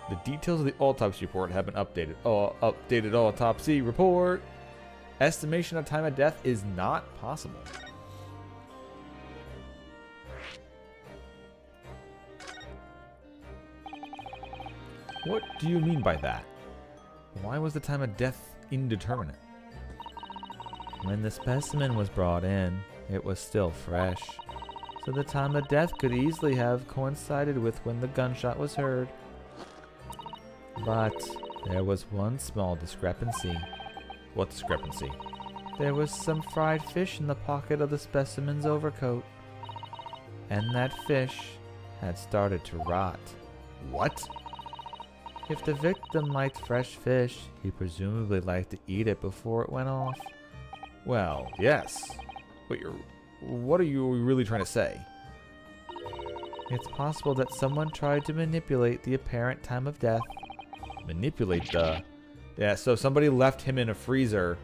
The details of the autopsy report have been updated. Updated autopsy report. Estimation of time of death is not possible. What do you mean by that? Why was the time of death indeterminate? when the specimen was brought in, it was still fresh, so the time of death could easily have coincided with when the gunshot was heard. But there was one small discrepancy. What discrepancy? There was some fried fish in the pocket of the specimen's overcoat, and that fish had started to rot. What? If the victim liked fresh fish, he presumably liked to eat it before it went off. Well, yes. But what are you really trying to say? It's possible that someone tried to manipulate the apparent time of death. Manipulate the... Yeah, so somebody left him in a freezer,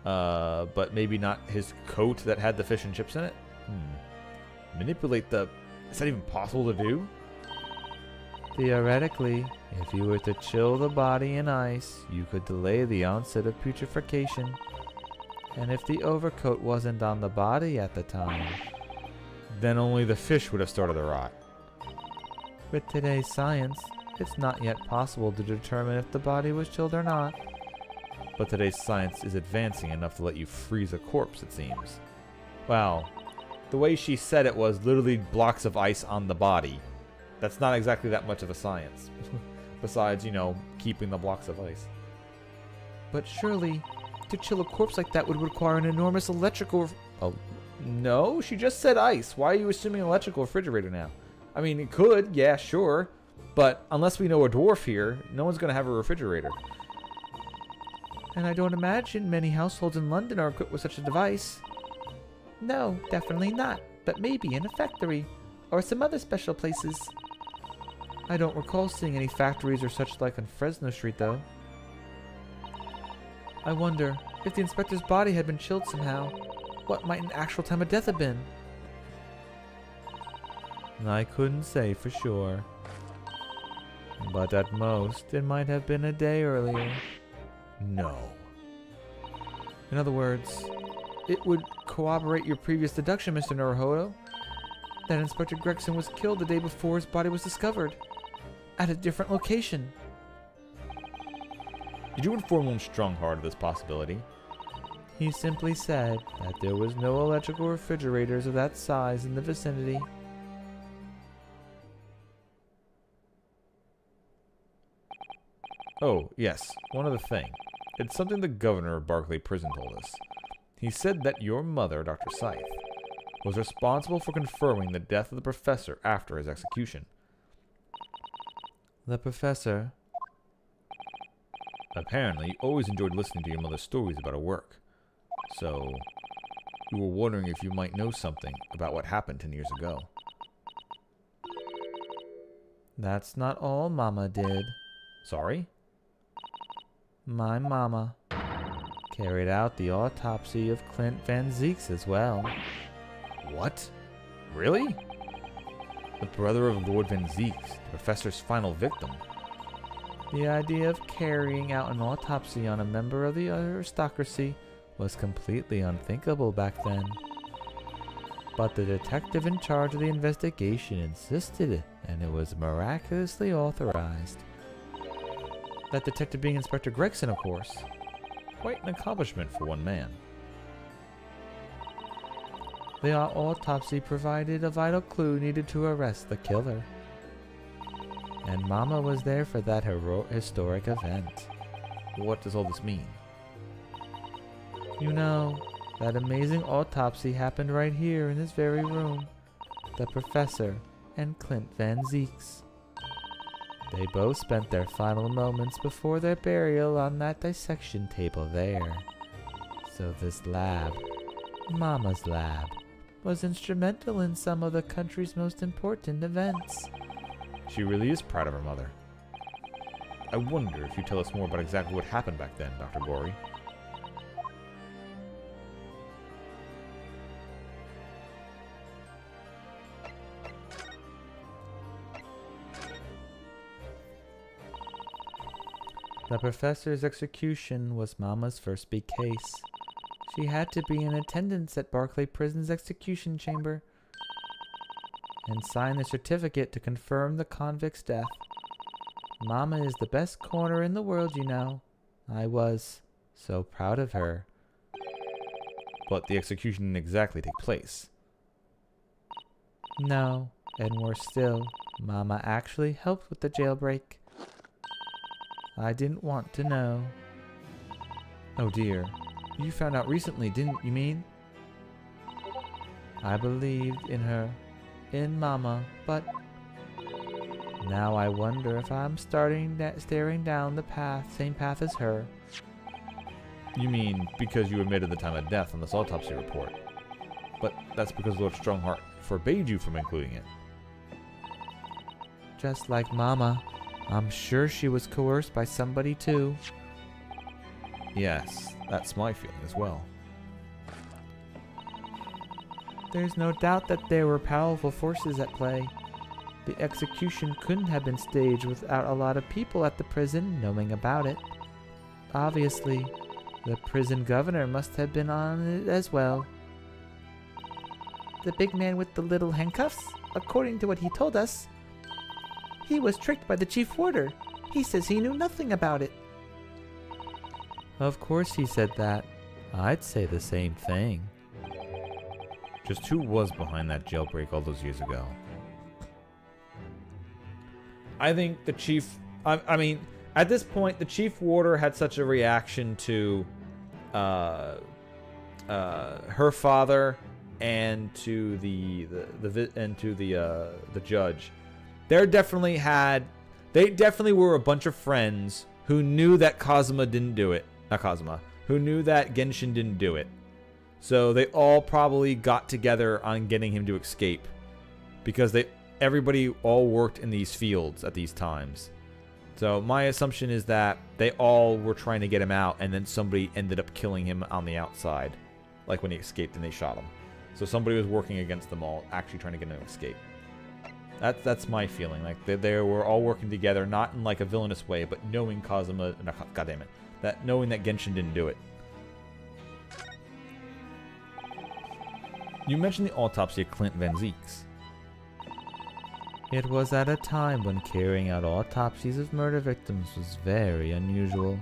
but maybe not his coat that had the fish and chips in it? Manipulate the... Is that even possible to do? Theoretically, if you were to chill the body in ice, you could delay the onset of putrefaction. And if the overcoat wasn't on the body at the time, Then only the fish would have started to rot. with today's science, it's not yet possible to determine if the body was chilled or not. But today's science is advancing enough to let you freeze a corpse, it seems. Well, the way she said it was literally blocks of ice on the body. That's not exactly that much of a science. Besides, keeping the blocks of ice. But surely, to chill a corpse like that would require an enormous electrical... Oh, no, she just said ice. Why are you assuming electrical refrigerator now? I mean, it could, yeah, sure. But unless we know a dwarf here, no one's going to have a refrigerator. And I don't imagine many households in London are equipped with such a device. No, definitely not. But maybe in a factory, or some other special places. I don't recall seeing any factories or such like on Fresno Street, though. I wonder, if the inspector's body had been chilled somehow, what might an actual time of death have been? I couldn't say for sure. But at most, it might have been a day earlier. No. In other words, it would corroborate your previous deduction, Mr. Naruhodo, that Inspector Gregson was killed the day before his body was discovered, at a different location. Did you inform Lone Strongheart of this possibility? He simply said that there was no electrical refrigerators of that size in the vicinity. Oh, yes, one other thing. It's something the governor of Barclay Prison told us. He said that your mother, Dr. Scythe, was responsible for confirming the death of the professor after his execution. The professor? Apparently, you always enjoyed listening to your mother's stories about her work. So, you were wondering if you might know something about what happened 10 years ago. That's not all Mama did. Sorry? My Mama carried out the autopsy of Clint Van Zeeks as well. What? Really? The brother of Lord Van Zeeks, the professor's final victim. The idea of carrying out an autopsy on a member of the aristocracy was completely unthinkable back then. But the detective in charge of the investigation insisted, and it was miraculously authorized. That detective being Inspector Gregson, of course. Quite an accomplishment for one man. The autopsy provided a vital clue needed to arrest the killer. And Mama was there for that historic event. What does all this mean? You know, that amazing autopsy happened right here in this very room. The professor and Clint Van Zeeks. They both spent their final moments before their burial on that dissection table there. So this lab, Mama's lab, was instrumental in some of the country's most important events. She really is proud of her mother. I wonder if you tell us more about exactly what happened back then, Dr. Gorey. The professor's execution was Mama's first big case. She had to be in attendance at Barclay Prison's execution chamber and sign the certificate to confirm the convict's death. Mama is the best coroner in the world, you know. I was so proud of her. But the execution didn't exactly take place. No, and worse still, Mama actually helped with the jailbreak. I didn't want to know. Oh dear. You found out recently, didn't you mean? I believed in her, in Mama, but now I wonder if I'm staring down the same path as her. You mean because you admitted the time of death on this autopsy report. But that's because Lord Strongheart forbade you from including it. Just like Mama, I'm sure she was coerced by somebody too. Yes, that's my feeling as well. There's no doubt that there were powerful forces at play. The execution couldn't have been staged without a lot of people at the prison knowing about it. Obviously, the prison governor must have been on it as well. The big man with the little handcuffs? According to what he told us, he was tricked by the chief warder. He says he knew nothing about it. Of course he said that. I'd say the same thing. Just who was behind that jailbreak all those years ago? I think the chief... I mean, at this point, the chief warder had such a reaction to her father and to the judge. They definitely were a bunch of friends who knew that Kazuma didn't do it. Not Kazuma. Who knew that Genshin didn't do it. So they all probably got together on getting him to escape. Because everybody all worked in these fields at these times. So my assumption is that they all were trying to get him out, and then somebody ended up killing him on the outside. Like when he escaped and they shot him. So somebody was working against them all, actually trying to get him to escape. That's my feeling. Like they were all working together, not in like a villainous way, but knowing Kazuma, goddammit, that knowing that Genshin didn't do it. You mentioned the autopsy of Clint Van Zieks. It was at a time when carrying out autopsies of murder victims was very unusual.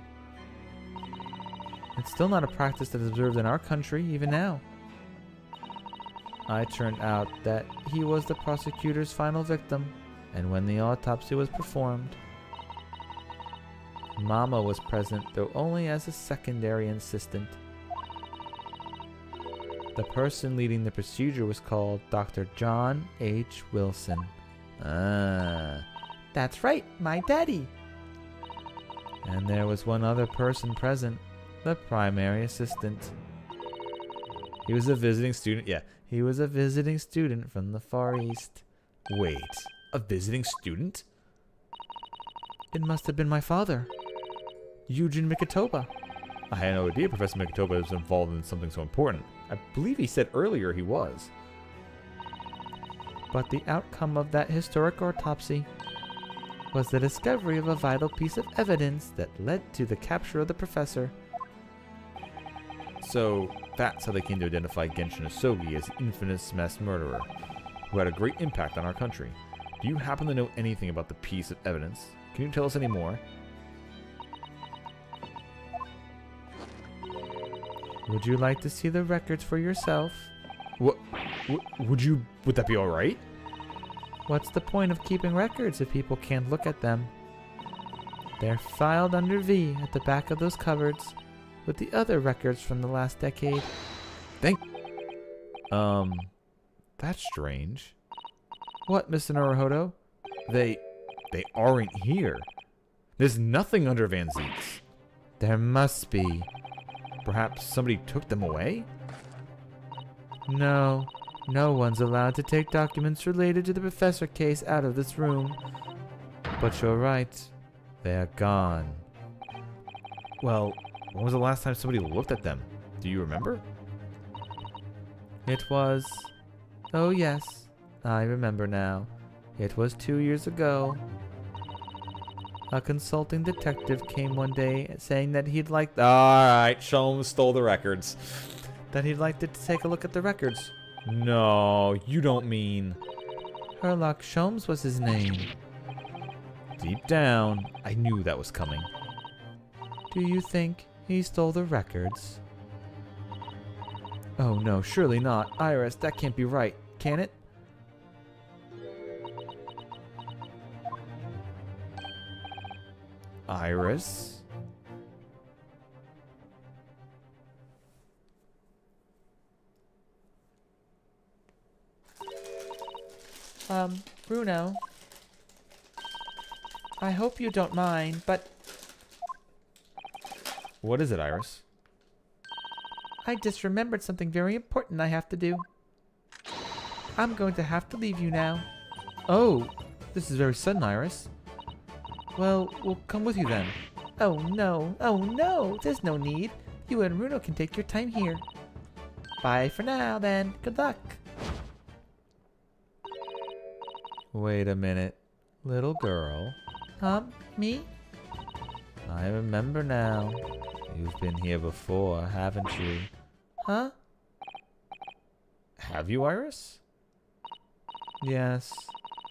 It's still not a practice that is observed in our country, even now. It turned out that he was the prosecutor's final victim, and when the autopsy was performed, Mama was present, though only as a secondary assistant. The person leading the procedure was called Dr. John H. Wilson. That's right, my daddy. And there was one other person present, the primary assistant. He was a visiting student? Yeah. He was a visiting student from the Far East. Wait, a visiting student? It must have been my father, Eugene Mikitoba. I had no idea Professor Mikitoba was involved in something so important. I believe he said earlier he was. But the outcome of that historic autopsy was the discovery of a vital piece of evidence that led to the capture of the professor. So that's how they came to identify Genshin Asogi as the infamous mass murderer, who had a great impact on our country. Do you happen to know anything about the piece of evidence? Can you tell us any more? Would you like to see the records for yourself? What? Would that be alright? What's the point of keeping records if people can't look at them? They're filed under V at the back of those cupboards, with the other records from the last decade. That's strange. What, Mr. Naruhodo? They aren't here. There's nothing under Van Zieks. There must be. Perhaps somebody took them away? No one's allowed to take documents related to the professor case out of this room. But you're right, they're gone. Well, when was the last time somebody looked at them? Do you remember? It was... Oh yes, I remember now. It was 2 years ago. A consulting detective came one day saying that he'd like Alright, Sholmes stole the records. to take a look at the records. No, you don't mean... Herlock Sholmes was his name. Deep down, I knew that was coming. Do you think he stole the records? Oh no, surely not. Iris, that can't be right, can it? Iris? Bruno. I hope you don't mind, but What is it, Iris? I just remembered something very important I have to do. I'm going to have to leave you now. Oh, this is very sudden, Iris. Well, we'll come with you then. Oh no, there's no need. You and Bruno can take your time here. Bye for now then, good luck. Wait a minute. Little girl. Me? I remember now. You've been here before, haven't you? Huh? Have you, Iris? Yes,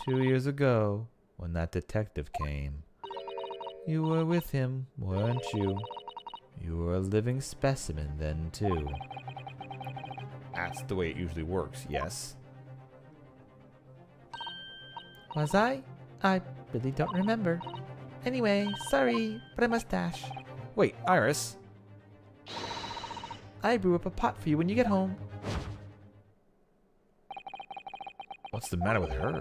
2 years ago, when that detective came. You were with him, weren't you? You were a living specimen then, too. That's the way it usually works, yes? Was I? I really don't remember. Anyway, sorry, but I must dash. Wait, Iris? I brew up a pot for you when you get home. What's the matter with her?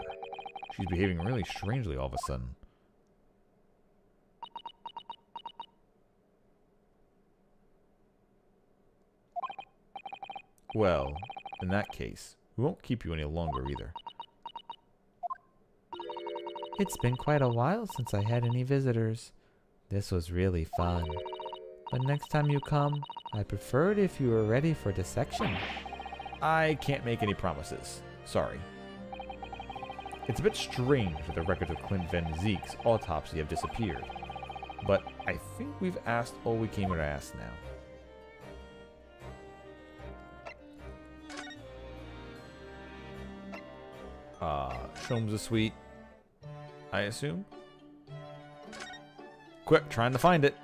She's behaving really strangely all of a sudden. Well, in that case, we won't keep you any longer either. It's been quite a while since I had any visitors. This was really fun. But next time you come, I prefer it if you were ready for dissection. I can't make any promises. Sorry. It's a bit strange that the records of Clint Van Zeek's autopsy have disappeared. But I think we've asked all we came here to ask now. Sholmes is sweet. I assume? Quick, trying to find it.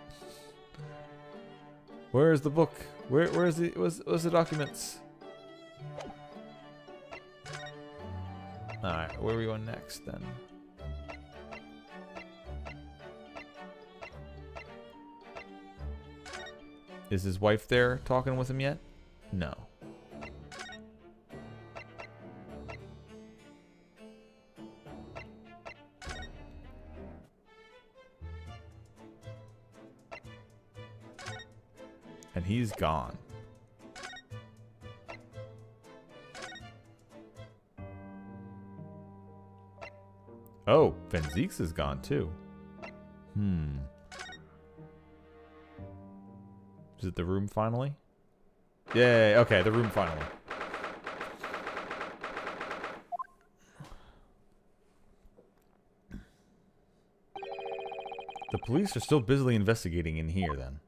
Where is the book? Where's the documents? Alright, where are we going next then? Is his wife there talking with him yet? No. And he's gone. Oh, Van Zeek's is gone too. Is it the room finally? Yay, okay, the room finally. The police are still busily investigating in here then.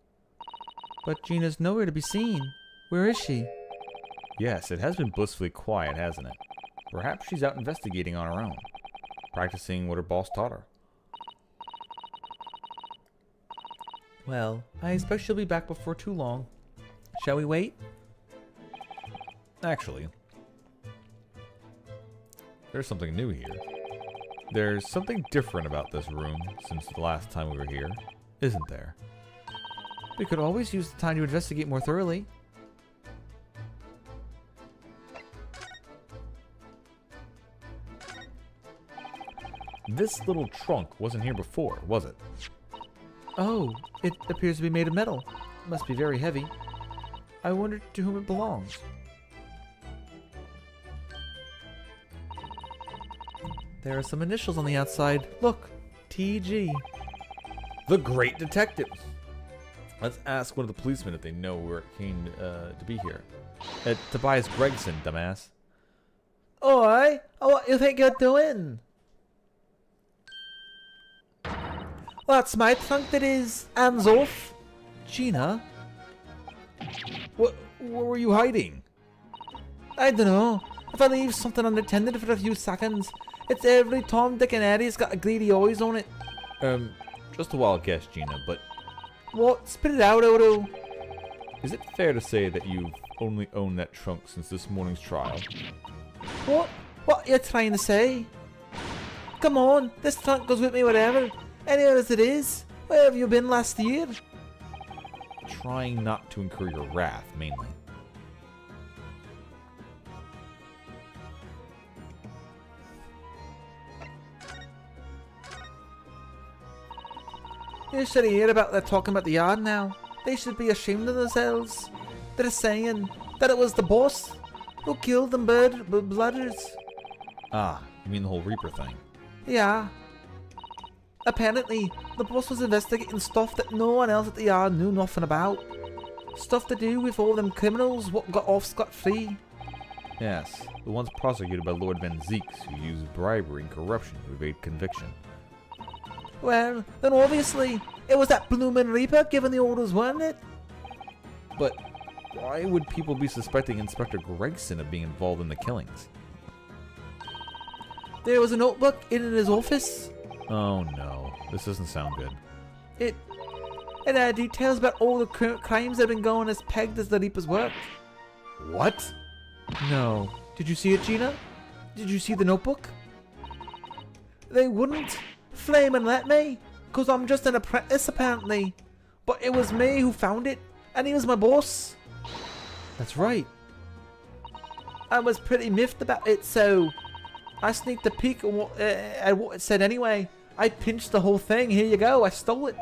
But Gina's nowhere to be seen. Where is she? Yes, it has been blissfully quiet, hasn't it? Perhaps she's out investigating on her own. Practicing what her boss taught her. Well, I expect she'll be back before too long. Shall we wait? Actually, there's something new here. There's something different about this room since the last time we were here, isn't there? We could always use the time to investigate more thoroughly. This little trunk wasn't here before, was it? Oh, it appears to be made of metal. It must be very heavy. I wonder to whom it belongs. There are some initials on the outside. Look, TG. The Great Detective! Let's ask one of the policemen if they know where it came to be here. Tobias Gregson, dumbass. Oi! Oh, what you think you're doing? That's my trunk that is. Hands off. Gina? What were you hiding? I don't know. If I leave something unattended for a few seconds, it's every Tom, Dick and Harry's got a greedy eyes on it. Just a wild guess, Gina, but What? Spit it out, Odo. is it fair to say that you've only owned that trunk since this morning's trial? What? What are you trying to say? Come on, this trunk goes with me wherever. Anywhere as it is. Where have you been last year? Trying not to incur your wrath, mainly. You should hear about they're talking about the yard now. They should be ashamed of themselves. They're saying that it was the boss who killed them blooders. Ah, you mean the whole Reaper thing? Yeah. Apparently, the boss was investigating stuff that no one else at the yard knew nothing about. Stuff to do with all them criminals what got off scot-free. Yes, the ones prosecuted by Lord Van Zeeks who used bribery and corruption to evade conviction. Well, then obviously, it was that bloomin' Reaper giving the orders, wasn't it? But why would people be suspecting Inspector Gregson of being involved in the killings? There was a notebook in his office. Oh no, this doesn't sound good. It had details about all the crimes that have been going as pegged as the Reaper's work. What? No. Did you see it, Gina? Did you see the notebook? They wouldn't flame and let me, cause I'm just an apprentice apparently. But it was me who found it, and he was my boss. That's right. I was pretty miffed about it, so I sneaked a peek at what it said anyway. I pinched the whole thing. Here you go. I stole it.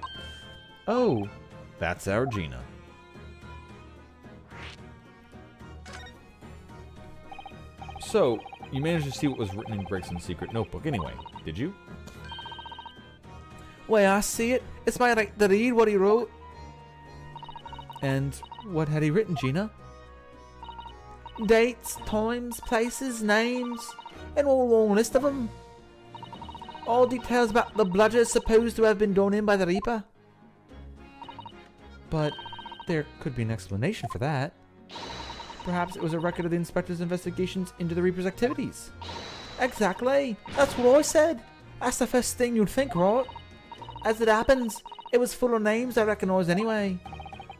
Oh, that's our Gina. So, you managed to see what was written in Gregson's secret notebook anyway, did you? Well, I see it. It's my right to read what he wrote. And what had he written, Gina? Dates, times, places, names, and all a long list of them. All details about the bludgers supposed to have been done in by the Reaper. But there could be an explanation for that. Perhaps it was a record of the inspector's investigations into the Reaper's activities. Exactly. That's what I said. That's the first thing you'd think, right? As it happens, it was full of names I recognised anyway.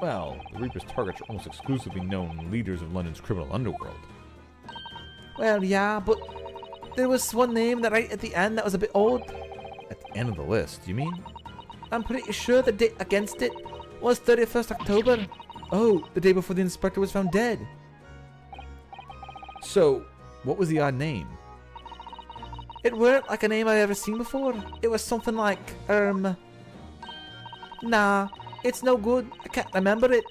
Well, the Reaper's targets are almost exclusively known leaders of London's criminal underworld. Well, yeah, but there was one name that right at the end that was a bit odd. At the end of the list, you mean? I'm pretty sure the date against it was 31st October. Oh, the day before the inspector was found dead. So, what was the odd name? It weren't like a name I've ever seen before. It was something like, nah, it's no good. I can't remember it.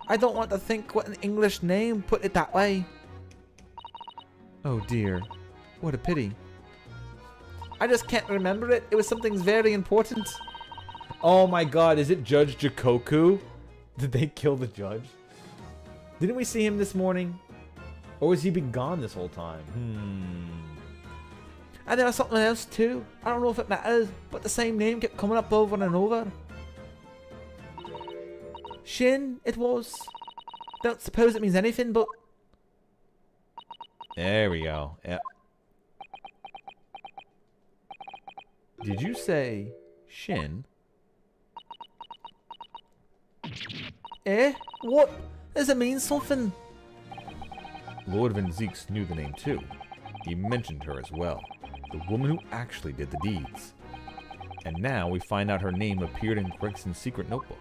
I don't want to think what an English name put it that way. Oh dear, what a pity. I just can't remember it. It was something very important. Oh my god, is it Judge Jikoku? Did they kill the judge? Didn't we see him this morning? Or has he been gone this whole time? And there was something else too. I don't know if it matters, but the same name kept coming up over and over. Shin, it was. Don't suppose it means anything, but... There we go. Yep. Did you say Shin? Eh? What? Does it mean something? Lord Van Zeeks knew the name too. He mentioned her as well. The woman who actually did the deeds. And now we find out her name appeared in Gregson's secret notebook.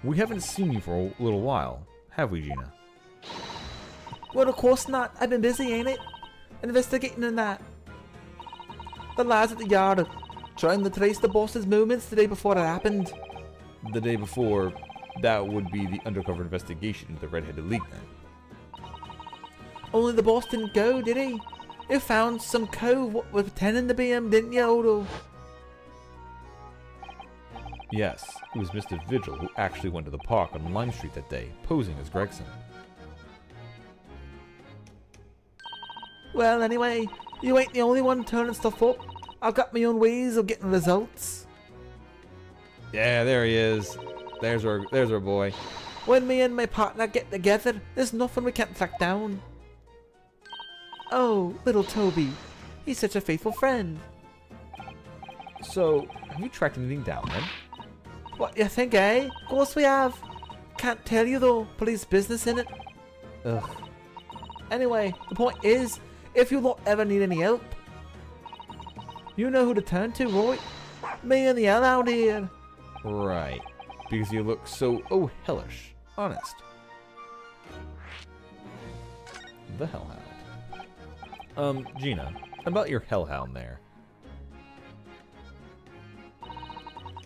We haven't seen you for a little while, have we, Gina? Well, of course not. I've been busy, ain't it? Investigating and that. The lads at the yard are trying to trace the boss's movements the day before it happened. The day before, that would be the undercover investigation into the Red-Headed League then. Only the boss didn't go, did he? You found some cove what was pretending to be him, didn't you, Odo? Yes, it was Mr. Vigil who actually went to the park on Lime Street that day, posing as Gregson. Well, anyway, You ain't the only one turning stuff up. I've got my own ways of getting results. Yeah, there he is. There's our boy. When me and my partner get together, there's nothing we can't track down. Oh, little Toby. He's such a faithful friend. So, have you tracked anything down then? What you think, eh? Of course we have. Can't tell you though. Police business in it. Ugh. Anyway, the point is, if you lot ever need any help, you know who to turn to, right? Me and the hellhound here. Right. Because you look so, hellish. Honest. The hellhound. Gina, about your hellhound there.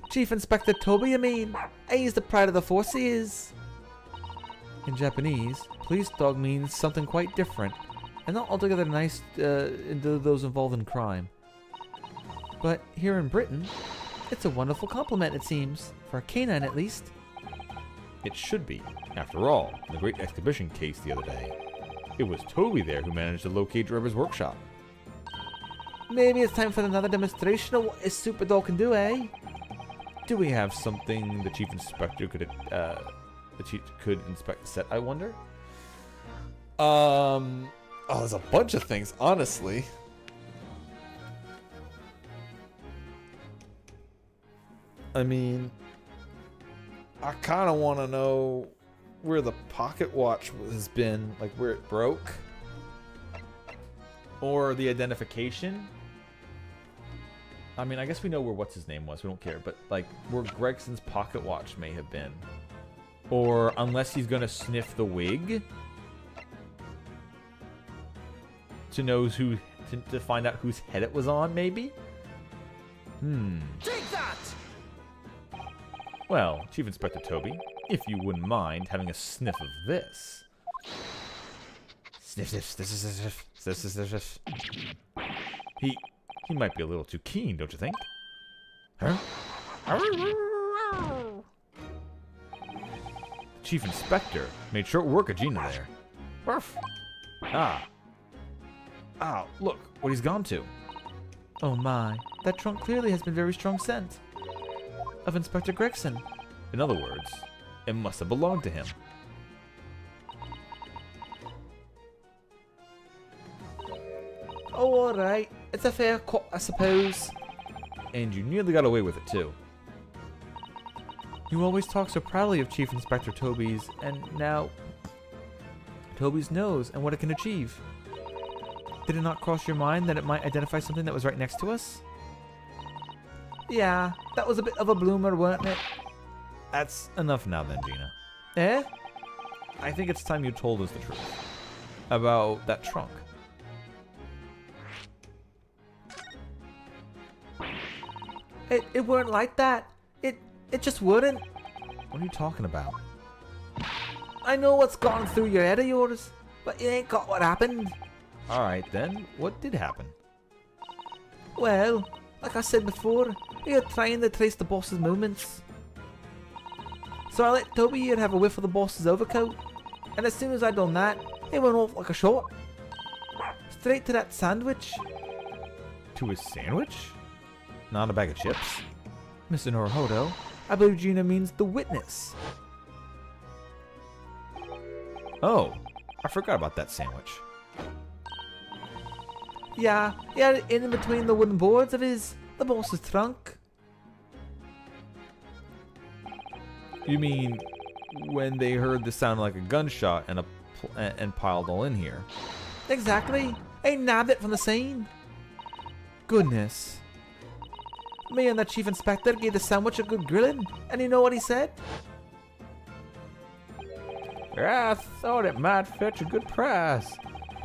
Chief Inspector Toby, you mean? He's the pride of the force, he is. In Japanese, police dog means something quite different, and not altogether nice to those involved in crime. But here in Britain, it's a wonderful compliment, it seems. For a canine, at least. It should be. After all, in the great exhibition case the other day, it was Toby there who managed to locate Trevor's workshop. Maybe it's time for another demonstration of what a super dog can do, eh? Do we have something the chief inspector could inspect the set, I wonder? There's a bunch of things, honestly. I mean, I kind of want to know where the pocket watch has been, like where it broke. Or the identification. I mean, I guess we know where what's his name was. We don't care. But, like, where Gregson's pocket watch may have been. Or, unless he's going to sniff the wig. To know who... To find out whose head it was on, maybe? Take that! Well, Chief Inspector Toby, if you wouldn't mind having a sniff of this. Sniff, sniff, sniff, sniff, sniff, sniff, sniff, sniff. He might be a little too keen, don't you think? Huh? Chief Inspector made short work of Gina there. Ruff. Ah, look what he's gone to. Oh my, that trunk clearly has been very strong scent. Of Inspector Gregson. In other words, it must have belonged to him. Oh, alright. It's a fair cut, I suppose. And you nearly got away with it, too. You always talk so proudly of Chief Inspector Toby's, and now... Toby's knows and what it can achieve. Did it not cross your mind that it might identify something that was right next to us? Yeah, that was a bit of a bloomer, weren't it? That's enough now then, Gina. Eh? I think it's time you told us the truth. About that trunk. It weren't like that. It just wouldn't. What are you talking about? I know what's gone through your head of yours, but you ain't got what happened. Alright then, what did happen? Well, like I said before, we are trying to trace the boss's movements. So I let Toby here have a whiff of the boss's overcoat, and as soon as I done that, he went off like a shot. Straight to that sandwich. To his sandwich? Not a bag of chips? Mr. Norohodo, I believe Gina means the witness. Oh, I forgot about that sandwich. Yeah, he had it in between the wooden boards of the boss's trunk. You mean when they heard the sound like a gunshot and piled all in here? Exactly. He nabbed it from the scene. Goodness. Me and the chief inspector gave the sandwich a good grilling, and you know what he said? I thought it might fetch a good price,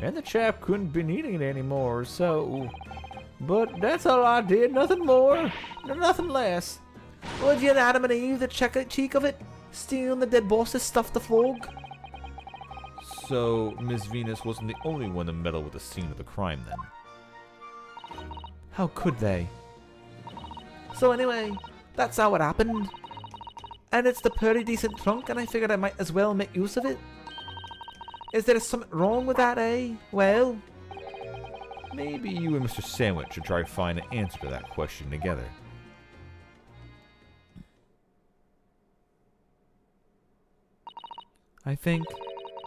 and the chap couldn't been eating it anymore, so... But that's all I did, nothing more, nothing less. Would you Adam and Eve the cheek of it? Stealing the dead boss's stuff to flog? So, Miss Venus wasn't the only one to meddle with the scene of the crime, then? How could they? So anyway, that's how it happened. And it's the pretty decent trunk, and I figured I might as well make use of it. Is there something wrong with that, eh? Well, Maybe you and Mr. Sandwich should try to find an answer to that question together. I think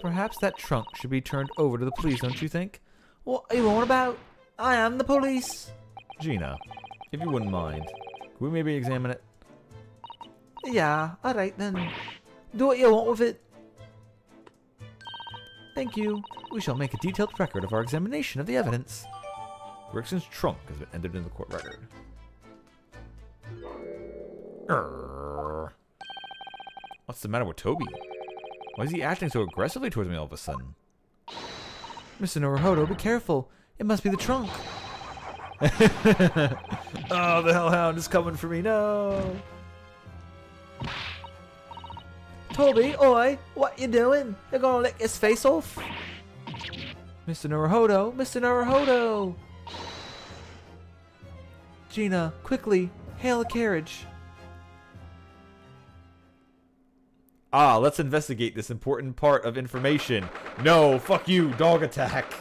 perhaps that trunk should be turned over to the police, don't you think? What are you on about? I am the police. Gina, if you wouldn't mind, could we maybe examine it? Yeah, alright then. Do what you want with it. Thank you. We shall make a detailed record of our examination of the evidence. Grigson's trunk has been entered into the court record. Grrr. What's the matter with Toby? Why is he acting so aggressively towards me all of a sudden? Mr. Naruhodo, be careful. It must be the trunk. Oh, the hellhound is coming for me. No. Toby, oi, what you doing? You're gonna lick his face off? Mr. Naruhodo, Mr. Naruhodo! Gina, quickly, hail a carriage. Ah, let's investigate this important part of information. No, fuck you, dog attack.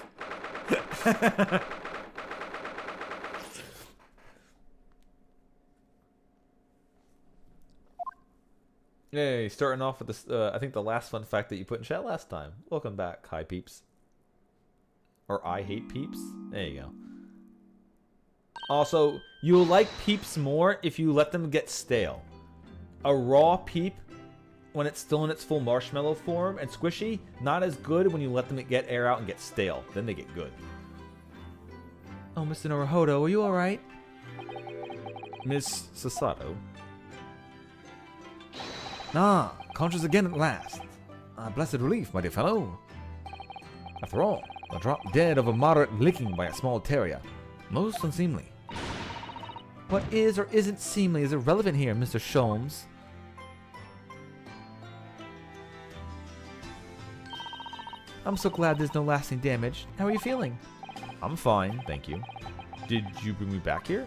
Hey, starting off with this, I think the last fun fact that you put in chat last time. Welcome back, hi peeps. Or I hate peeps. There you go. Also, you'll like peeps more if you let them get stale. A raw peep, when it's still in its full marshmallow form and squishy, not as good when you let them get air out and get stale. Then they get good. Oh, Mr. Naruhodo, are you alright? Miss Sasato. Ah, conscious again at last. A blessed relief, my dear fellow. After all, a drop dead of a moderate licking by a small terrier. Most unseemly. What is or isn't seemly is irrelevant here, Mr. Sholmes. I'm so glad there's no lasting damage. How are you feeling? I'm fine, thank you. Did you bring me back here?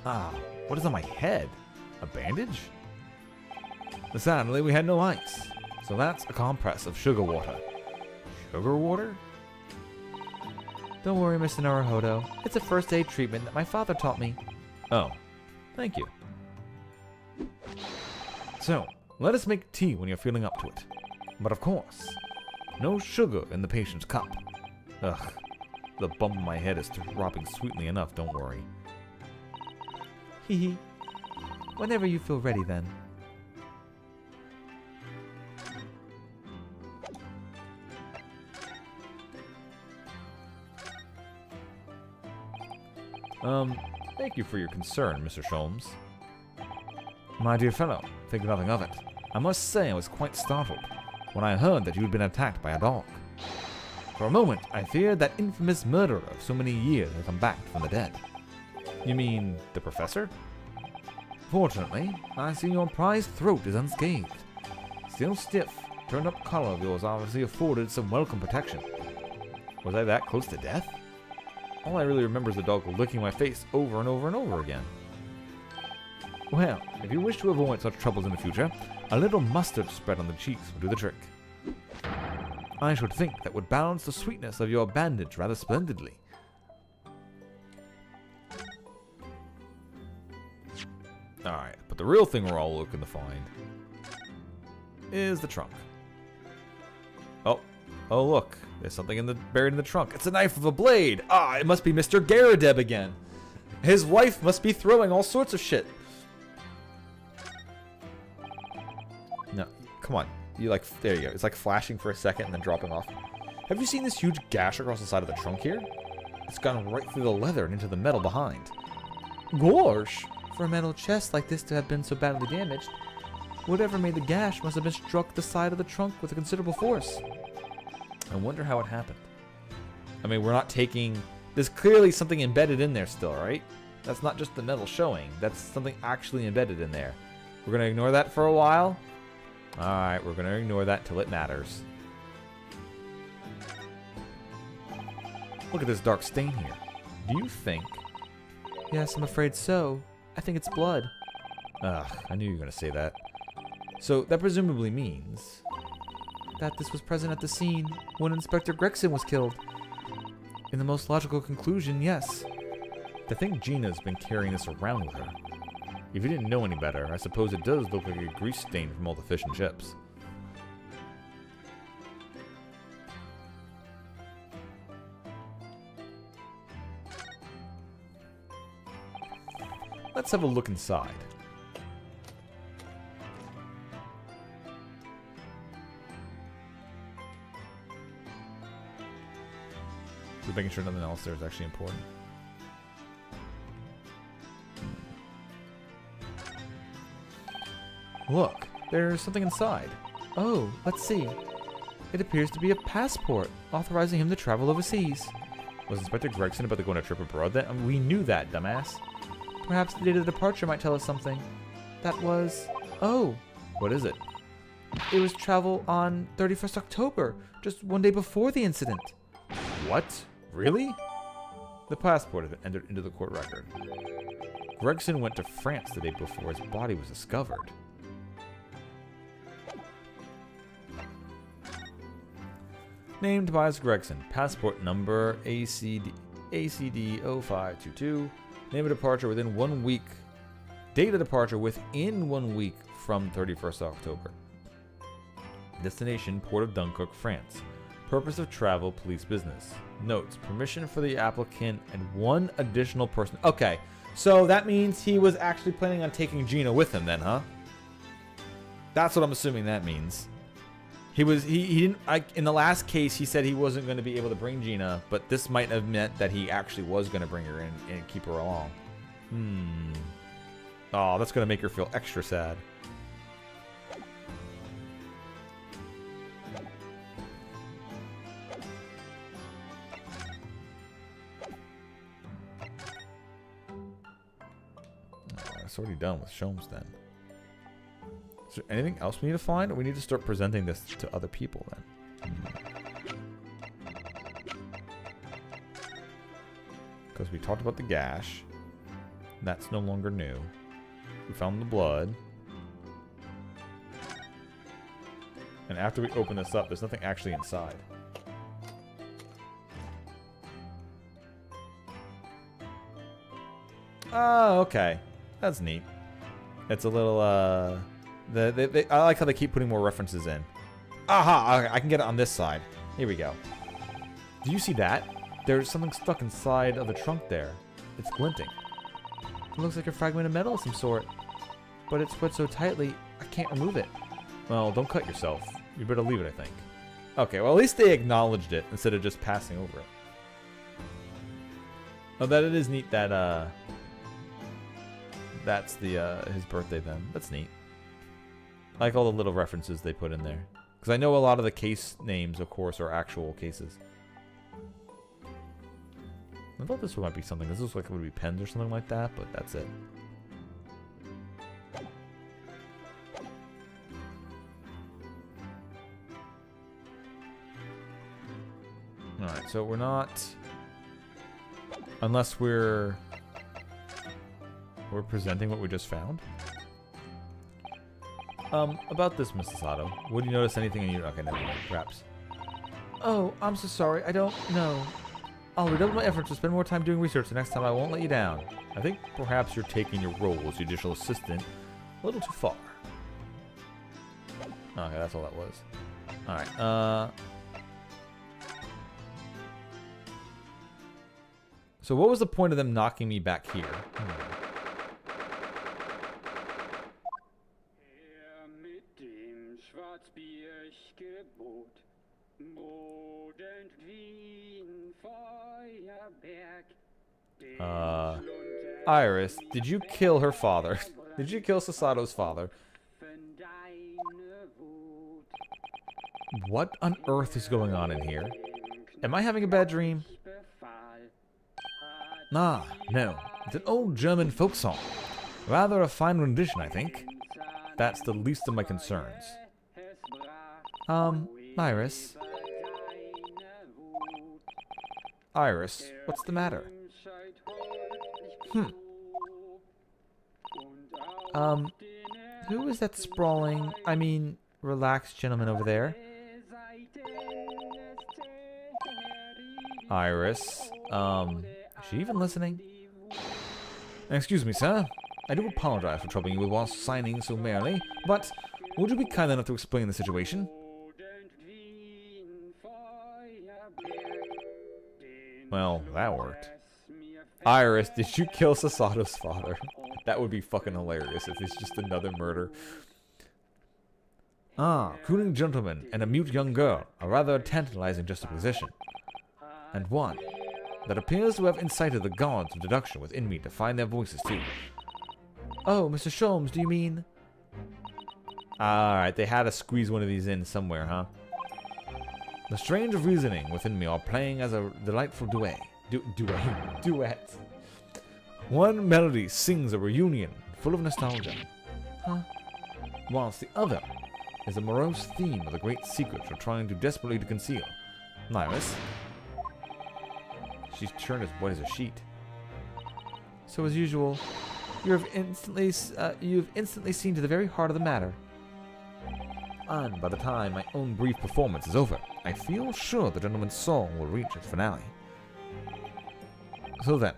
Ah, what is on my head? A bandage? Sadly, we had no ice, so that's a compress of sugar water. Sugar water? Don't worry, Mr. Naruhodo. It's a first aid treatment that my father taught me. Oh, thank you. So, let us make tea when you're feeling up to it. But of course, no sugar in the patient's cup. Ugh, the bump of my head is throbbing sweetly enough, don't worry. Hee hee. Whenever you feel ready, then. Thank you for your concern, Mr. Sholmes. My dear fellow, think nothing of it. I must say I was quite startled when I heard that you had been attacked by a dog. For a moment, I feared that infamous murderer of so many years had come back from the dead. You mean the professor? Fortunately, I see your prized throat is unscathed. Still stiff, turned-up collar of yours obviously afforded some welcome protection. Was I that close to death? All I really remember is the dog licking my face over and over and over again. Well, if you wish to avoid such troubles in the future, a little mustard spread on the cheeks will do the trick. I should think that would balance the sweetness of your bandage rather splendidly. Alright, but the real thing we're all looking to find is the trunk. Oh look, there's something buried in the trunk. It's a knife with a blade. Ah, it must be Mr. Garadeb again. His wife must be throwing all sorts of shit. No, come on. There you go. It's like flashing for a second and then dropping off. Have you seen this huge gash across the side of the trunk here? It's gone right through the leather and into the metal behind. Gosh! For a metal chest like this to have been so badly damaged, whatever made the gash must have been struck the side of the trunk with a considerable force. I wonder how it happened. I mean, we're not taking... There's clearly something embedded in there still, right? That's not just the metal showing. That's something actually embedded in there. We're going to ignore that for a while. Alright, we're going to ignore that till it matters. Look at this dark stain here. Do you think... Yes, I'm afraid so. I think it's blood. Ugh, I knew you were going to say that. So, that presumably means... that this was present at the scene when Inspector Gregson was killed. In the most logical conclusion, yes. To think Gina's been carrying this around with her. If you didn't know any better, I suppose it does look like a grease stain from all the fish and chips. Let's have a look inside. Just making sure nothing else there is actually important. Look, there's something inside. Oh, let's see. It appears to be a passport authorizing him to travel overseas. Was Inspector Gregson about to go on a trip abroad then? I mean, we knew that, dumbass. Perhaps the date of departure might tell us something. That was... Oh, What is it? it was travel on 31st October, just one day before the incident. What? Really? The passport had been entered into the court record. Gregson went to France the day before his body was discovered. Named Tobias Gregson, passport number ACD 0522. Name of departure within 1 week. Date of departure within 1 week from 31st October. Destination, Port of Dunkirk, France. Purpose of travel, police business. Notes, permission for the applicant and one additional person. Okay, so that means he was actually planning on taking Gina with him then, huh? That's what I'm assuming that means. He didn't, in the last case, he said he wasn't going to be able to bring Gina, but this might have meant that he actually was going to bring her in and keep her along. Oh, that's going to make her feel extra sad. It's already done with Sholmes then. Is there anything else we need to find? Or we need to start presenting this to other people then? Because we talked about the gash. That's no longer new. We found the blood. And after we open this up, there's nothing actually inside. Oh, okay. That's neat. It's a little, I like how they keep putting more references in. Aha! Okay, I can get it on this side. Here we go. Do you see that? There's something stuck inside of the trunk there. It's glinting. It looks like a fragment of metal of some sort, but it's put so tightly, I can't remove it. Well, don't cut yourself. You better leave it, I think. Okay, well, at least they acknowledged it instead of just passing over it. Oh, that it is neat that, that's the, his birthday then. That's neat. I like all the little references they put in there. Because I know a lot of the case names, of course, are actual cases. I thought this one might be something. This looks like it would be pens or something like that, but that's it. Alright, so we're not... Unless we're presenting what we just found. About this, Mrs. Otto. Would you notice anything in your... Okay, never mind. Perhaps. Oh, I'm so sorry. I don't know. I'll redouble my efforts to spend more time doing research the next time. I won't let you down. I think perhaps you're taking your role as judicial assistant a little too far. Okay, that's all that was. Alright, so what was the point of them knocking me back here? Iris, did you kill her father? Did you kill Sasato's father? What on earth is going on in here? Am I having a bad dream? Ah, no. It's an old German folk song. Rather a fine rendition, I think. That's the least of my concerns. Iris. Iris, what's the matter? Who is that sprawling, relaxed gentleman over there? Iris. Is she even listening? Excuse me, sir. I do apologize for troubling you while signing so merrily, but would you be kind enough to explain the situation? Well, that worked. Iris, did you kill Sasato's father? That would be fucking hilarious if it's just another murder. Ah, crooning gentleman and a mute young girl, a rather tantalizing juxtaposition. And one that appears to have incited the gods of deduction within me to find their voices too. Oh, Mr. Sholmes, do you mean? Alright, they had to squeeze one of these in somewhere, huh? The strange reasoning within me are playing as a delightful duet. Duet. One melody sings a reunion full of nostalgia, Huh? whilst the other is a morose theme of the great secret you're trying desperately to conceal. Iris, She's turned as white as a sheet. So as usual, you've instantly seen to the very heart of the matter. and by the time my own brief performance is over, I feel sure the gentleman's song will reach its finale. So then,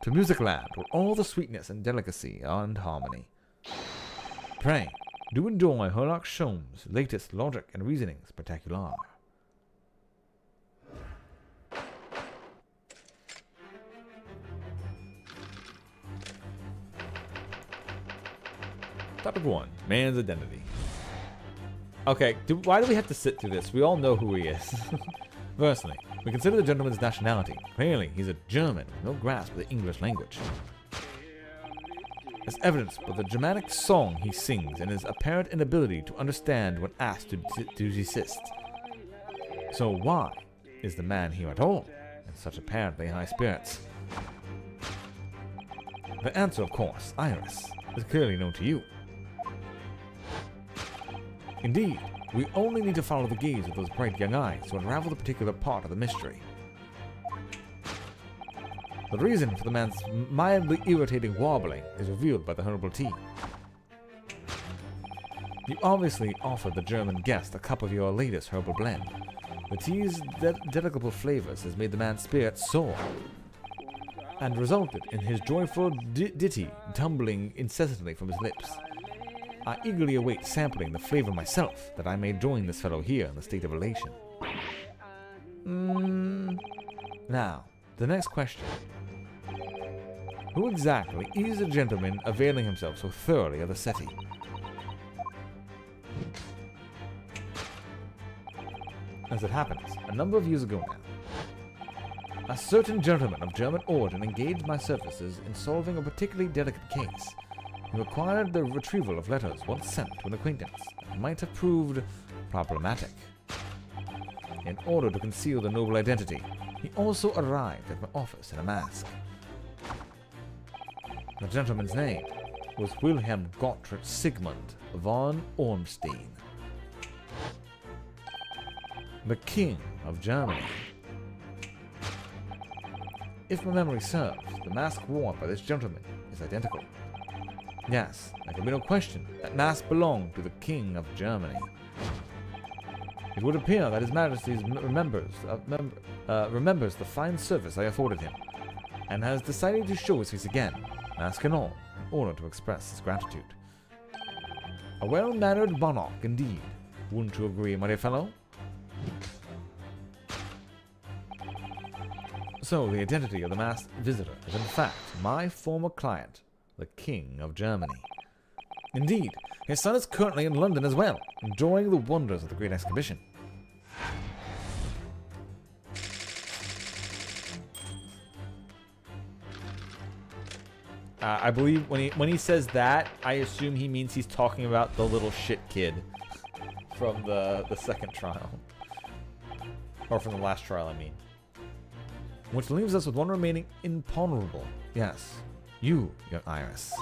to Music Land, where all the sweetness and delicacy are in harmony. Pray, do enjoy Herlock Sholmes' latest logic and reasoning spectacular. Topic 1. Man's identity. Okay, why do we have to sit through this? We all know who he is. Firstly, we consider the gentleman's nationality. Clearly, he's a German with no grasp of the English language. As evidenced by the Germanic song he sings and his apparent inability to understand when asked to desist. So why is the man here at all, in such apparently high spirits? The answer, of course, Iris, is clearly known to you. Indeed, we only need to follow the gaze of those bright young eyes to unravel the particular part of the mystery. The reason for the man's mildly irritating warbling is revealed by the herbal tea. You obviously offered the German guest a cup of your latest herbal blend. The tea's delectable flavors has made the man's spirit soar, and resulted in his joyful ditty tumbling incessantly from his lips. I eagerly await sampling the flavor myself, that I may join this fellow here in the state of elation. Now, the next question. Who exactly is the gentleman availing himself so thoroughly of the SETI? As it happens, a number of years ago now, a certain gentleman of German origin engaged my services in solving a particularly delicate case. He required the retrieval of letters once sent to an acquaintance that might have proved problematic. In order to conceal the noble identity, he also arrived at my office in a mask. The gentleman's name was Wilhelm Gottfried Sigmund von Ormstein, the King of Germany. If my memory serves, the mask worn by this gentleman is identical. Yes, there can be no question that mask belonged to the King of Germany. It would appear that His Majesty remembers the fine service I afforded him, and has decided to show his face again, mask and all, in order to express his gratitude. A well-mannered monarch indeed, wouldn't you agree, my dear fellow? So the identity of the masked visitor is in fact my former client, the King of Germany. Indeed, his son is currently in London as well, enjoying the wonders of the Great Exhibition. I believe when he says that, I assume he means he's talking about the little shit kid from the second trial. Or from the last trial, I mean. Which leaves us with one remaining imponderable. Yes, you, young Iris.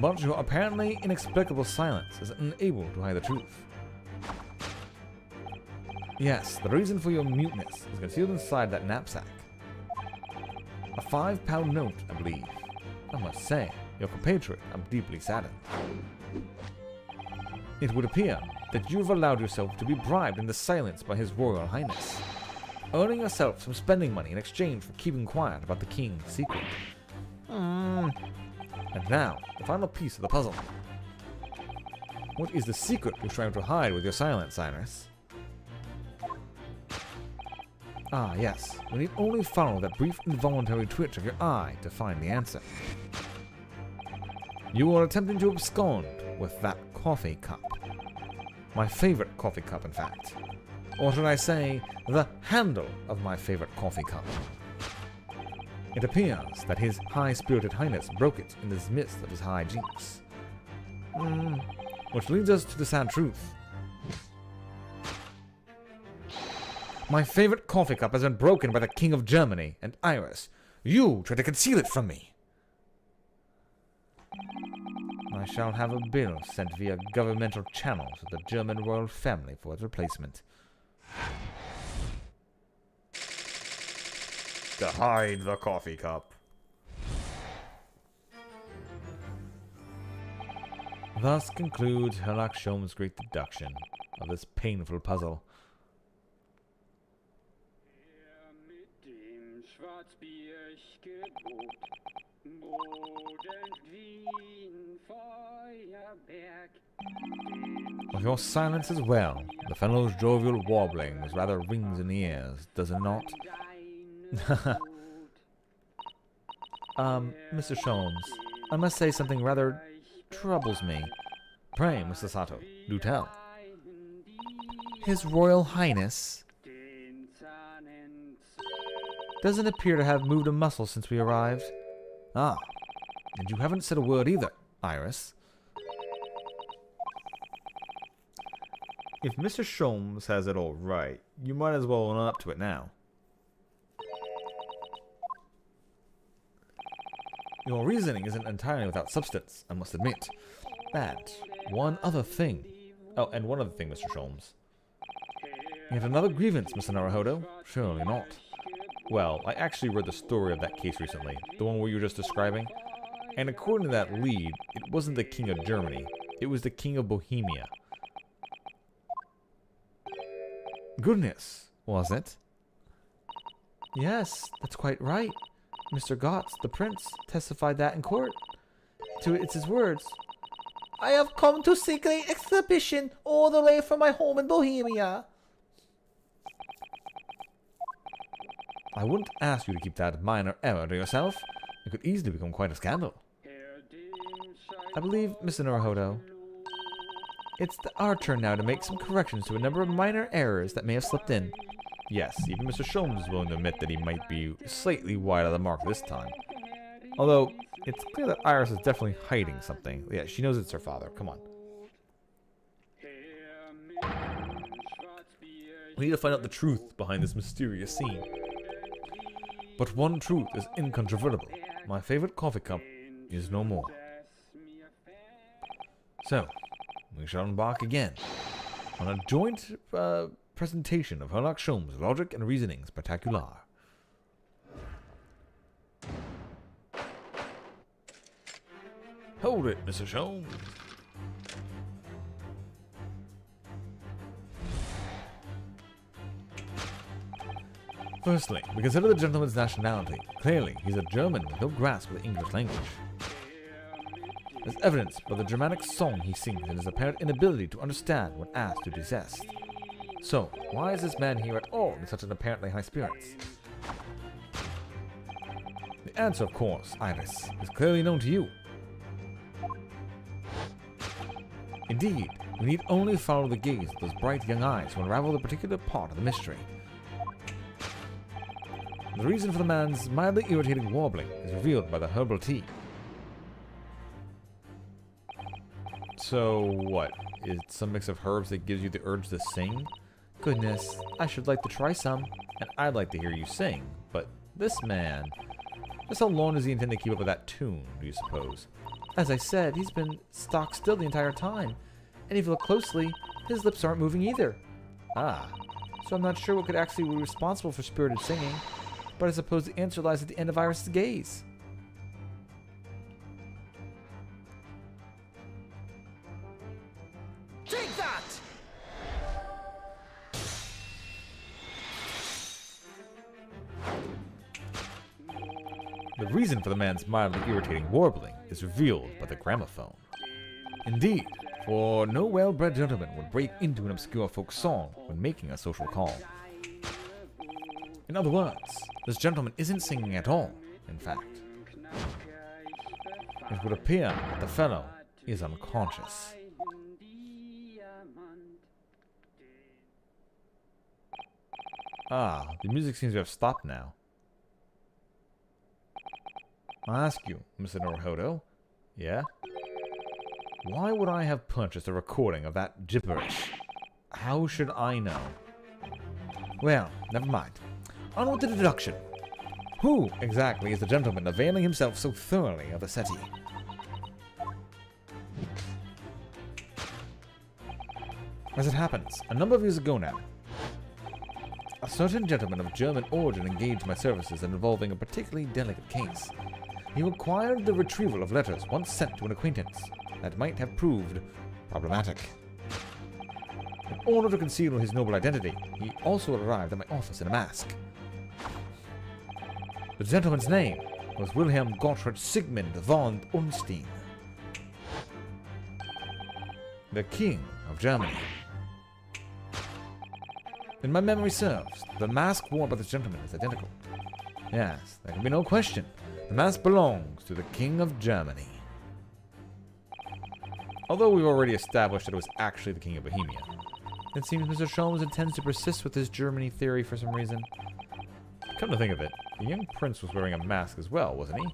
But your apparently inexplicable silence is unable to hide the truth. Yes, the reason for your muteness is concealed inside that knapsack. A £5 note, I believe. I must say, your compatriot, I'm deeply saddened. It would appear that you have allowed yourself to be bribed into silence by His Royal Highness, earning yourself some spending money in exchange for keeping quiet about the king's secret. And now, the final piece of the puzzle. What is the secret you're trying to hide with your silence, Iris? Ah, yes. We need only follow that brief involuntary twitch of your eye to find the answer. You are attempting to abscond with that coffee cup. My favorite coffee cup, in fact. Or should I say, the handle of my favorite coffee cup. It appears that His High-Spirited Highness broke it in the midst of his high jinks. Which leads us to the sad truth. My favorite coffee cup has been broken by the King of Germany, and Iris, you try to conceal it from me. I shall have a bill sent via governmental channels to the German royal family for its replacement. To hide the coffee cup. Thus concludes Herlock Sholmes' great deduction of this painful puzzle. With your silence as well, the fellow's jovial warblings rather rings in the ears, does it not? Mr. Sholmes, I must say something rather troubles me. Pray, Mr. Sato, do tell. His Royal Highness doesn't appear to have moved a muscle since we arrived. Ah, and you haven't said a word either, Iris. If Mr. Sholmes has it all right, you might as well own up to it now. Your reasoning isn't entirely without substance, I must admit. That, one other thing. Oh, and one other thing, Mr. Sholmes. Yet another grievance, Mr. Naruhodo? Surely not. Well, I actually read the story of that case recently, the one where you were just describing. And according to that lead, it wasn't the King of Germany, it was the King of Bohemia. Goodness, was it? Yes, that's quite right. Mr. Gotz, the prince, testified that in court. It's his words. I have come to seek an exhibition all the way from my home in Bohemia. I wouldn't ask you to keep that minor error to yourself. It could easily become quite a scandal. I believe, Mr. Naruhodo, it's our turn now to make some corrections to a number of minor errors that may have slipped in. Yes, even Mr. Sholmes is willing to admit that he might be slightly wide of the mark this time. Although, it's clear that Iris is definitely hiding something. Yeah, she knows it's her father. Come on. We need to find out the truth behind this mysterious scene. But one truth is incontrovertible. My favorite coffee cup is no more. So, we shall embark again on a joint presentation of Herlock Sholmes' Logic and Reasoning Spectacular. Hold it, Mr. Sholmes. Firstly, we consider the gentleman's nationality. Clearly, he's a German with no grasp of the English language. As evidenced by the Germanic song he sings and his apparent inability to understand when asked to desist. So, why is this man here at all in such an apparently high spirits? The answer, of course, Iris, is clearly known to you. Indeed, we need only follow the gaze of those bright young eyes to unravel the particular part of the mystery. The reason for the man's mildly irritating warbling is revealed by the herbal tea. So, what? Is it some mix of herbs that gives you the urge to sing? Goodness, I should like to try some. And I'd like to hear you sing, but this man... Just how long does he intend to keep up with that tune, do you suppose? As I said, he's been stock still the entire time. And if you look closely, his lips aren't moving either. Ah. So I'm not sure what could actually be responsible for spirited singing. But I suppose the answer lies at the end of Iris's gaze. Take that! The reason for the man's mildly irritating warbling is revealed by the gramophone. Indeed, for no well-bred gentleman would break into an obscure folk song when making a social call. In other words, this gentleman isn't singing at all, in fact. It would appear that the fellow is unconscious. Ah, the music seems to have stopped now. I ask you, Mr. Naruhodo, yeah? Why would I have purchased a recording of that gibberish? How should I know? Well, never mind. On with the deduction. Who exactly is the gentleman availing himself so thoroughly of the settee? As it happens, a number of years ago now, a certain gentleman of German origin engaged my services in involving a particularly delicate case. He required the retrieval of letters once sent to an acquaintance that might have proved problematic. In order to conceal his noble identity, he also arrived at my office in a mask. The gentleman's name was Wilhelm Gottfried Sigmund von Ornstein, the King of Germany. If my memory serves, the mask worn by this gentleman is identical. Yes, there can be no question. The mask belongs to the King of Germany. Although we've already established that it was actually the King of Bohemia. It seems Mr. Sholmes intends to persist with his Germany theory for some reason. Come to think of it, the young prince was wearing a mask as well, wasn't he?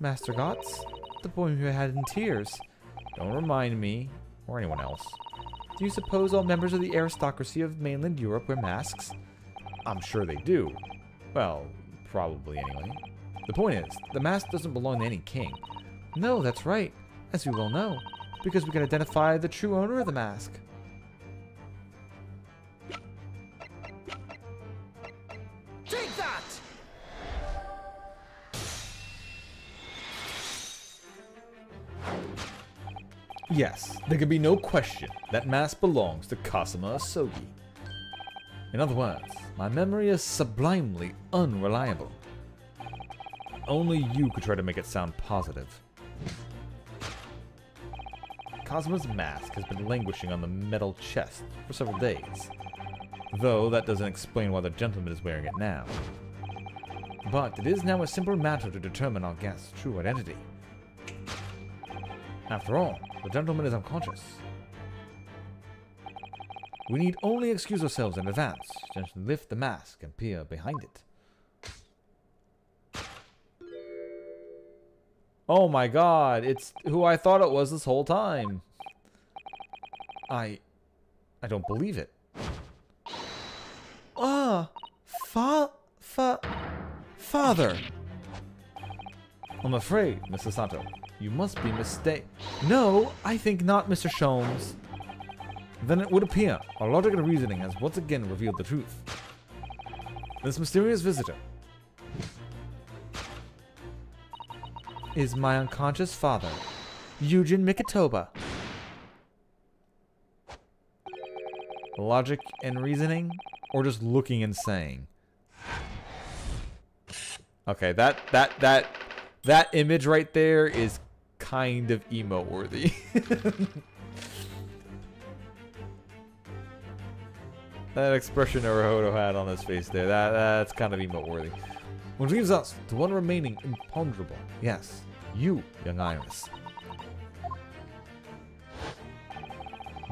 Master Gotz? The boy who had in tears. Don't remind me, or anyone else. Do you suppose all members of the aristocracy of mainland Europe wear masks? I'm sure they do. Well, probably anyway. The point is, the mask doesn't belong to any king. No, that's right. As we well know. Because we can identify the true owner of the mask. Take that! Yes, there can be no question that mask belongs to Cosima Asogi. In other words, my memory is sublimely unreliable. Only you could try to make it sound positive. Cosmo's mask has been languishing on the metal chest for several days, though that doesn't explain why the gentleman is wearing it now. But it is now a simple matter to determine our guest's true identity. After all, the gentleman is unconscious. We need only excuse ourselves in advance, just lift the mask and peer behind it. Oh my god, it's who I thought it was this whole time. I don't believe it. Ah, father. I'm afraid, Mr. Sato, you must be mistaken. No, I think not, Mr. Sholmes. Then it would appear our logic and reasoning has once again revealed the truth. This mysterious visitor is my unconscious father, Eugen Mikitoba. Logic and reasoning, or just looking and saying? Okay, that image right there is kind of emo worthy. That expression Naruhodo had on his face there, that's kind of emo worthy. Which leaves us to one remaining imponderable. Yes, you, young Iris.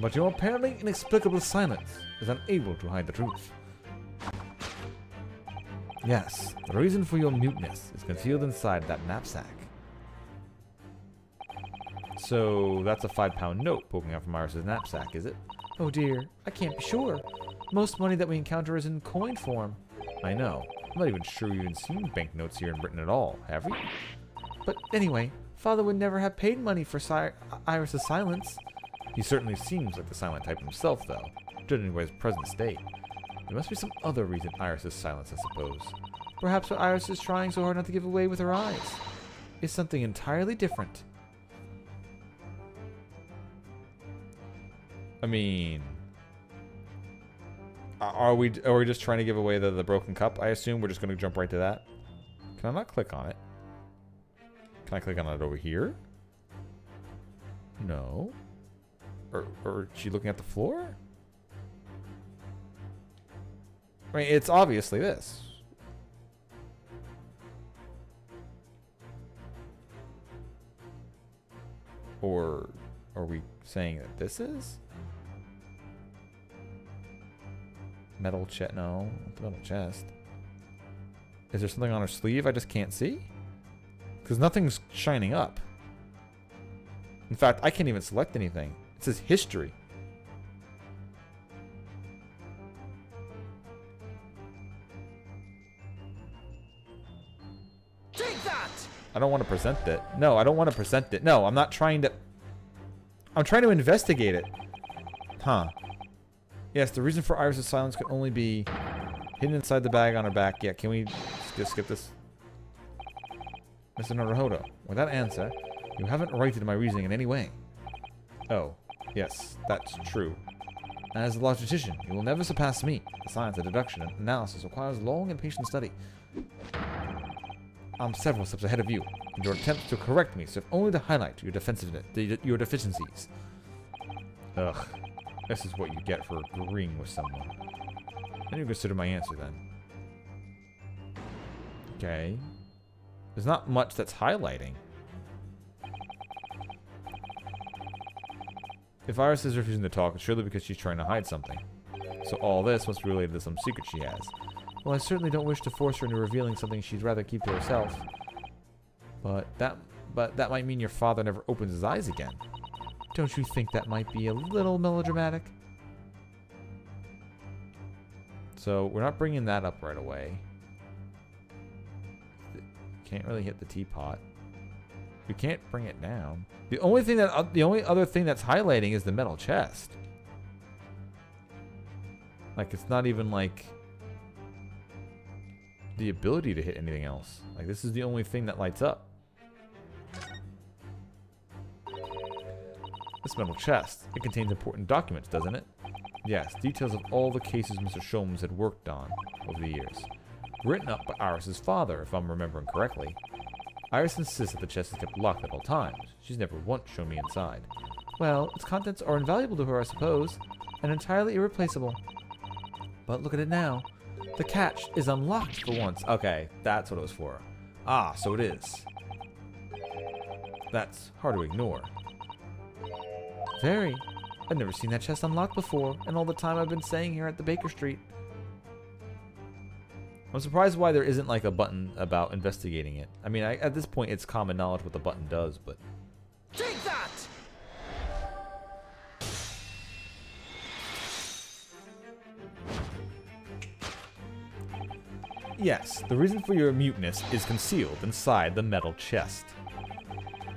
But your apparently inexplicable silence is unable to hide the truth. Yes, the reason for your muteness is concealed inside that knapsack. So, that's a £5 note poking out from Iris's knapsack, is it? Oh dear, I can't be sure. Most money that we encounter is in coin form. I know. I'm not even sure you've even seen banknotes here in Britain at all, have we? But anyway, Father would never have paid money for Iris's silence. He certainly seems like the silent type himself, though, judging by his present state. There must be some other reason Iris is silent, I suppose. Perhaps what Iris is trying so hard not to give away with her eyes is something entirely different. I mean, are we just trying to give away the broken cup? I assume we're just going to jump right to that. Can I not click on it? Can I click on it over here? No. Or is she looking at the floor? I mean, it's obviously this. Or are we saying that this is? Metal chest? No, not the metal chest. Is there something on her sleeve I just can't see? Because nothing's shining up. In fact, I can't even select anything. It says history. Take that! I don't want to present it. No, I don't want to present it. No, I'm not trying to... I'm trying to investigate it. Huh. Yes, the reason for Iris' silence could only be hidden inside the bag on her back. Yeah, can we just skip this? Mr. Naruhodo, with that answer, you haven't righted my reasoning in any way. Oh, yes, that's true. As a logistician, you will never surpass me. The science of deduction and analysis requires long and patient study. I'm several steps ahead of you, and your attempts to correct me serve only to highlight your your deficiencies. Ugh, this is what you get for agreeing with someone. Then you consider my answer, then. Okay. There's not much that's highlighting. If Iris is refusing to talk, it's surely because she's trying to hide something. So all this must be related to some secret she has. Well, I certainly don't wish to force her into revealing something she'd rather keep to herself. But that might mean your father never opens his eyes again. Don't you think that might be a little melodramatic? So we're not bringing that up right away. Can't really hit the teapot. We can't bring it down. The only other thing that's highlighting is the metal chest. Like, it's not even like the ability to hit anything else. Like, this is the only thing that lights up. This metal chest, it contains important documents, doesn't it? Yes, details of all the cases Mr. Sholmes had worked on over the years. Written up by Iris' father, if I'm remembering correctly. Iris insists that the chest is kept locked at all times. She's never once shown me inside. Well, its contents are invaluable to her, I suppose, and entirely irreplaceable. But look at it now. The catch is unlocked for once. Okay, that's what it was for. Ah, so it is. That's hard to ignore. Very. I've never seen that chest unlocked before, and all the time I've been staying here at the Baker Street. I'm surprised why there isn't like a button about investigating it. I mean, at this point, it's common knowledge what the button does, but... Take that! Yes, the reason for your muteness is concealed inside the metal chest.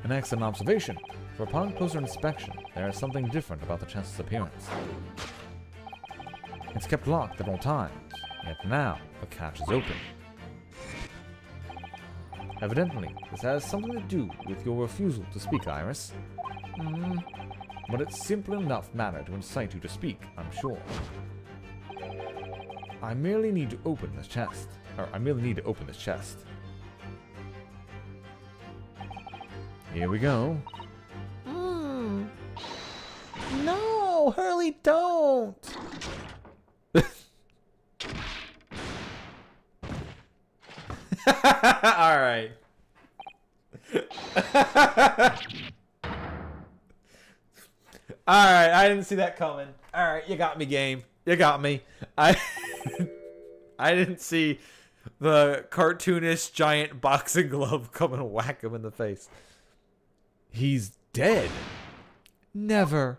An excellent observation, for upon closer inspection, there is something different about the chest's appearance. It's kept locked at all times, yet now the catch is open. Evidently, this has something to do with your refusal to speak, Iris. But it's simple enough matter to incite you to speak, I'm sure. I merely need to open this chest. Here we go. No, Hurley, don't! Alright. Alright, I didn't see that coming. Alright, you got me, game. You got me. I didn't see the cartoonish giant boxing glove come and whack him in the face. He's dead. Never.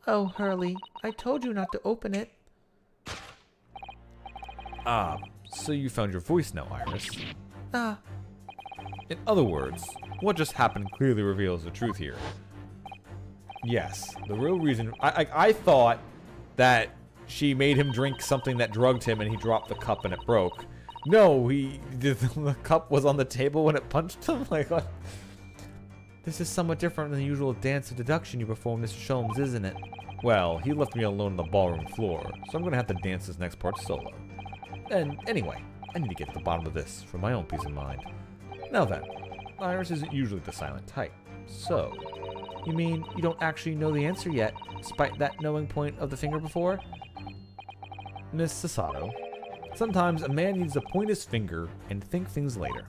Oh, Hurley, I told you not to open it. Ah, so you found your voice now, Iris. Ah. In other words, what just happened clearly reveals the truth here. Yes, the real reason... I thought that she made him drink something that drugged him and he dropped the cup and it broke. No, the cup was on the table when it punched him? Like, what? This is somewhat different than the usual dance of deduction you perform, Mr. Sholmes, isn't it? Well, he left me alone on the ballroom floor, so I'm gonna have to dance this next part solo. And anyway, I need to get to the bottom of this for my own peace of mind. Now then, Iris isn't usually the silent type, so... You mean you don't actually know the answer yet, despite that knowing point of the finger before? Miss Sasato, sometimes a man needs to point his finger and think things later.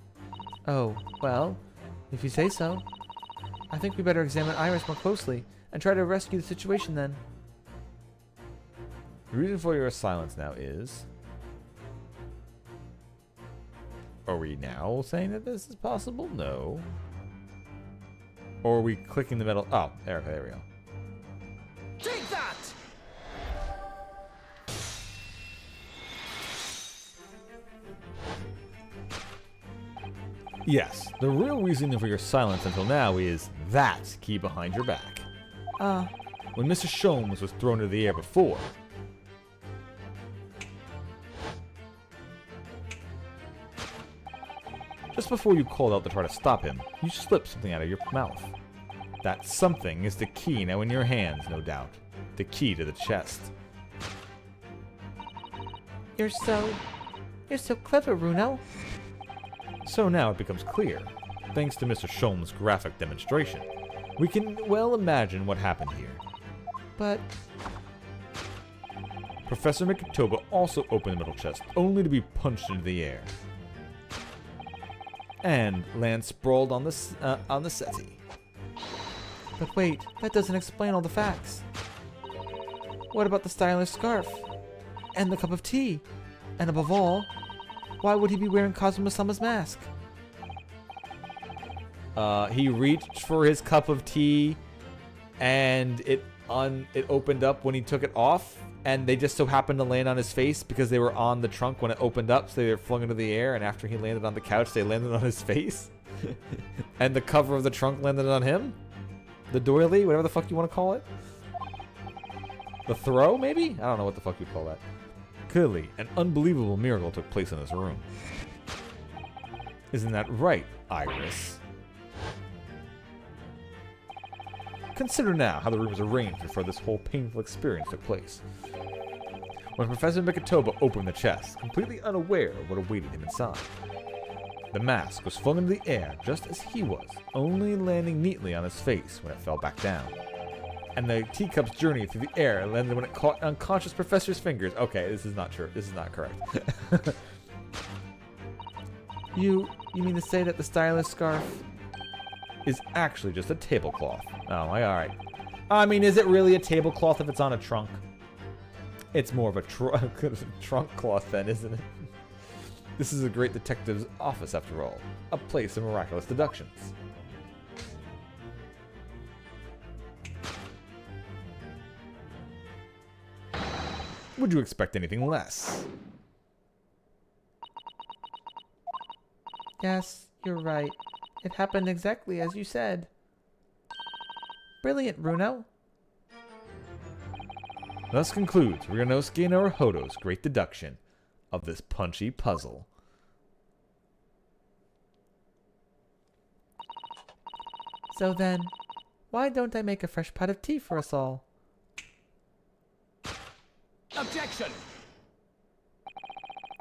Oh, well, if you say so. I think we better examine Iris more closely and try to rescue the situation then. The reason for your silence now is... Are we now saying that this is possible? No. Or are we clicking the metal? Oh, there we go. Take that! Yes, the real reason for your silence until now is that key behind your back. When Mr. Sholmes was thrown into the air before, just before you called out to try to stop him, you slipped something out of your mouth. That something is the key now in your hands, no doubt. The key to the chest. You're so clever, Runo. So now it becomes clear, thanks to Mr. Sholmes' graphic demonstration. We can well imagine what happened here. But Professor Mikitoba also opened the middle chest, only to be punched into the air. And land sprawled on the settee. But wait, that doesn't explain all the facts. What about the stylish scarf? And the cup of tea? And above all, why would he be wearing Kazuma-sama's mask? He reached for his cup of tea, and it opened up when he took it off, and they just so happened to land on his face because they were on the trunk when it opened up, so they were flung into the air, and after he landed on the couch, they landed on his face. And the cover of the trunk landed on him? The doily? Whatever the fuck you want to call it? The throw, maybe? I don't know what the fuck you call that. Clearly, an unbelievable miracle took place in this room. Isn't that right, Iris? Consider now how the room was arranged before this whole painful experience took place. When Professor Mikitoba opened the chest, completely unaware of what awaited him inside, the mask was flung into the air just as he was, only landing neatly on his face when it fell back down. And the teacup's journey through the air landed when it caught unconscious Professor's fingers. Okay, this is not true. This is not correct. You mean to say that the stylish scarf is actually just a tablecloth. Oh, alright. I mean, is it really a tablecloth if it's on a trunk? It's more of a trunk cloth then, isn't it? This is a great detective's office, after all. A place of miraculous deductions. Would you expect anything less? Yes, you're right. It happened exactly as you said. Brilliant, Runo. Thus concludes Ryunosuke Naruhodo's great deduction of this punchy puzzle. So then, why don't I make a fresh pot of tea for us all? Objection!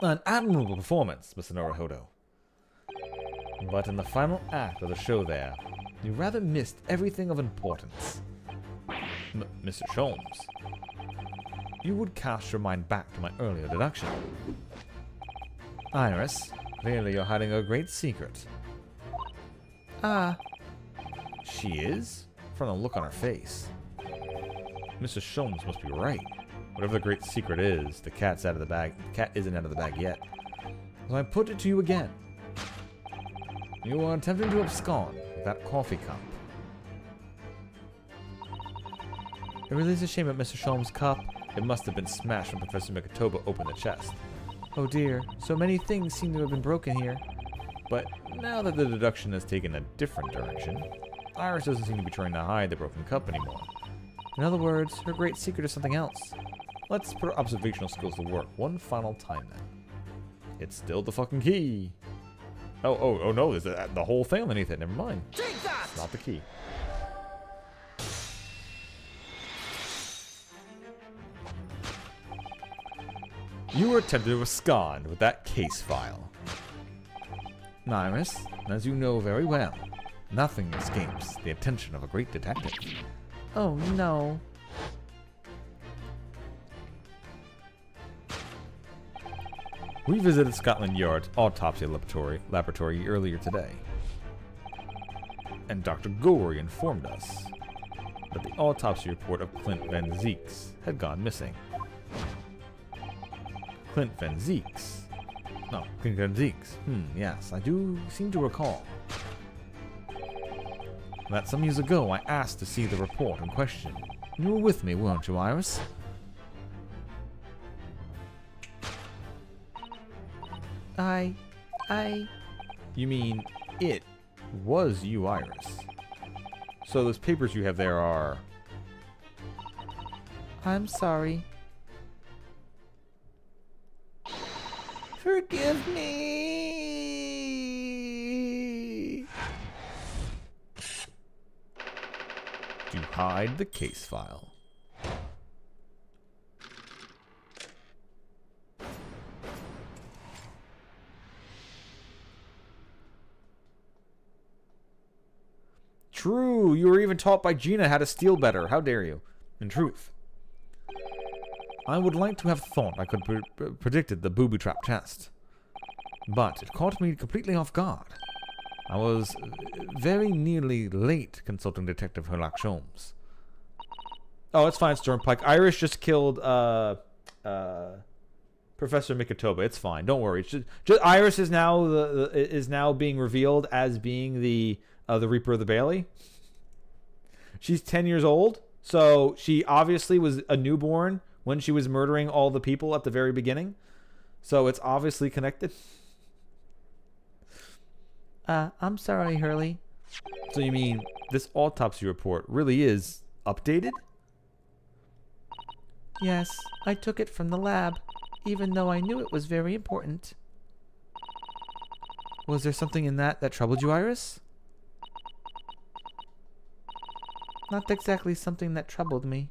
An admirable performance, Mr. Naruhodo. But in the final act of the show there, you rather missed everything of importance. Mr. Sholmes, you would cast your mind back to my earlier deduction. Iris, clearly you're hiding a great secret. Ah, She is? From the look on her face. Mr. Sholmes must be right. Whatever the great secret is, the cat's out of the bag. The cat isn't out of the bag yet. So I put it to you again. You are attempting to abscond with that coffee cup. it really is a shame that Mr. Sholmes' cup. It must have been smashed when Professor Mikitoba opened the chest. Oh dear, so many things seem to have been broken here. But now that the deduction has taken a different direction, Iris doesn't seem to be trying to hide the broken cup anymore. In other words, her great secret is something else. Let's put our observational skills to work one final time then. It's still the fucking key. Oh no, there's the whole thing underneath it, never mind. Take that! That's not the key. You were attempting to abscond with that case file. Iris, as you know very well, nothing escapes the attention of a great detective. Oh no. We visited Scotland Yard's autopsy laboratory earlier today, and Dr. Gorey informed us that the autopsy report of Clint Van Zeeks had gone missing. Clint Van Zeeks? No, Clint Van Zeeks. Yes, I do seem to recall that some years ago I asked to see the report in question. You were with me, weren't you, Iris? You mean it was you, Iris? So those papers you have there are... I'm sorry. Forgive me. to hide the case file. True, you were even taught by Gina how to steal better. How dare you? In truth, I would like to have thought I could predicted the booby trap test, but it caught me completely off guard. I was very nearly late consulting Detective Sherlock Holmes. oh, it's fine, Stormpike. Iris just killed Professor Mikitoba. It's fine. Don't worry. It's just Iris is now is now being revealed as being the Reaper of the Bailey. She's 10 years old, so she obviously was a newborn when she was murdering all the people at the very beginning. So it's obviously connected. I'm sorry, Hurley. So you mean this autopsy report really is updated? Yes, I took it from the lab, even though I knew it was very important. Was there something in that troubled you, Iris? Not exactly something that troubled me.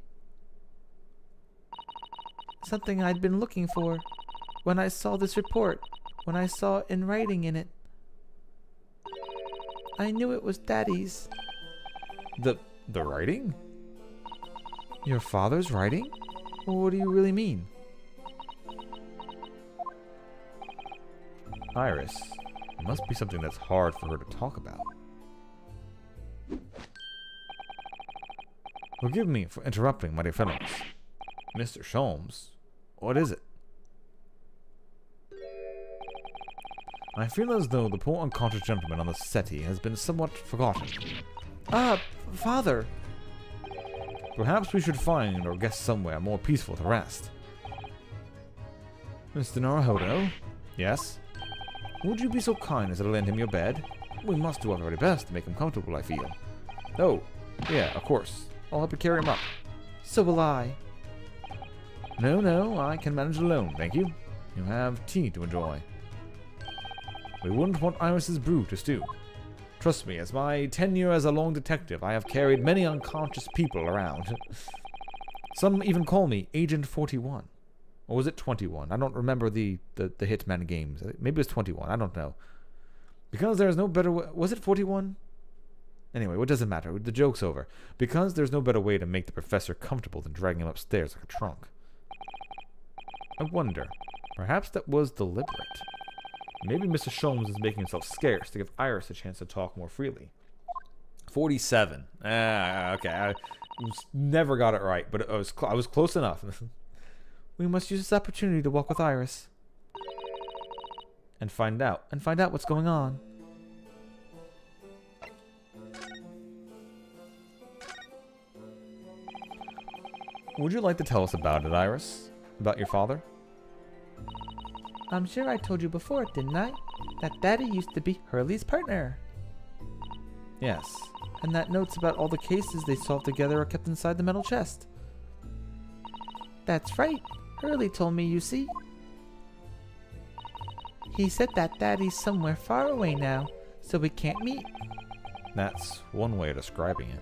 Something I'd been looking for. When I saw this report, when I saw it in writing in it, I knew it was Daddy's. The writing? Your father's writing? What do you really mean? Iris, it must be something that's hard for her to talk about. Forgive me for interrupting, my dear fellows. Mr. Sholmes, what is it? I feel as though the poor unconscious gentleman on the settee has been somewhat forgotten. Father! Perhaps we should find or guess somewhere more peaceful to rest. Mr. Naruhodo? Yes? Would you be so kind as to lend him your bed? We must do our very best to make him comfortable, I feel. Oh, yeah, of course. I'll help you carry him up. So will I. No, I can manage alone, thank you. You have tea to enjoy. We wouldn't want Iris's brew to stew. Trust me, as my tenure as a long detective, I have carried many unconscious people around. Some even call me Agent 41. Or was it 21? I don't remember the Hitman games. Maybe it was 21. I don't know. Because there is no better way... Was it 41? Anyway, what does it matter? The joke's over. Because there's no better way to make the professor comfortable than dragging him upstairs like a trunk. I wonder. Perhaps that was deliberate. Maybe Mr. Sholmes is making himself scarce to give Iris a chance to talk more freely. 47. Okay. I never got it right, but I was close enough. We must use this opportunity to walk with Iris. And find out what's going on. Would you like to tell us about it, Iris? About your father? I'm sure I told you before, didn't I? That Daddy used to be Hurley's partner. Yes. And that notes about all the cases they solved together are kept inside the metal chest. That's right. Hurley told me, you see. He said that Daddy's somewhere far away now, so we can't meet. That's one way of describing it.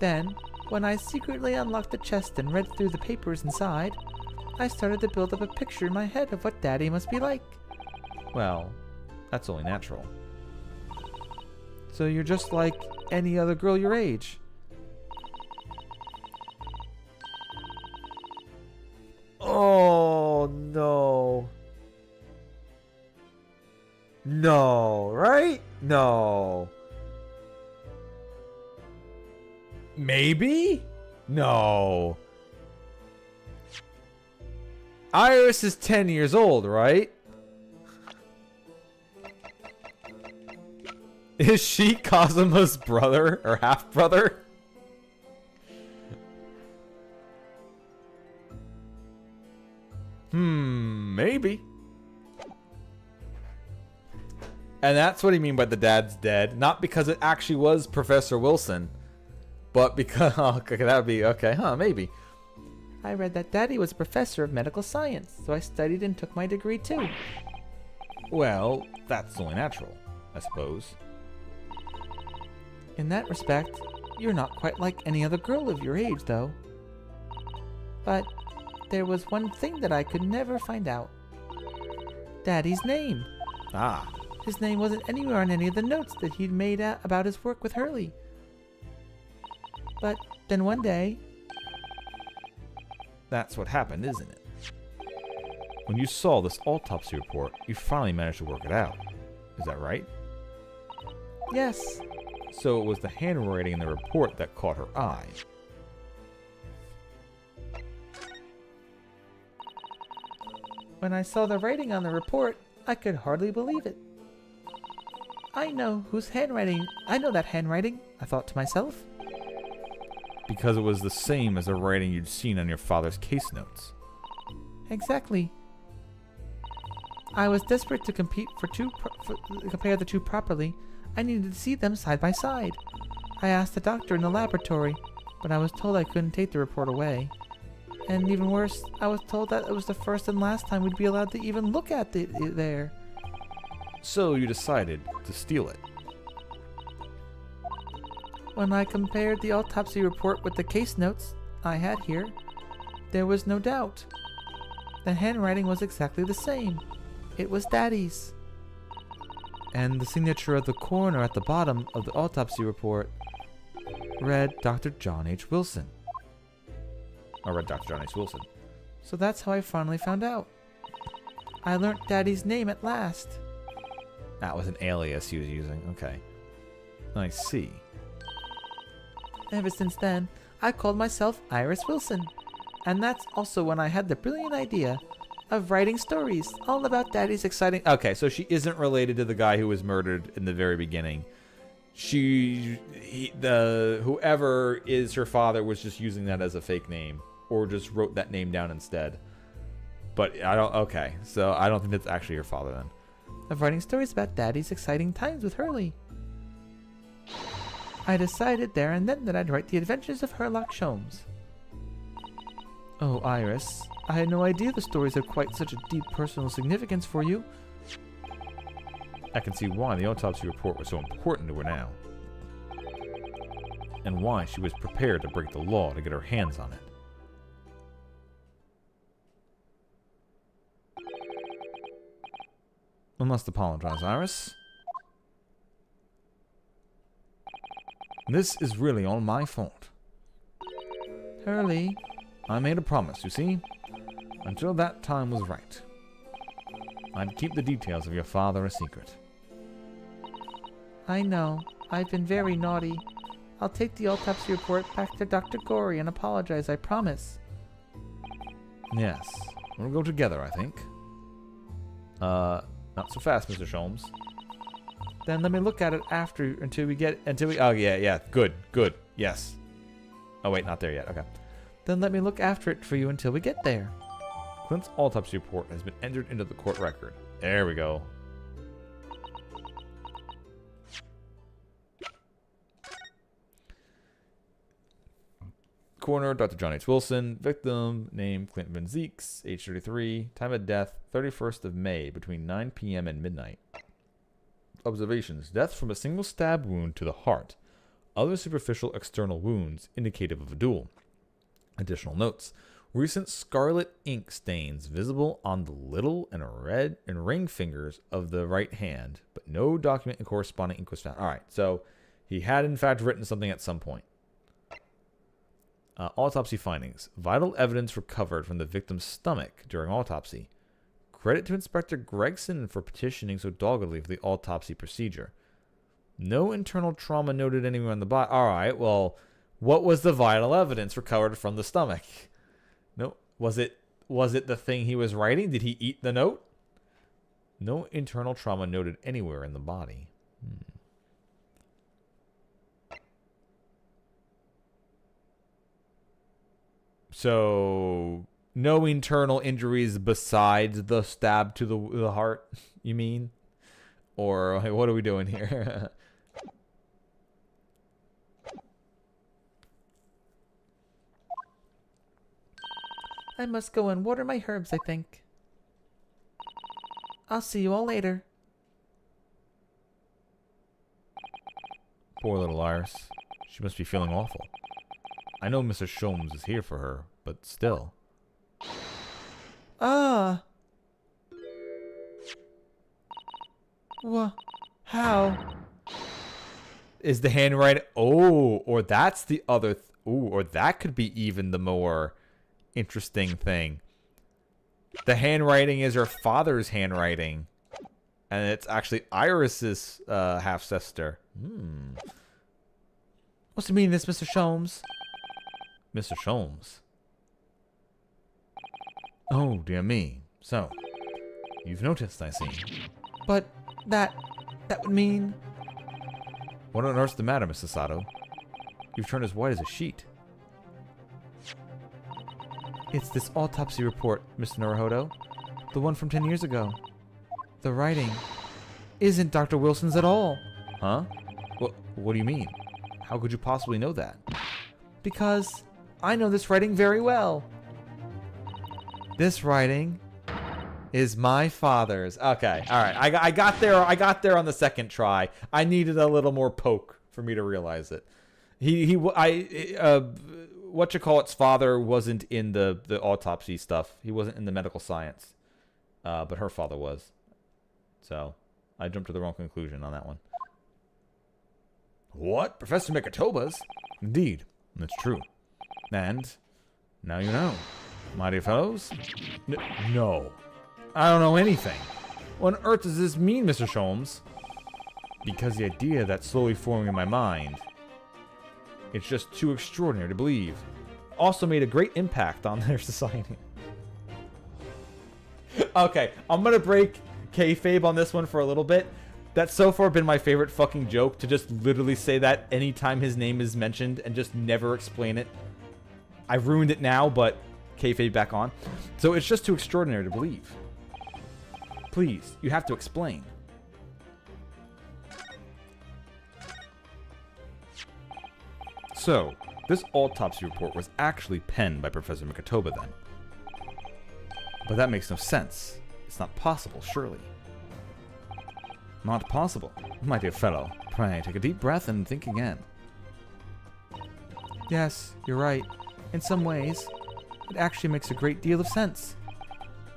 Then, when I secretly unlocked the chest and read through the papers inside, I started to build up a picture in my head of what Daddy must be like. Well, that's only natural. So you're just like any other girl your age. Oh, no. No, right? No. Maybe? No. Iris is 10 years old, right? Is she Kazuma's brother or half-brother? Maybe. And that's what he mean by the dad's dead. Not because it actually was Professor Wilson, but because... Oh, okay, that would be... Okay, maybe. I read that Daddy was a professor of medical science, so I studied and took my degree too. Well, that's only natural, I suppose. In that respect, you're not quite like any other girl of your age, though. But there was one thing that I could never find out. Daddy's name. Ah, His name wasn't anywhere on any of the notes that he'd made out about his work with Hurley. But then one day... that's what happened, isn't it? When you saw this autopsy report, you finally managed to work it out. Is that right? Yes, So it was the handwriting in the report that caught her eye. when I saw the writing on the report, I could hardly believe it. I know that handwriting, I thought to myself. Because it was the same as the writing you'd seen on your father's case notes. Exactly. I was desperate to compare the two properly. I needed to see them side by side. I asked the doctor in the laboratory, but I was told I couldn't take the report away. And even worse, I was told that it was the first and last time we'd be allowed to even look at it there. So you decided to steal it. When I compared the autopsy report with the case notes I had here, there was no doubt. The handwriting was exactly the same. It was Daddy's. And the signature of the coroner at the bottom of the autopsy report read Dr. John H. Wilson. I read Dr. John H. Wilson. So that's how I finally found out. I learned Daddy's name at last. That was an alias he was using. Okay. I see. Ever since then, I called myself Iris Wilson. And that's also when I had the brilliant idea of writing stories all about Daddy's exciting... Okay, so she isn't related to the guy who was murdered in the very beginning. Whoever is her father was just using that as a fake name, or just wrote that name down instead. But okay, so I don't think that's actually her father then. Of writing stories about Daddy's exciting times with Hurley. I decided there and then that I'd write the adventures of Sherlock Holmes. Oh, Iris, I had no idea the stories had quite such a deep personal significance for you. I can see why the autopsy report was so important to her now. And why she was prepared to break the law to get her hands on it. I must apologize, Iris. This is really all my fault. Hurley, I made a promise, you see, until that time was right. I'd keep the details of your father a secret. I know. I've been very naughty. I'll take the autopsy report back to Dr. Gorey and apologize, I promise. Yes, we'll go together, I think. Not so fast, Mr. Sholmes. Then let me look at it Oh, yeah, good, yes. Oh, wait, not there yet, okay. Then let me look after it for you until we get there. Clint's autopsy report has been entered into the court record. There we go. Coroner, Dr. John H. Wilson. Victim, name Clint Van Zeeks, age 33. Time of death, 31st of May, between 9 p.m. and midnight. Observations. Death from a single stab wound to the heart. Other superficial external wounds indicative of a duel. Additional notes. Recent scarlet ink stains visible on the little and ring fingers of the right hand, but no document and corresponding ink was found. All right, so he had in fact written something at some point. Autopsy findings. Vital evidence recovered from the victim's stomach during autopsy. Credit to Inspector Gregson for petitioning so doggedly for the autopsy procedure. No internal trauma noted anywhere on the body. All right, well, what was the vital evidence recovered from the stomach? No, was it the thing he was writing? Did he eat the note? No internal trauma noted anywhere in the body. So, no internal injuries besides the stab to the heart, you mean? Or what are we doing here? I must go and water my herbs, I think. I'll see you all later. Poor little Iris. She must be feeling awful. I know Mr. Sholmes is here for her, but still. Ah. How? Is the handwriting... Oh, or that's the other... or that could be even the more interesting thing. The handwriting is her father's handwriting. And it's actually Iris's half-sister. What's the meaning of this, Mr. Sholmes? Mr. Sholmes. Oh, dear me. So, you've noticed, I see. But that would mean... What on earth's the matter, Mr. Sato? You've turned as white as a sheet. It's this autopsy report, Mr. Naruhodo. The one from 10 years ago. The writing isn't Dr. Wilson's at all. Huh? What do you mean? How could you possibly know that? Because I know this writing very well. This writing is my father's. Okay, all right. I got there. I got there on the second try. I needed a little more poke for me to realize it. Whatchamacallit's father wasn't in the autopsy stuff. He wasn't in the medical science, but her father was. So I jumped to the wrong conclusion on that one. What? Professor Mikitoba's? Indeed, that's true. And now you know. My dear fellows? No. I don't know anything. What on earth does this mean, Mr. Sholmes? Because the idea that's slowly forming in my mind, it's just too extraordinary to believe. Also made a great impact on their society. Okay, I'm gonna break kayfabe on this one for a little bit. That's so far been my favorite fucking joke, to just literally say that anytime his name is mentioned and just never explain it. I've ruined it now, but kayfabe back on. So it's just too extraordinary to believe. Please, you have to explain. So, this autopsy report was actually penned by Professor Mikitoba then. But that makes no sense. It's not possible, surely. Not possible. My dear fellow, pray take a deep breath and think again. Yes, you're right. In some ways, it actually makes a great deal of sense.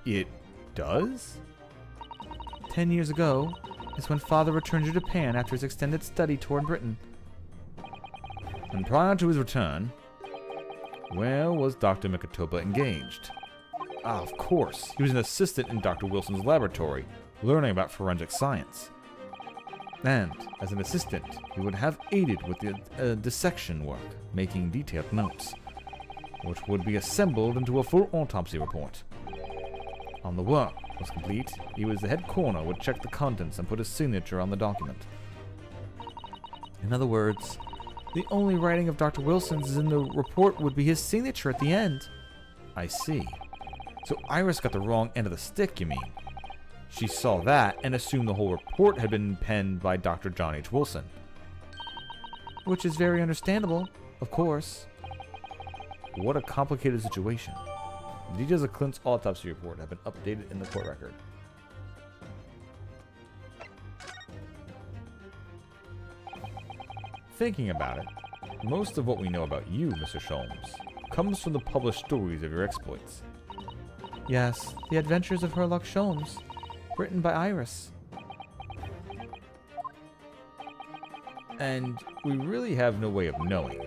It does? 10 years ago is when Father returned to Japan after his extended study tour in Britain. And prior to his return, where was Dr. Mikitoba engaged? Ah, of course. He was an assistant in Dr. Wilson's laboratory, learning about forensic science. And, as an assistant, he would have aided with the dissection work, making detailed notes, which would be assembled into a full autopsy report. On the work was complete, he was the head coroner, would check the contents and put his signature on the document. In other words, the only writing of Dr. Wilson's in the report would be his signature at the end. I see. So Iris got the wrong end of the stick, you mean? She saw that and assumed the whole report had been penned by Dr. John H. Wilson. Which is very understandable, of course. What a complicated situation. The details of Clint's autopsy report have been updated in the court record. thinking about it, most of what we know about you, Mr. Sholmes, comes from the published stories of your exploits. Yes, the adventures of Herlock Sholmes, written by Iris. And we really have no way of knowing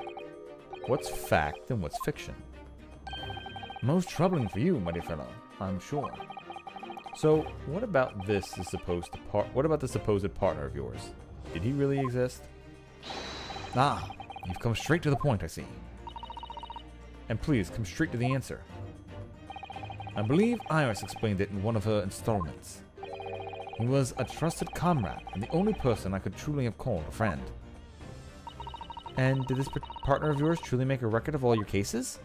what's fact and what's fiction. Most troubling for you, my dear fellow, I'm sure. So, what about the supposed partner of yours? Did he really exist? Ah, you've come straight to the point, I see. And please, come straight to the answer. I believe Iris explained it in one of her installments. He was a trusted comrade, and the only person I could truly have called a friend. And did this partner of yours truly make a record of all your cases?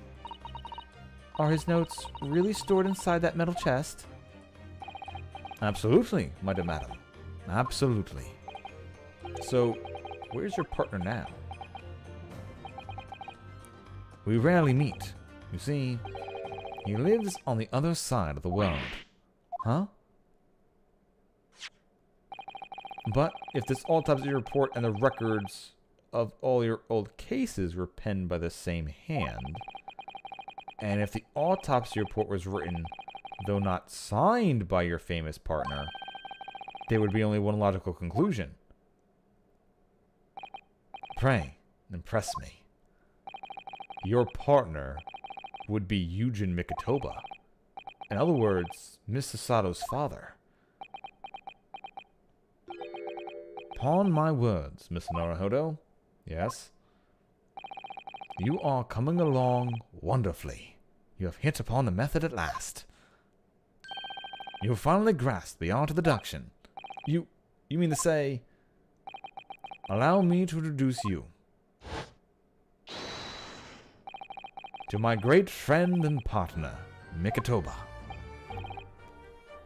Are his notes really stored inside that metal chest? Absolutely, my dear madam. Absolutely. So, where's your partner now? We rarely meet. You see, he lives on the other side of the world. Huh? But if this autopsy report and the records of all your old cases were penned by the same hand, and if the autopsy report was written, though not signed by your famous partner, there would be only one logical conclusion. Pray, impress me. Your partner would be Eugen Mikotoba. In other words, Miss Sasato's father. Upon my words, Miss Naruhodo, yes? You are coming along wonderfully. You have hit upon the method at last. You have finally grasped the art of deduction. You mean to say... Allow me to introduce you to my great friend and partner, Mikotoba.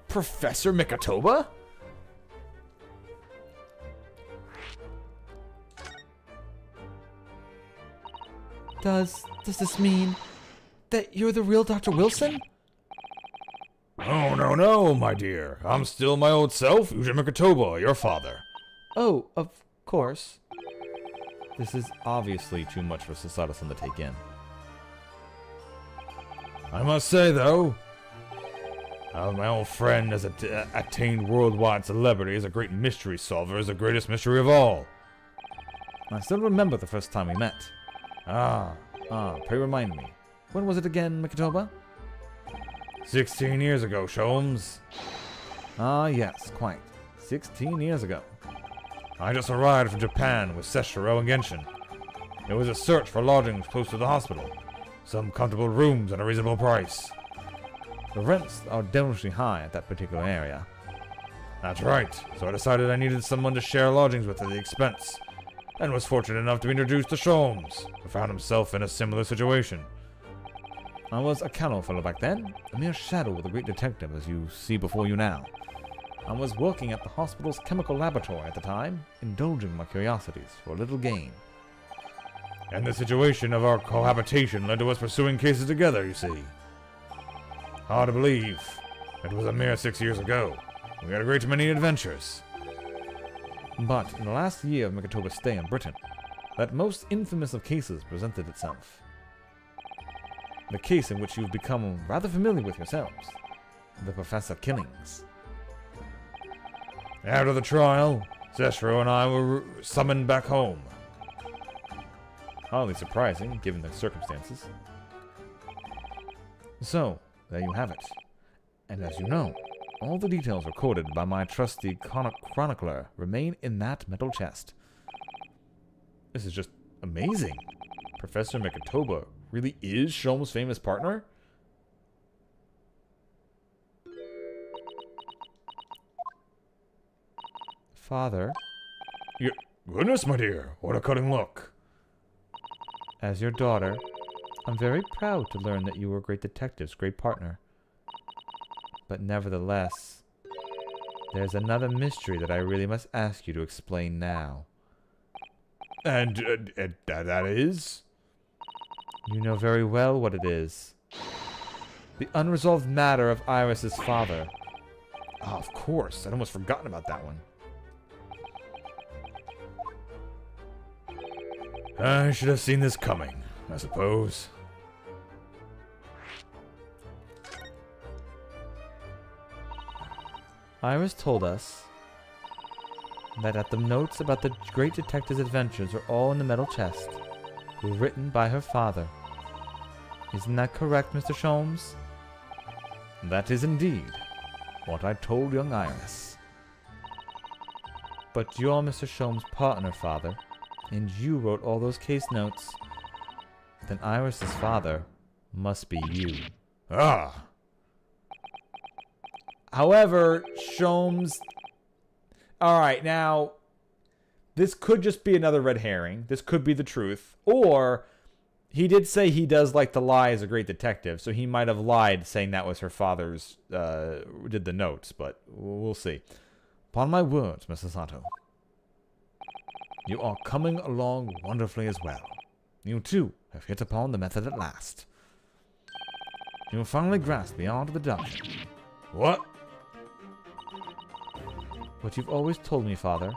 Professor Mikotoba? Does this mean that you're the real Dr. Wilson? Oh, no, my dear. I'm still my old self, Eugen Mikotoba, your father. Oh, of course. This is obviously too much for Sasato-san to take in. I must say, though, my old friend has attained worldwide celebrity as a great mystery solver, as the greatest mystery of all. I still remember the first time we met. Pray remind me. When was it again, Mikotoba? 16 years ago, Sholmes. Ah, yes, quite. 16 years ago. I just arrived from Japan with Seshiro and Genshin. It was a search for lodgings close to the hospital. Some comfortable rooms at a reasonable price. The rents are devilishly high at that particular area. That's right, so I decided I needed someone to share lodgings with at the expense, and was fortunate enough to be introduced to Sholmes, who found himself in a similar situation. I was a callow fellow back then, a mere shadow of the great detective as you see before you now. I was working at the hospital's chemical laboratory at the time, indulging my curiosities for a little gain. And the situation of our cohabitation led to us pursuing cases together, you see. Hard to believe. It was a mere 6 years ago. We had a great many adventures. But in the last year of Mikotoba's stay in Britain, that most infamous of cases presented itself. The case in which you've become rather familiar with yourselves. The Professor killings. After the trial, Seshiro and I were summoned back home. Hardly surprising, given the circumstances. So, there you have it. And as you know, all the details recorded by my trusty chronicler remain in that metal chest. This is just amazing. Professor Mikotoba really is Sholmes' famous partner? Father, Your goodness, my dear, what a cutting look. as your daughter, I'm very proud to learn that you were a great detective's great partner. But nevertheless, there's another mystery that I really must ask you to explain now. And that is? You know very well what it is. The unresolved matter of Iris's father. Oh, of course. I'd almost forgotten about that one. I should have seen this coming, I suppose. Iris told us that the notes about the great detective's adventures are all in the metal chest, were written by her father. Isn't that correct, Mr. Sholmes? That is indeed what I told young Iris. But you're Mr. Sholmes' partner, father, and you wrote all those case notes. Then Iris's father must be you. Ah! However, Sholmes... Alright, now... This could just be another red herring. This could be the truth. Or... He did say he does like to lie as a great detective, so he might have lied saying that was her father's, did the notes, but we'll see. Upon my words, Mr. Sato, you are coming along wonderfully as well. You too have hit upon the method at last. You will finally grasp the art of deduction. What? What you've always told me, father,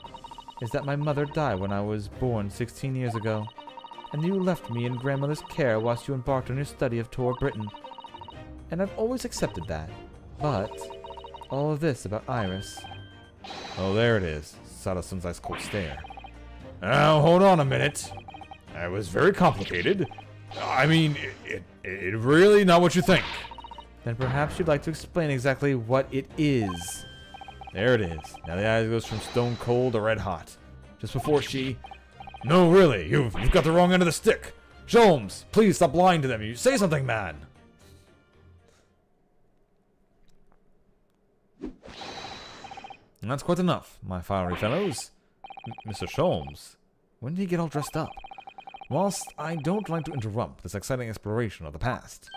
is that my mother died when I was born 16 years ago, and you left me in grandmother's care whilst you embarked on your study of Tor Britain. And I've always accepted that. But all of this about Iris... Oh, there it is. Sato-sen's ice cold stare. Now, hold on a minute. That was very complicated. I mean, it really not what you think. Then perhaps you'd like to explain exactly what it is. There it is. Now the eyes goes from stone cold to red hot. Just before she... No, really, you've got the wrong end of the stick. Sholmes, please stop lying to them. You say something, man. And that's quite enough, my fiery fellows. Mr. Sholmes, when did he get all dressed up? Whilst I don't like to interrupt this exciting exploration of the past,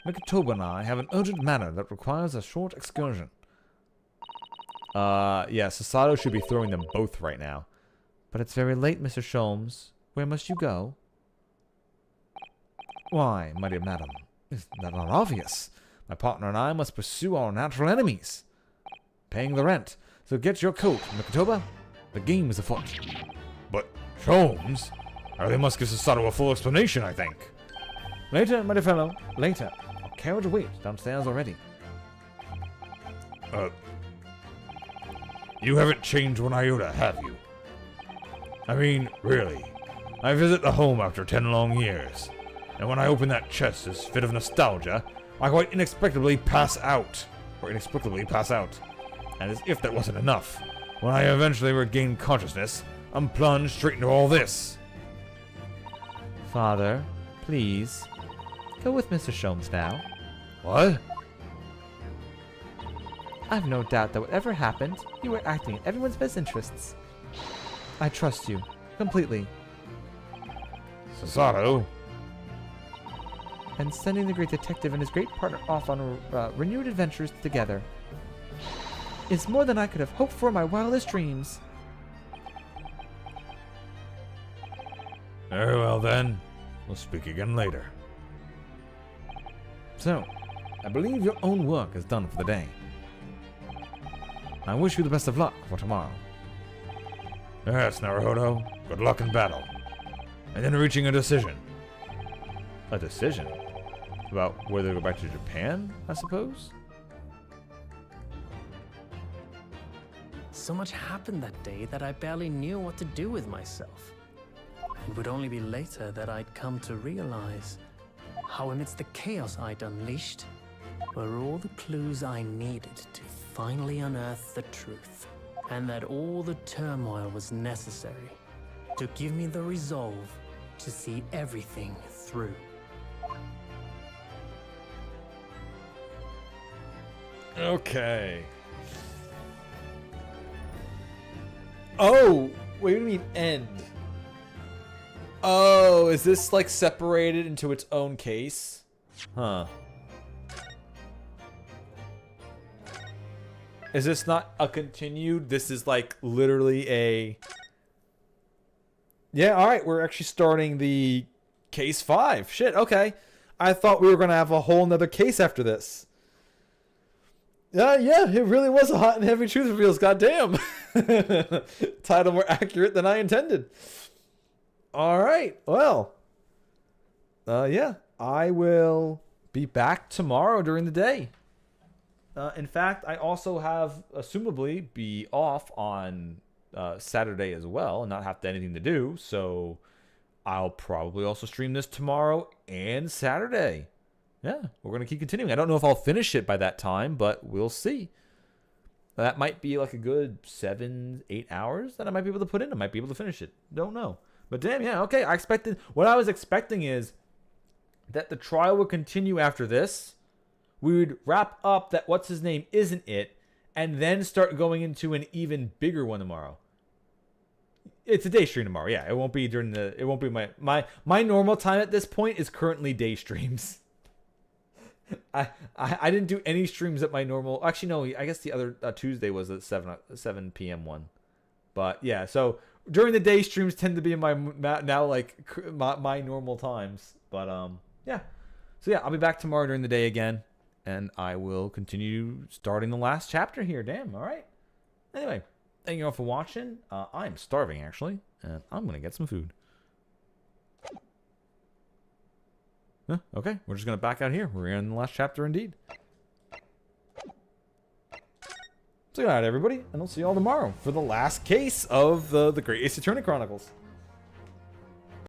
Mikotoba and I have an urgent matter that requires a short excursion. Yeah, Sasato should be throwing them both right now. But it's very late, Mr. Sholmes. Where must you go? Why, my dear madam, is that not obvious? My partner and I must pursue our natural enemies. Paying the rent. So get your coat, Mikotoba. The game is afoot. But, Sholmes, they must give Sasato a full explanation, I think. Later, my dear fellow, later. Our carriage awaits downstairs already. You haven't changed one iota, have you? I mean, really. I visit the home after 10 long years, and when I open that chest as fit of nostalgia, I quite inexplicably pass out. And as if that wasn't enough, when I eventually regain consciousness, I'm plunged straight into all this. Father, please, go with Mr. Sholmes now. What? I've no doubt that whatever happened, you were acting in everyone's best interests. I trust you, completely. Sasato? And sending the great detective and his great partner off on renewed adventures together is more than I could have hoped for in my wildest dreams. Very well then. We'll speak again later. So, I believe your own work is done for the day. I wish you the best of luck for tomorrow. Yes, Naruhodo. Good luck in battle. And in reaching a decision. A decision? About whether to go back to Japan, I suppose? So much happened that day that I barely knew what to do with myself. It would only be later that I'd come to realize how amidst the chaos I'd unleashed were all the clues I needed to finally unearth the truth, and that all the turmoil was necessary to give me the resolve to see everything through. Okay. Oh, wait, what do you mean end? Oh, is this like separated into its own case? Huh. Is this not a continued? This is like literally a... Yeah, alright, we're actually starting the case 5. Shit, okay. I thought we were going to have a whole nother case after this. Yeah, it really was a hot and heavy truth reveals, goddamn. Title more accurate than I intended. All right. Well, yeah, I will be back tomorrow during the day. In fact, I also have, assumably, be off on Saturday as well and not have anything to do. So I'll probably also stream this tomorrow and Saturday. Yeah, we're going to keep continuing. I don't know if I'll finish it by that time, but we'll see. That might be like a good 7-8 hours that I might be able to put in. I might be able to finish it. Don't know. But damn, yeah, okay. What I was expecting is that the trial would continue after this. We would wrap up that what's his name isn't it, and then start going into an even bigger one tomorrow. It's a day stream tomorrow. Yeah, it won't be my normal time at this point is currently day streams. I didn't do any streams at my normal. Actually, no. I guess the other Tuesday was at 7 p.m. one. But yeah, so during the day streams tend to be in my now like my normal times. But yeah. So yeah, I'll be back tomorrow during the day again, and I will continue starting the last chapter here. Damn. All right. Anyway, thank you all for watching. I'm starving actually, and I'm gonna get some food. Okay, we're just going to back out here. We're in the last chapter indeed. So good night, everybody, and I'll see you all tomorrow for the last case of the Great Ace Attorney Chronicles.